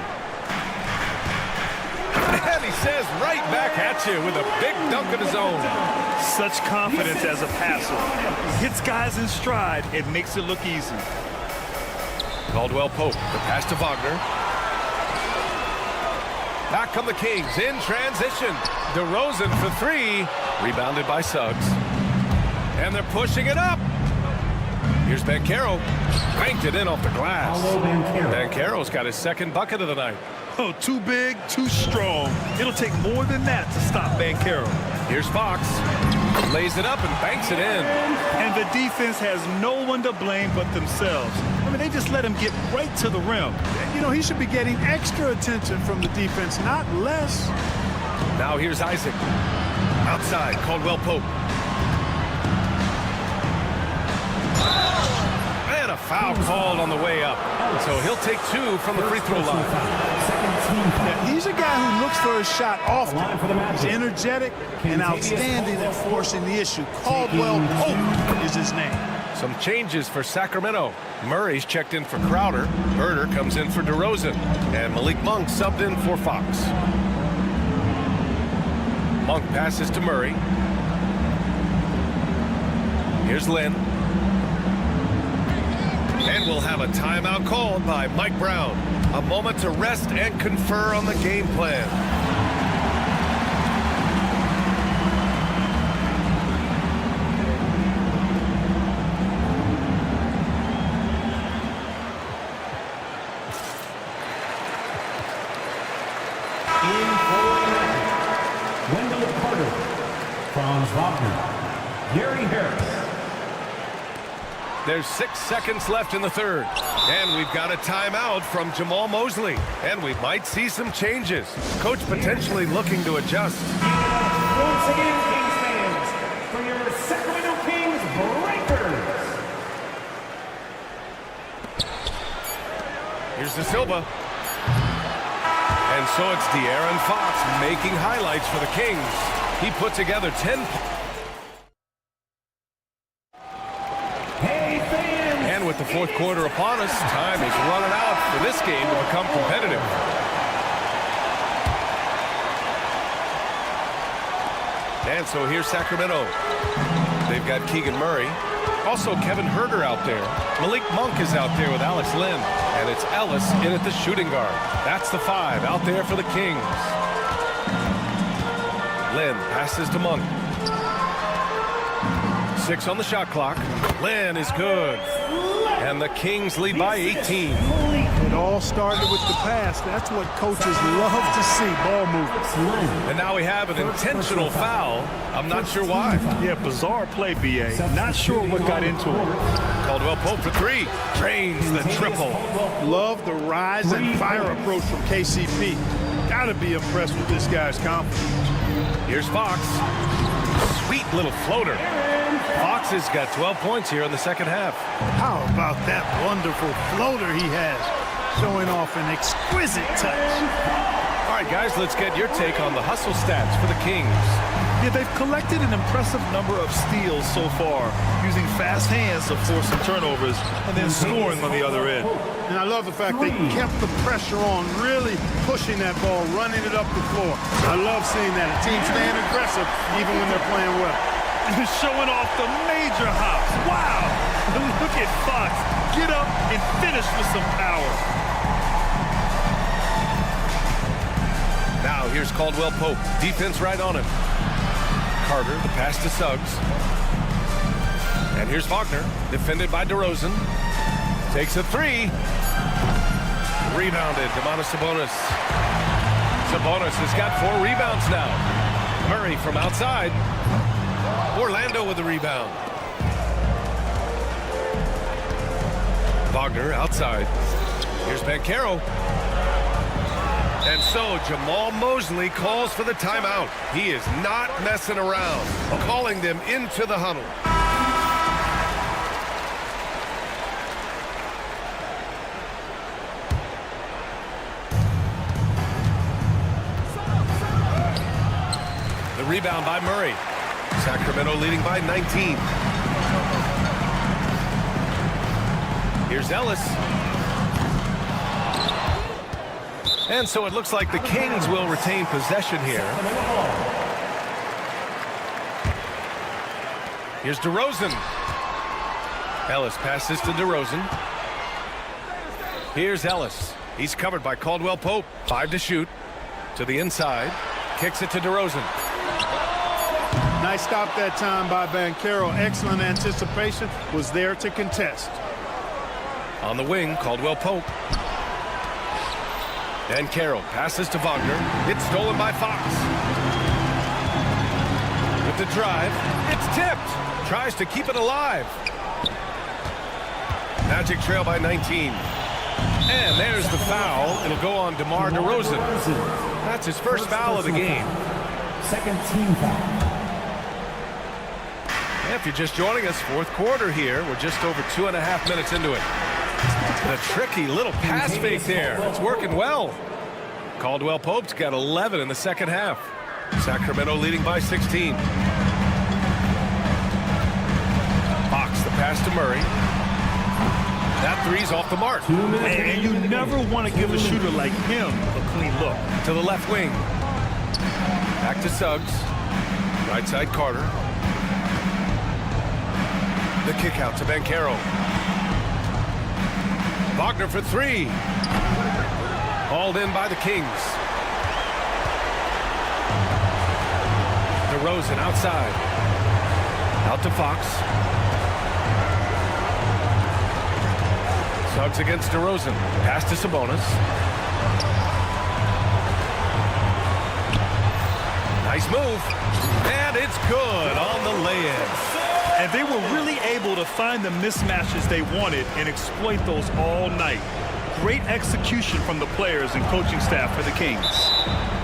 And he says right back at you with a big dunk of his own. Such confidence as a passer. Hits guys in stride. It makes it look easy. Caldwell Pope, the pass to Wagner. Back come the Kings in transition. DeRozan for 3. Rebounded by Suggs. And they're pushing it up. Here's Banchero. Banked it in off the glass. Banchero's got his second bucket of the night. Oh, too big, too strong. It'll take more than that to stop Banchero. Here's Fox. Lays it up and banks it in. And the defense has no one to blame but themselves. I mean, they just let him get right to the rim. You know, he should be getting extra attention from the defense, not less. Now here's Isaac. Outside, Caldwell Pope. And a foul called on the way up. So he'll take 2 from the free throw line. Yeah, he's a guy who looks for his shot often. He's energetic and outstanding at forcing the issue. Caldwell Pope is his name. Some changes for Sacramento. Murray's checked in for Crowder. Herter comes in for DeRozan. And Malik Monk subbed in for Fox. Monk passes to Murray. Here's Lynn. And we'll have a timeout called by Mike Brown. A moment to rest and confer on the game plan. There's 6 seconds left in the third. And we've got a timeout from Jamal Mosley. And we might see some changes. Coach potentially looking to adjust. Once again, Kings fans, for your Sacramento Kings Breakers. Here's De Silva. And so it's De'Aaron Fox making highlights for the Kings. He put together 10 And with the fourth quarter upon us, time is running out for this game to become competitive. And so here's Sacramento. They've got Keegan Murray. Also Kevin Huerter out there. Malik Monk is out there with Alex Len. And it's Ellis in at the shooting guard. That's the 5 out there for the Kings. Len passes to Monk. 6 on the shot clock. Len is good. And the Kings lead by 18. It all started with the pass. That's what coaches love to see, ball movement. And now we have an intentional foul. I'm not sure why. Yeah, bizarre play, B.A. Not sure what got into it. Caldwell Pope for 3. Drains the triple. Love the rise and fire approach from KCP. Gotta be impressed with this guy's confidence. Here's Fox. Sweet little floater. Fox has got 12 points here in the second half. How about that wonderful floater he has, showing off an exquisite touch. All right, guys, let's get your take on the hustle stats for the Kings. Yeah, they've collected an impressive number of steals so far, using fast hands to force some turnovers and then scoring on the other end. And I love the fact they kept the pressure on, really pushing that ball, running it up the floor. I love seeing that. A team staying aggressive even when they're playing well. And showing off the major hops. Wow! Look at Fox. Get up and finish with some power. Now here's Caldwell Pope. Defense right on him. Carter, the pass to Suggs. And here's Wagner, defended by DeRozan. Takes a 3. Rebounded, Domantas Sabonis. Sabonis has got 4 rebounds now. Murray from outside. Orlando with the rebound. Wagner outside. Here's Banchero. And so Jamal Mosley calls for the timeout. He is not messing around, calling them into the huddle. The rebound by Murray. Sacramento leading by 19. Here's Ellis. And so it looks like the Kings will retain possession here. Here's DeRozan. Ellis passes to DeRozan. Here's Ellis. He's covered by Caldwell Pope. 5 to shoot. To the inside. Kicks it to DeRozan. Nice stop that time by Banchero. Excellent anticipation. Was there to contest. On the wing, Caldwell Pope. And Carroll passes to Wagner. It's stolen by Fox. With the drive, it's tipped. Tries to keep it alive. Magic trail by 19. And there's the foul. It'll go on DeMar DeRozan. That's his first foul of the game. Second team foul. If you're just joining us, fourth quarter here. We're just over 2.5 minutes into it. The tricky little pass fake there. It's working well. Caldwell Pope's got 11 in the second half. Sacramento leading by 16. Fox, the pass to Murray. That three's off the mark. And you never want to give a shooter like him a clean look. To the left wing. Back to Suggs. Right side Carter. The kick out to Banchero. Wagner for 3. Hauled in by the Kings. DeRozan outside. Out to Fox. Suggs against DeRozan. Pass to Sabonis. Nice move. And it's good on the lay-in. And they were really able to find the mismatches they wanted and exploit those all night. Great execution from the players and coaching staff for the Kings.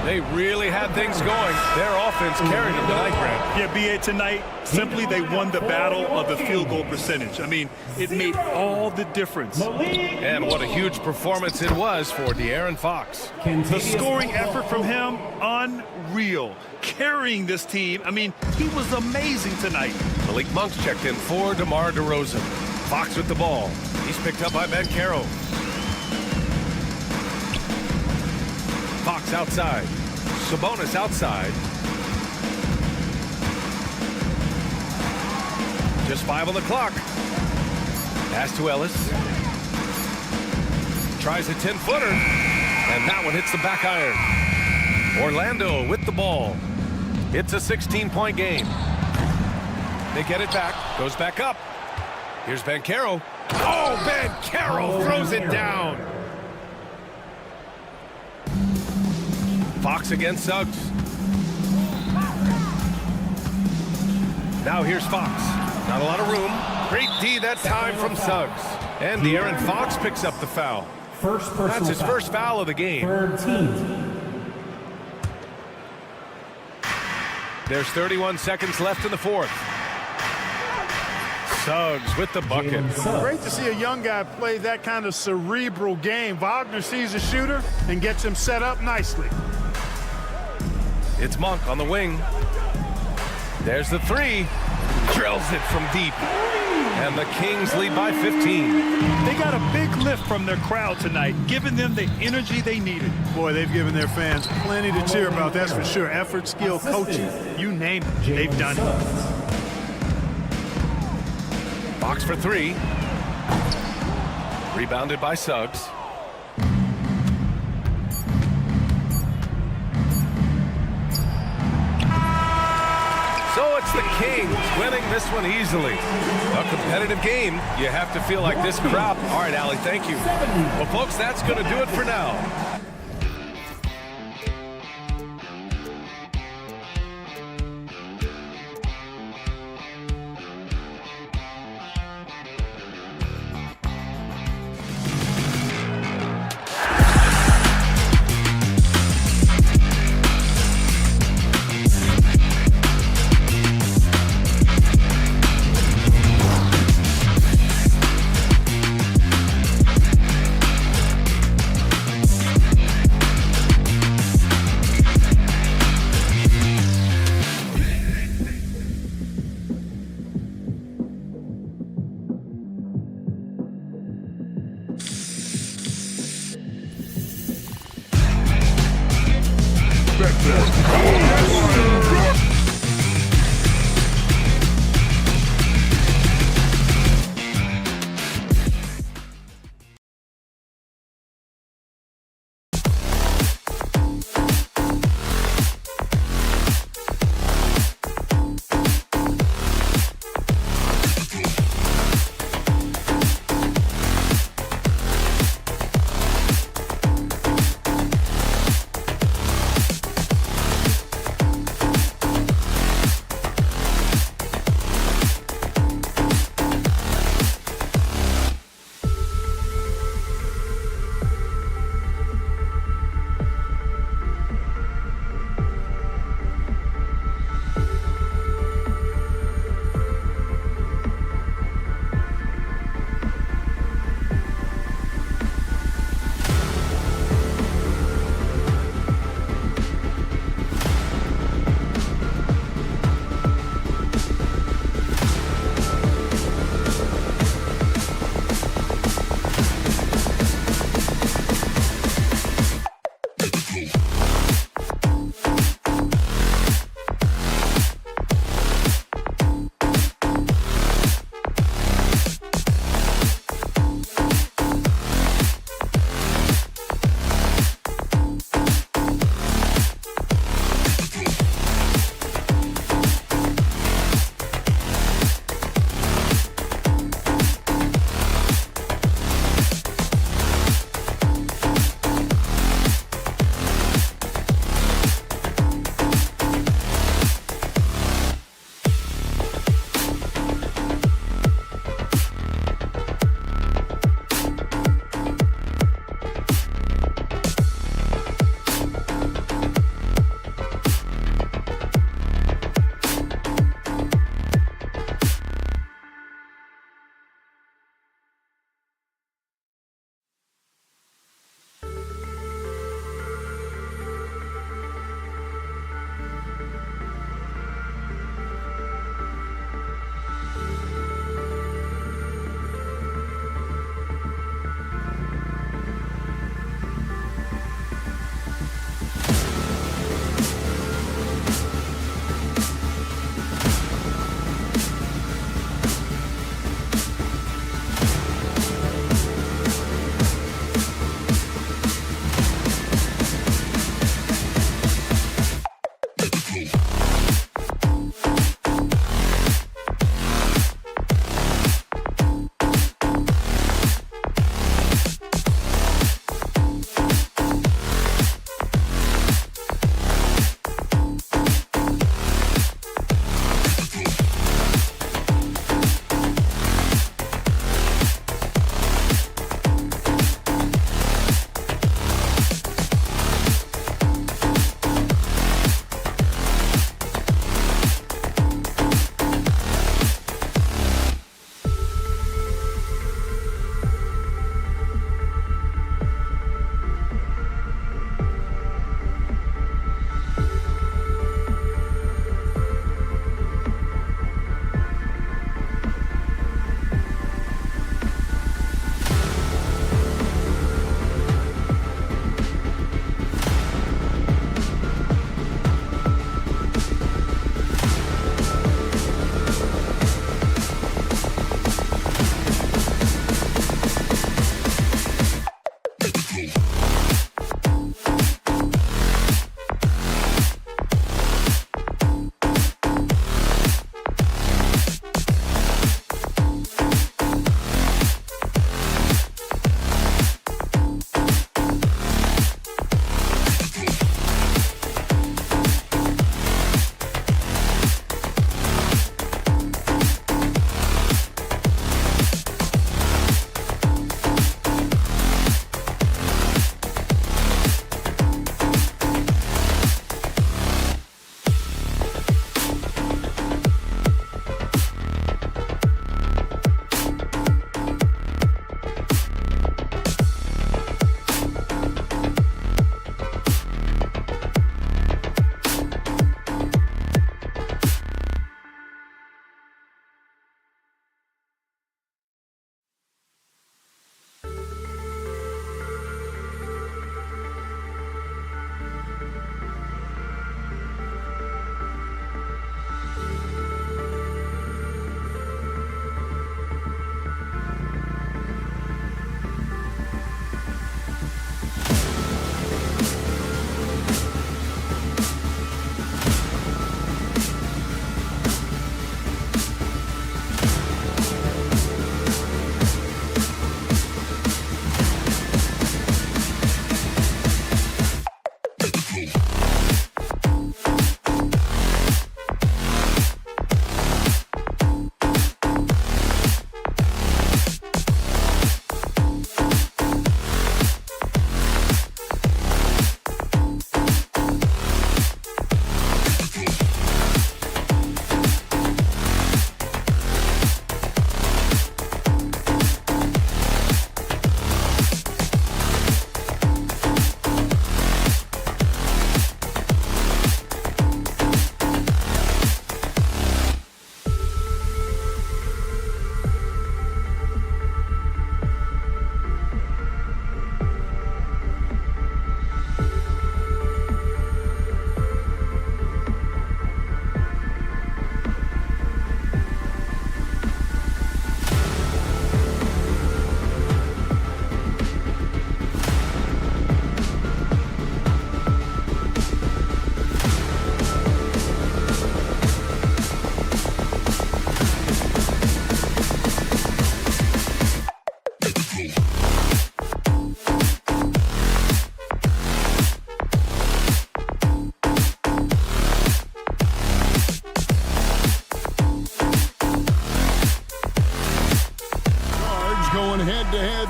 They really had things going. Their offense carried them tonight, Grant. Yeah, BA, tonight, simply they won the battle of the field goal percentage. I mean, it made all the difference. And what a huge performance it was for De'Aaron Fox. The scoring effort from him, unreal. Carrying this team, I mean, he was amazing tonight. Malik Monk's checked in for DeMar DeRozan. Fox with the ball. He's picked up by Banchero. Fox outside. Sabonis outside. Just 5 on the clock. Pass to Ellis. Tries a 10-footer. And that one hits the back iron. Orlando with the ball. It's a 16-point game. They get it back. Goes back up. Here's Banchero. Oh, Banchero throws it down. Fox against Suggs. Now here's Fox. Not a lot of room. Great D that time from Suggs. And De'Aaron Fox picks up the foul. That's his first foul of the game. There's 31 seconds left in the fourth. Suggs with the bucket. Great to see a young guy play that kind of cerebral game. Wagner sees a shooter and gets him set up nicely. It's Monk on the wing. There's the three. Drills it from deep. And the Kings lead by 15. They got a big lift from their crowd tonight, giving them the energy they needed. Boy, they've given their fans plenty to cheer about, that's for sure. Effort, skill, coaching, you name it, they've done it. Fox for three. Rebounded by Suggs. So it's the Kings winning this one easily. A competitive game. You have to feel like this crowd. All right, Allie, thank you. Well, folks, that's going to do it for now.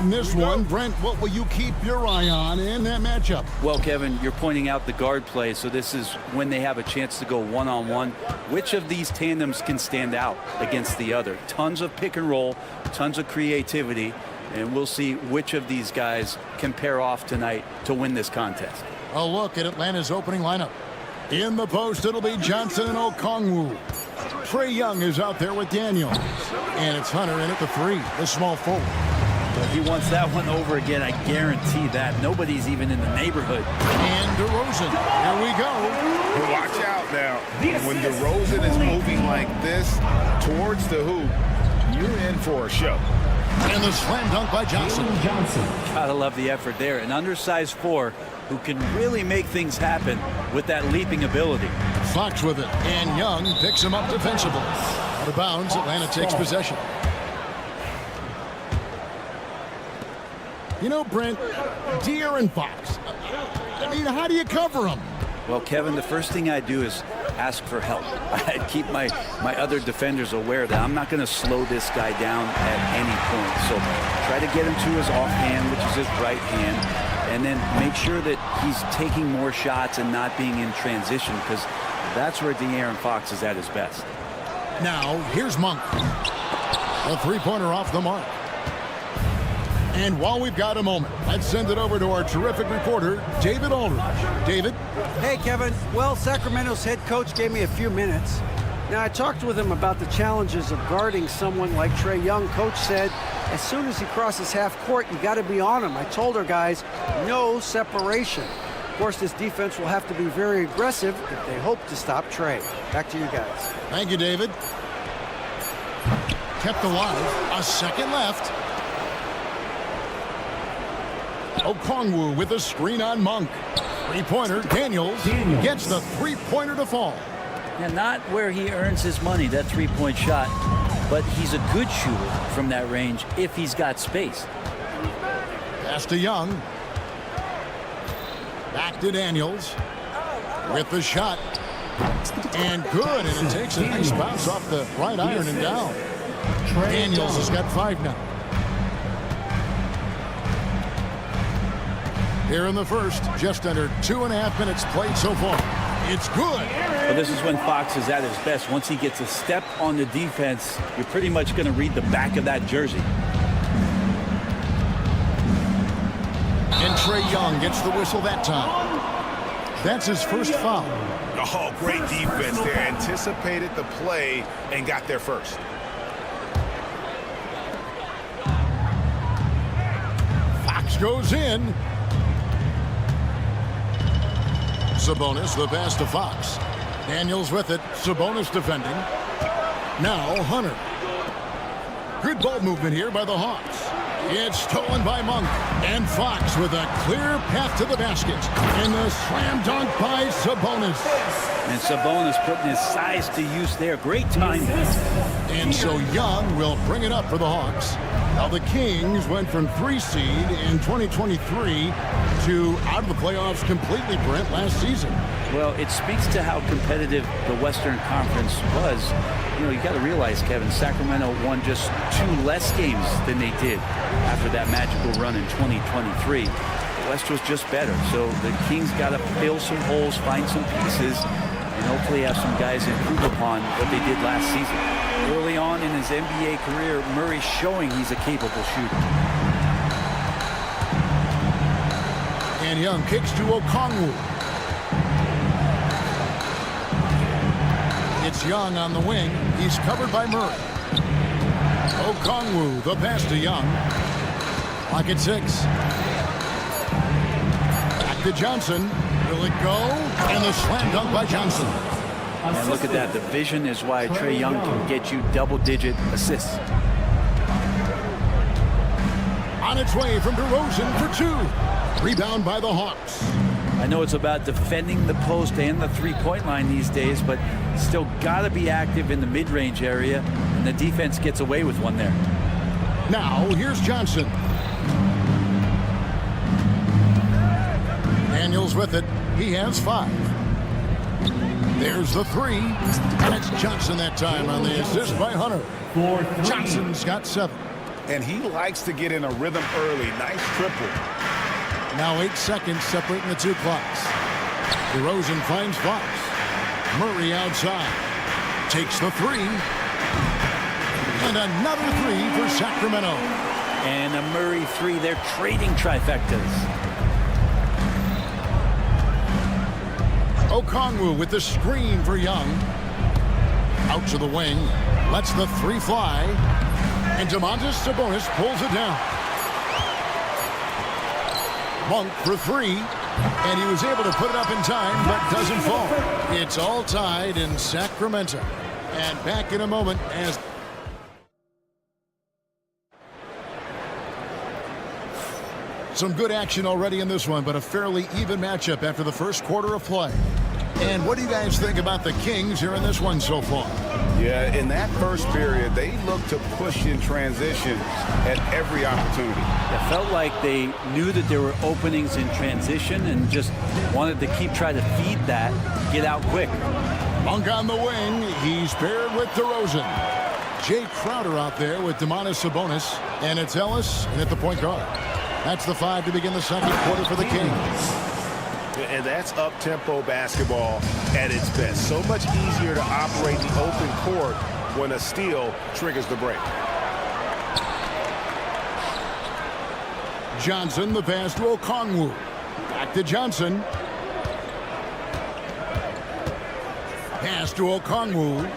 in this one. Brent, what will you keep your eye on in that matchup? Well, Kevin, you're pointing out the guard play, so this is when they have a chance to go one-on-one. Which of these tandems can stand out against the other? Tons of pick and roll, tons of creativity, and we'll see which of these guys can pair off tonight to win this contest. A look at Atlanta's opening lineup. In the post, it'll be Johnson and Okongwu. Trae Young is out there with Daniels. And it's Hunter in at the 3, the small forward. Well, he wants that one over again, I guarantee that. Nobody's even in the neighborhood. And DeRozan, here we go. But watch out now. When DeRozan is moving like this towards the hoop, you're in for a show. And the slam dunk by Johnson. Gotta love the effort there. An undersized 4 who can really make things happen with that leaping ability. Fox with it, and Young picks him up defensively. Out of bounds, Atlanta takes possession. You know, Brent, De'Aaron Fox, I mean, how do you cover him? Well, Kevin, the first thing I do is ask for help. I keep my other defenders aware that I'm not going to slow this guy down at any point. So try to get him to his offhand, which is his right hand, and then make sure that he's taking more shots and not being in transition, because that's where De'Aaron Fox is at his best. Now, here's Monk. A three-pointer off the mark. And while we've got a moment, let's send it over to our terrific reporter, David Aldridge. David? Hey, Kevin. Well, Sacramento's head coach gave me a few minutes. Now, I talked with him about the challenges of guarding someone like Trae Young. Coach said, as soon as he crosses half court, you got to be on him. I told our guys, no separation. Of course, this defense will have to be very aggressive if they hope to stop Trae. Back to you guys. Thank you, David. Kept alive. A second left. Okongwu with a screen on Monk. Three-pointer. Daniels gets the three-pointer to fall. And not where he earns his money, that three-point shot, but he's a good shooter from that range if he's got space. Pass to Young. Back to Daniels with the shot. And good, and it takes a nice bounce off the right iron and down. Daniels has got 5 now. Here in the first, just under 2.5 minutes played so far. It's good. Well, this is when Fox is at his best. Once he gets a step on the defense, you're pretty much going to read the back of that jersey. And Trae Young gets the whistle that time. That's his first foul. Oh, great defense there. Anticipated the play and got there first. Fox goes in. Sabonis, the pass to Fox. Daniels with it. Sabonis defending. Now Hunter. Good ball movement here by the Hawks. It's stolen by Monk. And Fox with a clear path to the basket. And the slam dunk by Sabonis. And Sabonis putting his size to use there. Great time. And so Young will bring it up for the Hawks. Now the Kings went from 3 seed in 2023 to out of the playoffs completely, Brent, last season. Well, it speaks to how competitive the Western Conference was. You know, you got to realize, Kevin, Sacramento won just 2 less games than they did after that magical run in 2023. The West was just better, so the Kings got to fill some holes, find some pieces, and hopefully have some guys improve upon what they did last season. Early on in his NBA career, Murray's showing he's a capable shooter. And Young kicks to Okongwu. It's Young on the wing. He's covered by Murray. Okongwu, the pass to Young. Clock at 6. Back to Johnson. Will it go? And the slam dunk by Johnson. And look at that. The vision is why Trae Young can get you double-digit assists. On its way from DeRozan for 2. Rebound by the Hawks. I know it's about defending the post and the three-point line these days, but still got to be active in the mid-range area, and the defense gets away with one there. Now, here's Johnson. Daniels with it. He has 5. There's the 3. And it's Johnson that time on the assist by Hunter. Johnson's got 7. and he likes to get in a rhythm early. Nice triple. Now 8 seconds separating the two clocks. DeRozan finds Fox. Murray outside. Takes the three. And another three for Sacramento. And a Murray three. They're trading trifectas. Okongwu with the screen for Young. Out to the wing. Lets the three fly. And Domantas Sabonis pulls it down. Monk for three. And he was able to put it up in time, but doesn't fall. It's all tied in Sacramento. And back in a moment as... Some good action already in this one, but a fairly even matchup after the first quarter of play. And what do you guys think about the Kings here in this one so far? Yeah, in that first period, they looked to push in transition at every opportunity. It felt like they knew that there were openings in transition and just wanted to keep trying to feed that, get out quick. Monk on the wing. He's paired with DeRozan. Jay Crowder out there with Domantas Sabonis. And it's Ellis and at the point guard. That's the 5 to begin the second quarter for the Kings. And that's up-tempo basketball at its best. So much easier to operate the open court when a steal triggers the break. Johnson, the pass to Okongwu. Back to Johnson. Pass to Okongwu.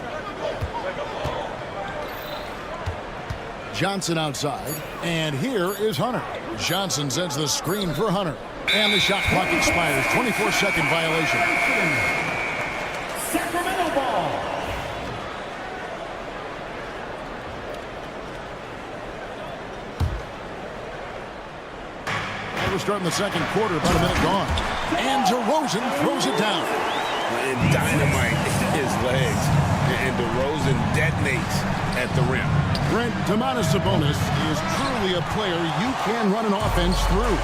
Johnson outside. And here is Hunter. Johnson sends the screen for Hunter. And the shot clock expires. 24-second violation. Sacramento ball. We're starting the second quarter, about a minute gone. And DeRozan throws it down. And dynamite his legs. And DeRozan detonates at the rim. Brent, Domantas Sabonis is truly a player you can run an offense through.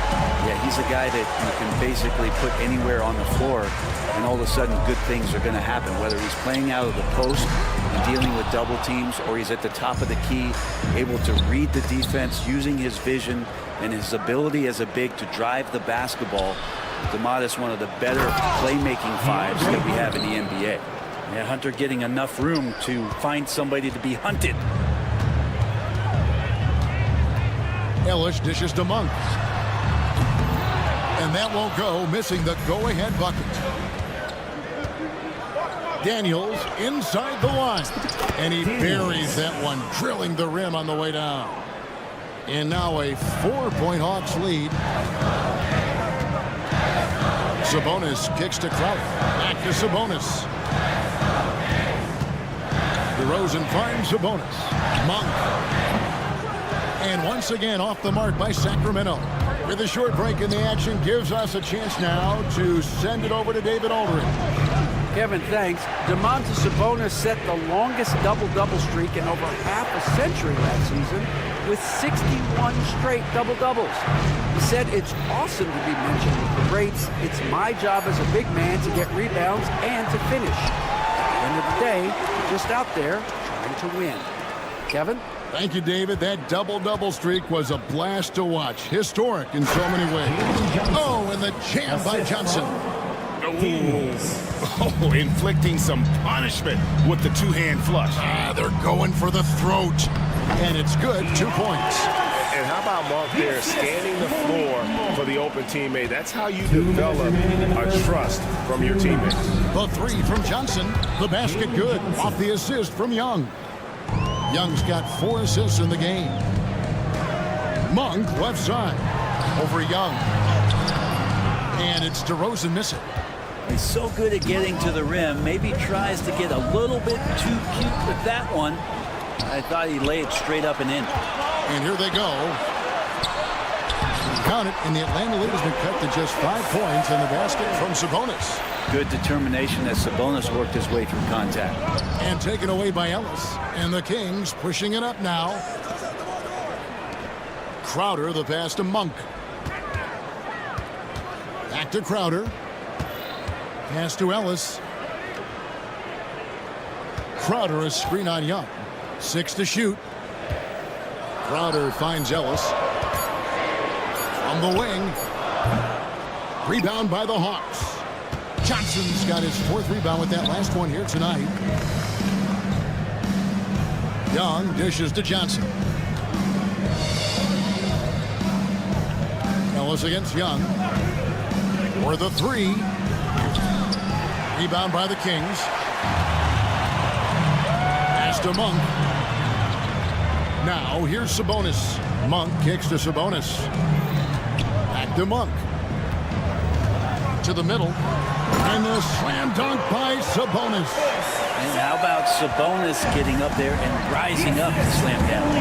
Yeah, he's a guy that you can basically put anywhere on the floor, and all of a sudden good things are going to happen, whether he's playing out of the post and dealing with double teams, or he's at the top of the key, able to read the defense, using his vision and his ability as a big to drive the basketball. Domantas, one of the better playmaking fives that we have in the NBA. Yeah, Hunter getting enough room to find somebody to be hunted. Ellis dishes to Monk. And that won't go, missing the go-ahead bucket. Daniels inside the line. And he buries that one, drilling the rim on the way down. And now a 4-point Hawks lead. Sabonis kicks to Crowder. Back to Sabonis. DeRozan finds Sabonis. Monk. And once again off the mark by Sacramento. With a short break in the action, gives us a chance now to send it over to David Aldridge. Kevin, thanks. Domantas Sabonis set the longest double-double streak in over half a century last season with 61 straight double-doubles. He said it's awesome to be mentioned with the greats. It's my job as a big man to get rebounds and to finish. At the end of the day, just out there trying to win. Kevin? Thank you, David. That double-double streak was a blast to watch. Historic in so many ways. Oh, and the jam by Johnson. Oh, inflicting some punishment with the two-hand flush. They're going for the throat. And it's good, 2 points. And how about Monk there scanning the floor for the open teammate? That's how you develop a trust from your teammates. The three from Johnson. The basket good. Off the assist from Young. Young's got 4 assists in the game. Monk left side over Young. And it's DeRozan missing. He's so good at getting to the rim. Maybe tries to get a little bit too cute with that one. I thought he laid it straight up and in. And here they go. Count it, and the Atlanta lead has been cut to just 5 points in the basket from Sabonis. Good determination as Sabonis worked his way through contact. And taken away by Ellis. And the Kings pushing it up now. Crowder, the pass to Monk. Back to Crowder. Pass to Ellis. Crowder, a screen on Young. 6 to shoot. Crowder finds Ellis. From the wing. Rebound by the Hawks. Johnson's got his 4th rebound with that last one here tonight. Young dishes to Johnson. Ellis against Young. For the 3. Rebound by the Kings. Pass to Monk. Now here's Sabonis. Monk kicks to Sabonis. Back to Monk. To the middle. And the slam dunk by Sabonis. And how about Sabonis getting up there and rising up to slam down?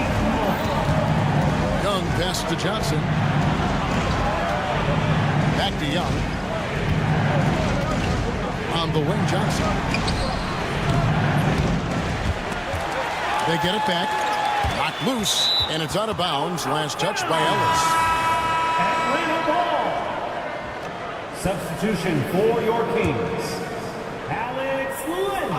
Young pass to Johnson. Back to Young. On the wing, Johnson. They get it back. Knocked loose, and it's out of bounds. Last touch by Ellis. Substitution for your Kings, Alex Lynn.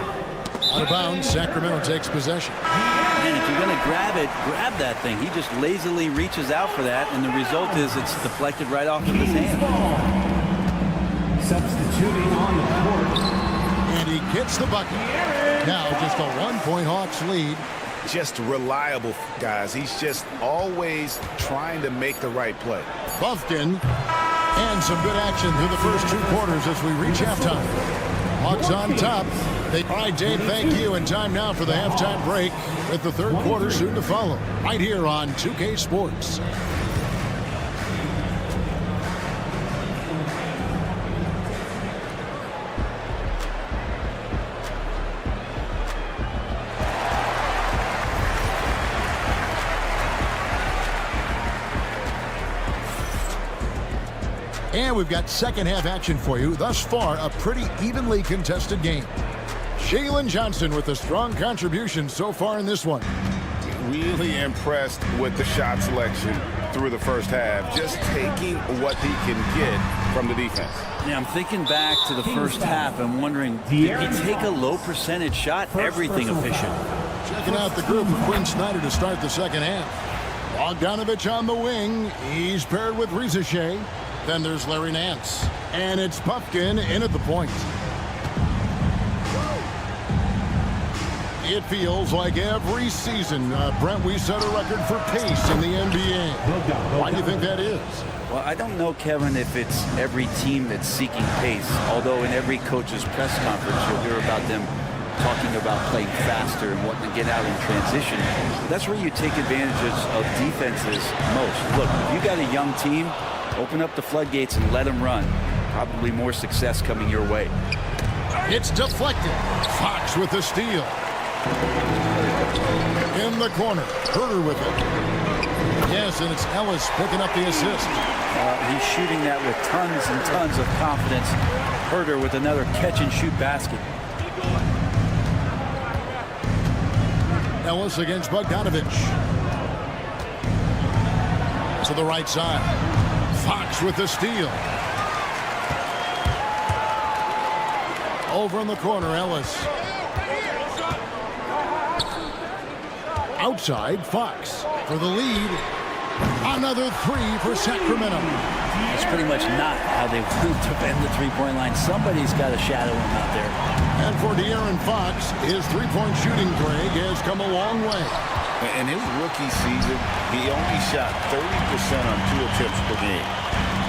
Out of bounds, Sacramento takes possession. And if you're going to grab it, grab that thing. He just lazily reaches out for that, and the result is it's deflected right off of his hand. Substituting on the court. And he gets the bucket. Now just a 1-point Hawks lead. Just reliable, guys. He's just always trying to make the right play. Buffkin. And some good action through the first 2 quarters as we reach halftime. Hawks on top. All right, Dave, thank you. And time now for the halftime break with the 3rd quarter soon to follow. Right here on 2K Sports. And we've got second half action for you. Thus far, a pretty evenly contested game. Jalen Johnson with a strong contribution so far in this one. Really impressed with the shot selection through the first half. Just taking what he can get from the defense. Yeah, I'm thinking back to the first half. I'm wondering, did he take a low percentage shot? Everything efficient. Checking out the group of Quinn Snyder to start the second half. Bogdanovich on the wing. He's paired with Rizachet. Then there's Larry Nance. And it's Puffkin in at the point. It feels like every season, Brent, we set a record for pace in the NBA. Why do you think that is? Well, I don't know, Kevin, if it's every team that's seeking pace. Although in every coach's press conference, you'll hear about them talking about playing faster and wanting to get out in transition. That's where you take advantages of defenses most. Look, if you got a young team, open up the floodgates and let them run. Probably more success coming your way. It's deflected. Fox with the steal. In the corner. Herter with it. Yes, and it's Ellis picking up the assist. He's shooting that with tons and tons of confidence. Herter with another catch-and-shoot basket. Ellis against Bogdanovich. To the right side. Fox with the steal. Over in the corner, Ellis. Outside, Fox for the lead. Another 3 for Sacramento. That's pretty much not how they defend the three-point line. Somebody's got to shadow him out there. And for De'Aaron Fox, his three-point shooting, Greg, has come a long way. In his rookie season, he only shot 30% on 2 attempts per game.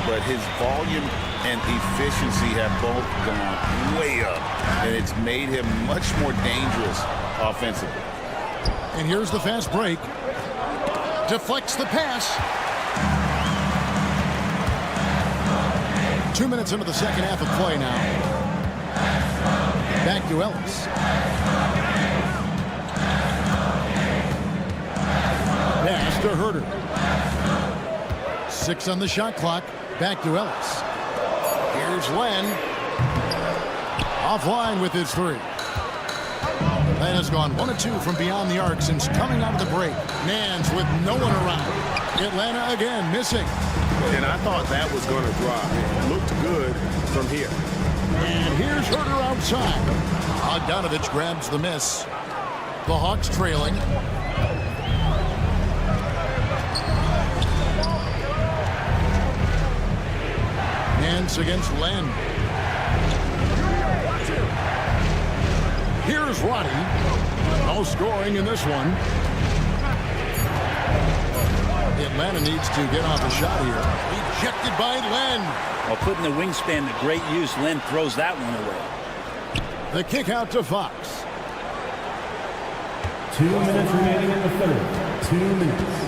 But his volume and efficiency have both gone way up. And it's made him much more dangerous offensively. And here's the fast break. Deflects the pass. 2 minutes into the second half of play now. Back to Ellis. Pass to Herter. 6 on the shot clock. Back to Ellis. Here's Len. Offline with his 3. Len has gone 1 of 2 from beyond the arc since coming out of the break. Nance with no one around. Atlanta again missing. And I thought that was going to drop. It looked good from here. And here's Herter outside. Bogdanovich grabs the miss. The Hawks trailing. Chance against Len. Here's Roddy. No scoring in this one. Atlanta needs to get off a shot here. Rejected by Len. While putting the wingspan to great use, Len throws that one away. The kick out to Fox. 2 minutes remaining in the third. 2 minutes.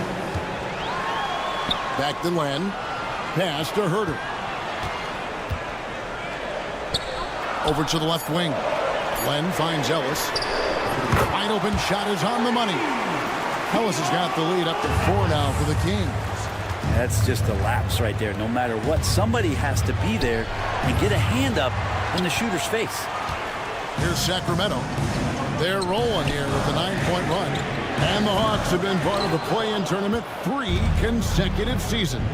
Back to Len. Pass to Herter. Over to the left wing. Len finds Ellis. Wide open shot is on the money. Ellis has got the lead up to 4 now for the Kings. That's just a lapse right there. No matter what, somebody has to be there and get a hand up in the shooter's face. Here's Sacramento. They're rolling here with a 9-point run. And the Hawks have been part of the play-in tournament 3 consecutive seasons.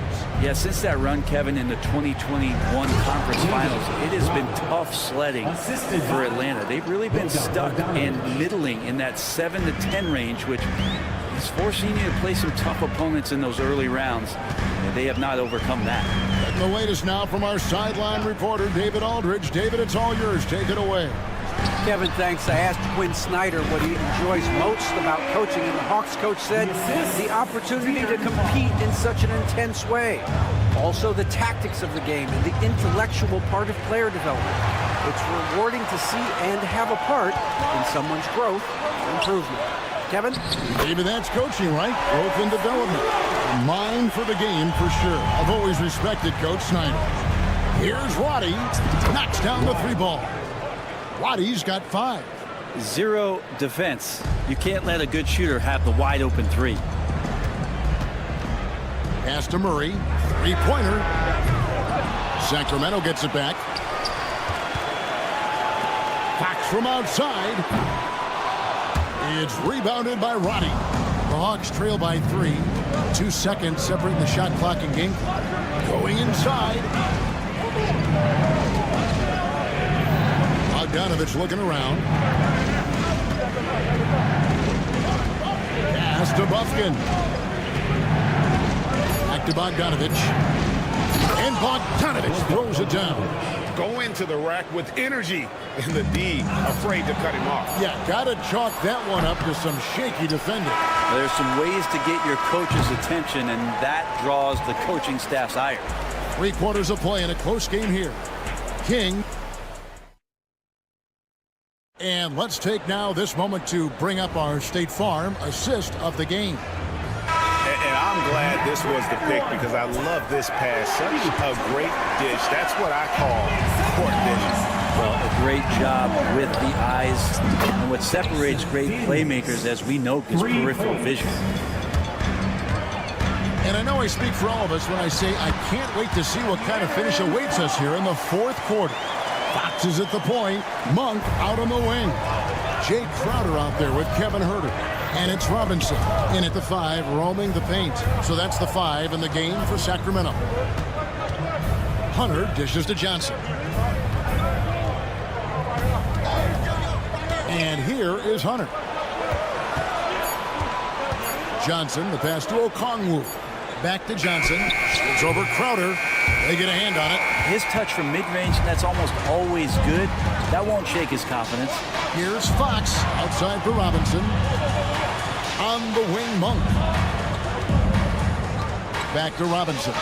Yeah, since that run, Kevin, in the 2021 conference finals, it has been tough sledding for Atlanta. They've really been stuck and middling in that 7 to 10 range, which is forcing you to play some tough opponents in those early rounds. And they have not overcome that. And the latest now from our sideline reporter, David Aldridge. David, it's all yours. Take it away. Kevin, thanks. I asked Quinn Snyder what he enjoys most about coaching, and the Hawks coach said the opportunity to compete in such an intense way. Also, the tactics of the game and the intellectual part of player development. It's rewarding to see and have a part in someone's growth and improvement. Kevin? Maybe that's coaching, right? Growth and development. Mind for the game, for sure. I've always respected Coach Snyder. Here's Roddy. Knocks down the 3 ball. Roddy's got 5. Zero defense. You can't let a good shooter have the wide open 3. Pass to Murray. 3-pointer. Sacramento gets it back. Fox from outside. It's rebounded by Roddy. The Hawks trail by 3. 2 seconds separating the shot clock and game clock. Going inside. Bogdanovich looking around. Pass to Bufkin. Back to Bogdanovich. And Bogdanovich throws it down. Go into the rack with energy, and the D afraid to cut him off. Yeah, got to chalk that one up to some shaky defending. There's some ways to get your coach's attention, and that draws the coaching staff's ire. 3 quarters of play in a close game here. King. And let's take now this moment to bring up our State Farm assist of the game. And I'm glad this was the pick because I love this pass. Such a great dish. That's what I call court vision. Well, a great job with the eyes. And what separates great playmakers, as we know, is peripheral vision. And I know I speak for all of us when I say I can't wait to see what kind of finish awaits us here in the 4th quarter. Fox is at the point. Monk out on the wing. Jay Crowder out there with Kevin Herter. And it's Robinson in at the 5, roaming the paint. So that's the 5 in the game for Sacramento. Hunter dishes to Johnson. And here is Hunter. Johnson, the pass to Okongwu. Back to Johnson. It's over Crowder. They get a hand on it. His touch from mid-range, that's almost always good. That won't shake his confidence. Here's Fox outside for Robinson. On the wing, Monk. Back to Robinson.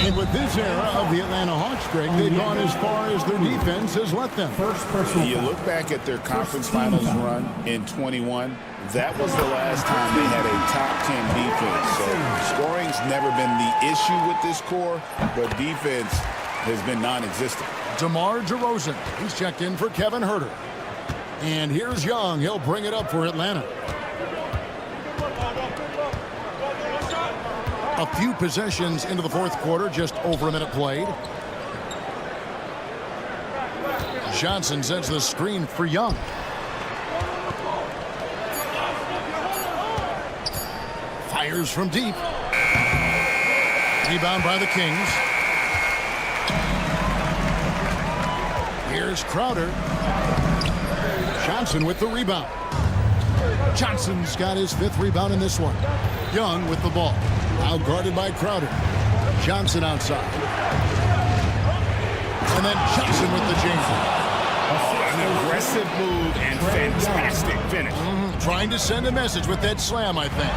And with this era of the Atlanta Hawks, Greg, they've gone as far as their defense has let them. You look back at their conference finals run in 21. That was the last time they had a top 10 defense. So scoring's never been the issue with this core, but defense has been non-existent. DeMar DeRozan. He's checked in for Kevin Herter. And here's Young. He'll bring it up for Atlanta. A few possessions into the 4th quarter, just over a minute played. Johnson sets the screen for Young. Fires from deep. Rebound by the Kings. Here's Crowder. Johnson with the rebound. Johnson's got his 5th rebound in this one. Young with the ball. Now guarded by Crowder. Johnson outside. And then Johnson with the jam. An aggressive move and fantastic finish. Trying to send a message with that slam, I think.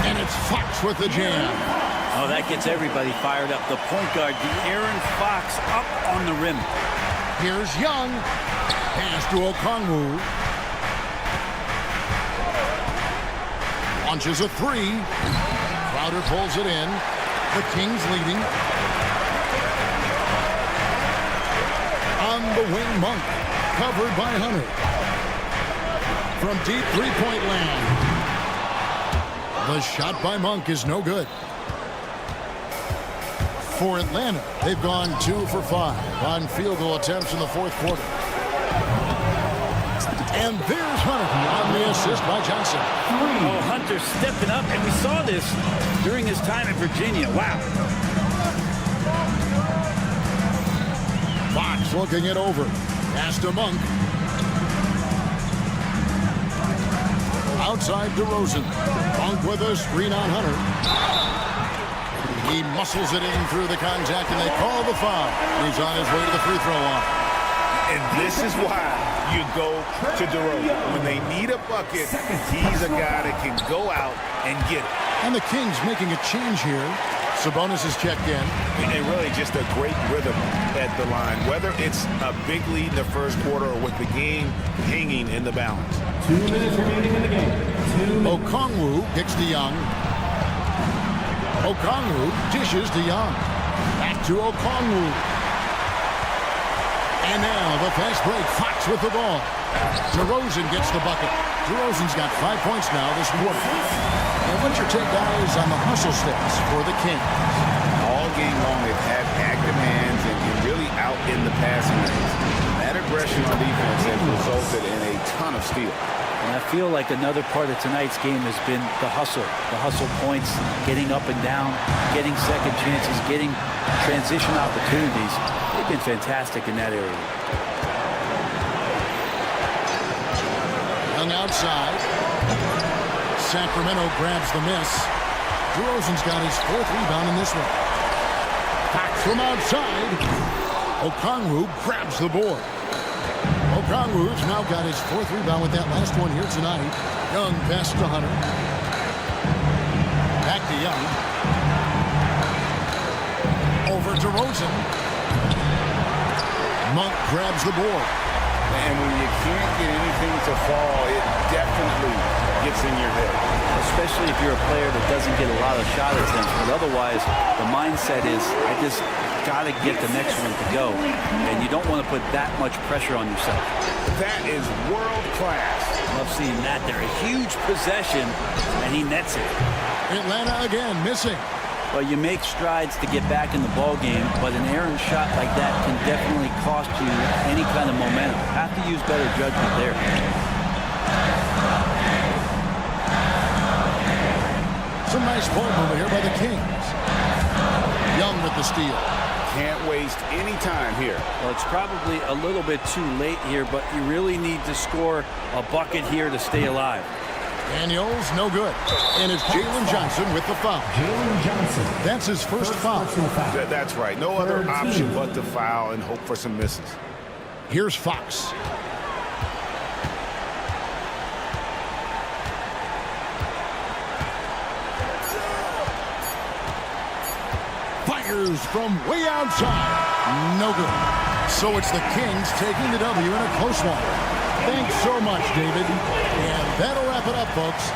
And it's Fox with the jam. Oh, that gets everybody fired up. The point guard, De'Aaron Fox, up on the rim. Here's Young. Pass to Okongwu. Launches a three. Crowder pulls it in. The Kings leading. On the wing, Monk. Covered by Hunter. From deep three-point land. The shot by Monk is no good. For Atlanta, they've gone 2 for 5 on field goal attempts in the fourth quarter. And there's Hunter on the assist by Johnson. Oh, Hunter stepping up, and we saw this during his time at Virginia. Wow. Fox looking it over. Pass to Monk. Outside DeRozan. Monk with a screen on Hunter. He muscles it in through the contact, and they call the foul. He's on his way to the free throw line. And this is why you go to DeRozan. When they need a bucket, he's a guy that can go out and get it. And the Kings making a change here. Sabonis is checked in. And really just a great rhythm at the line, whether it's a big lead in the first quarter or with the game hanging in the balance. 2 minutes remaining in the game. Okongwu kicks to Young. Okongwu dishes to Young. Back to Okongwu. And now the fast break. Fox with the ball. DeRozan gets the bucket. DeRozan's got 5 points now this quarter. And what's your take, guys, on the hustle stats for the Kings? All game long, they've had active hands and really out in the passing lanes. That aggression on defense has resulted in a ton of steals. And I feel like another part of tonight's game has been the hustle points, getting up and down, getting second chances, getting transition opportunities. They've been fantastic in that area. Young outside. Sacramento grabs the miss. DeRozan's got his 4th rebound in this one. Back from outside. Okongwu grabs the board. Okongwu's now got his 4th rebound with that last one here tonight. Young pass to Hunter. Back to Young. Over to DeRozan. Monk grabs the board. And when you can't get anything to fall, it definitely gets in your head. Especially if you're a player that doesn't get a lot of shot attempts. But otherwise, the mindset is, I just got to get the next one to go. And you don't want to put that much pressure on yourself. That is world class. Love seeing that there. A huge possession, and he nets it. Atlanta again missing. Well, you make strides to get back in the ball game, but an errant shot like that can definitely cost you any kind of momentum. Have to use better judgment there. Some nice ball movement here by the Kings. Young with the steal. Can't waste any time here. Well, it's probably a little bit too late here, but you really need to score a bucket here to stay alive. Daniels, no good. And it's Jalen Johnson with the foul. Jalen Johnson. That's his first foul. That's right. No other option but to foul and hope for some misses. Here's Fox. Fires from way outside. No good. So it's the Kings taking the W in a close one. Thanks so much, David. And that'll wrap it up, folks.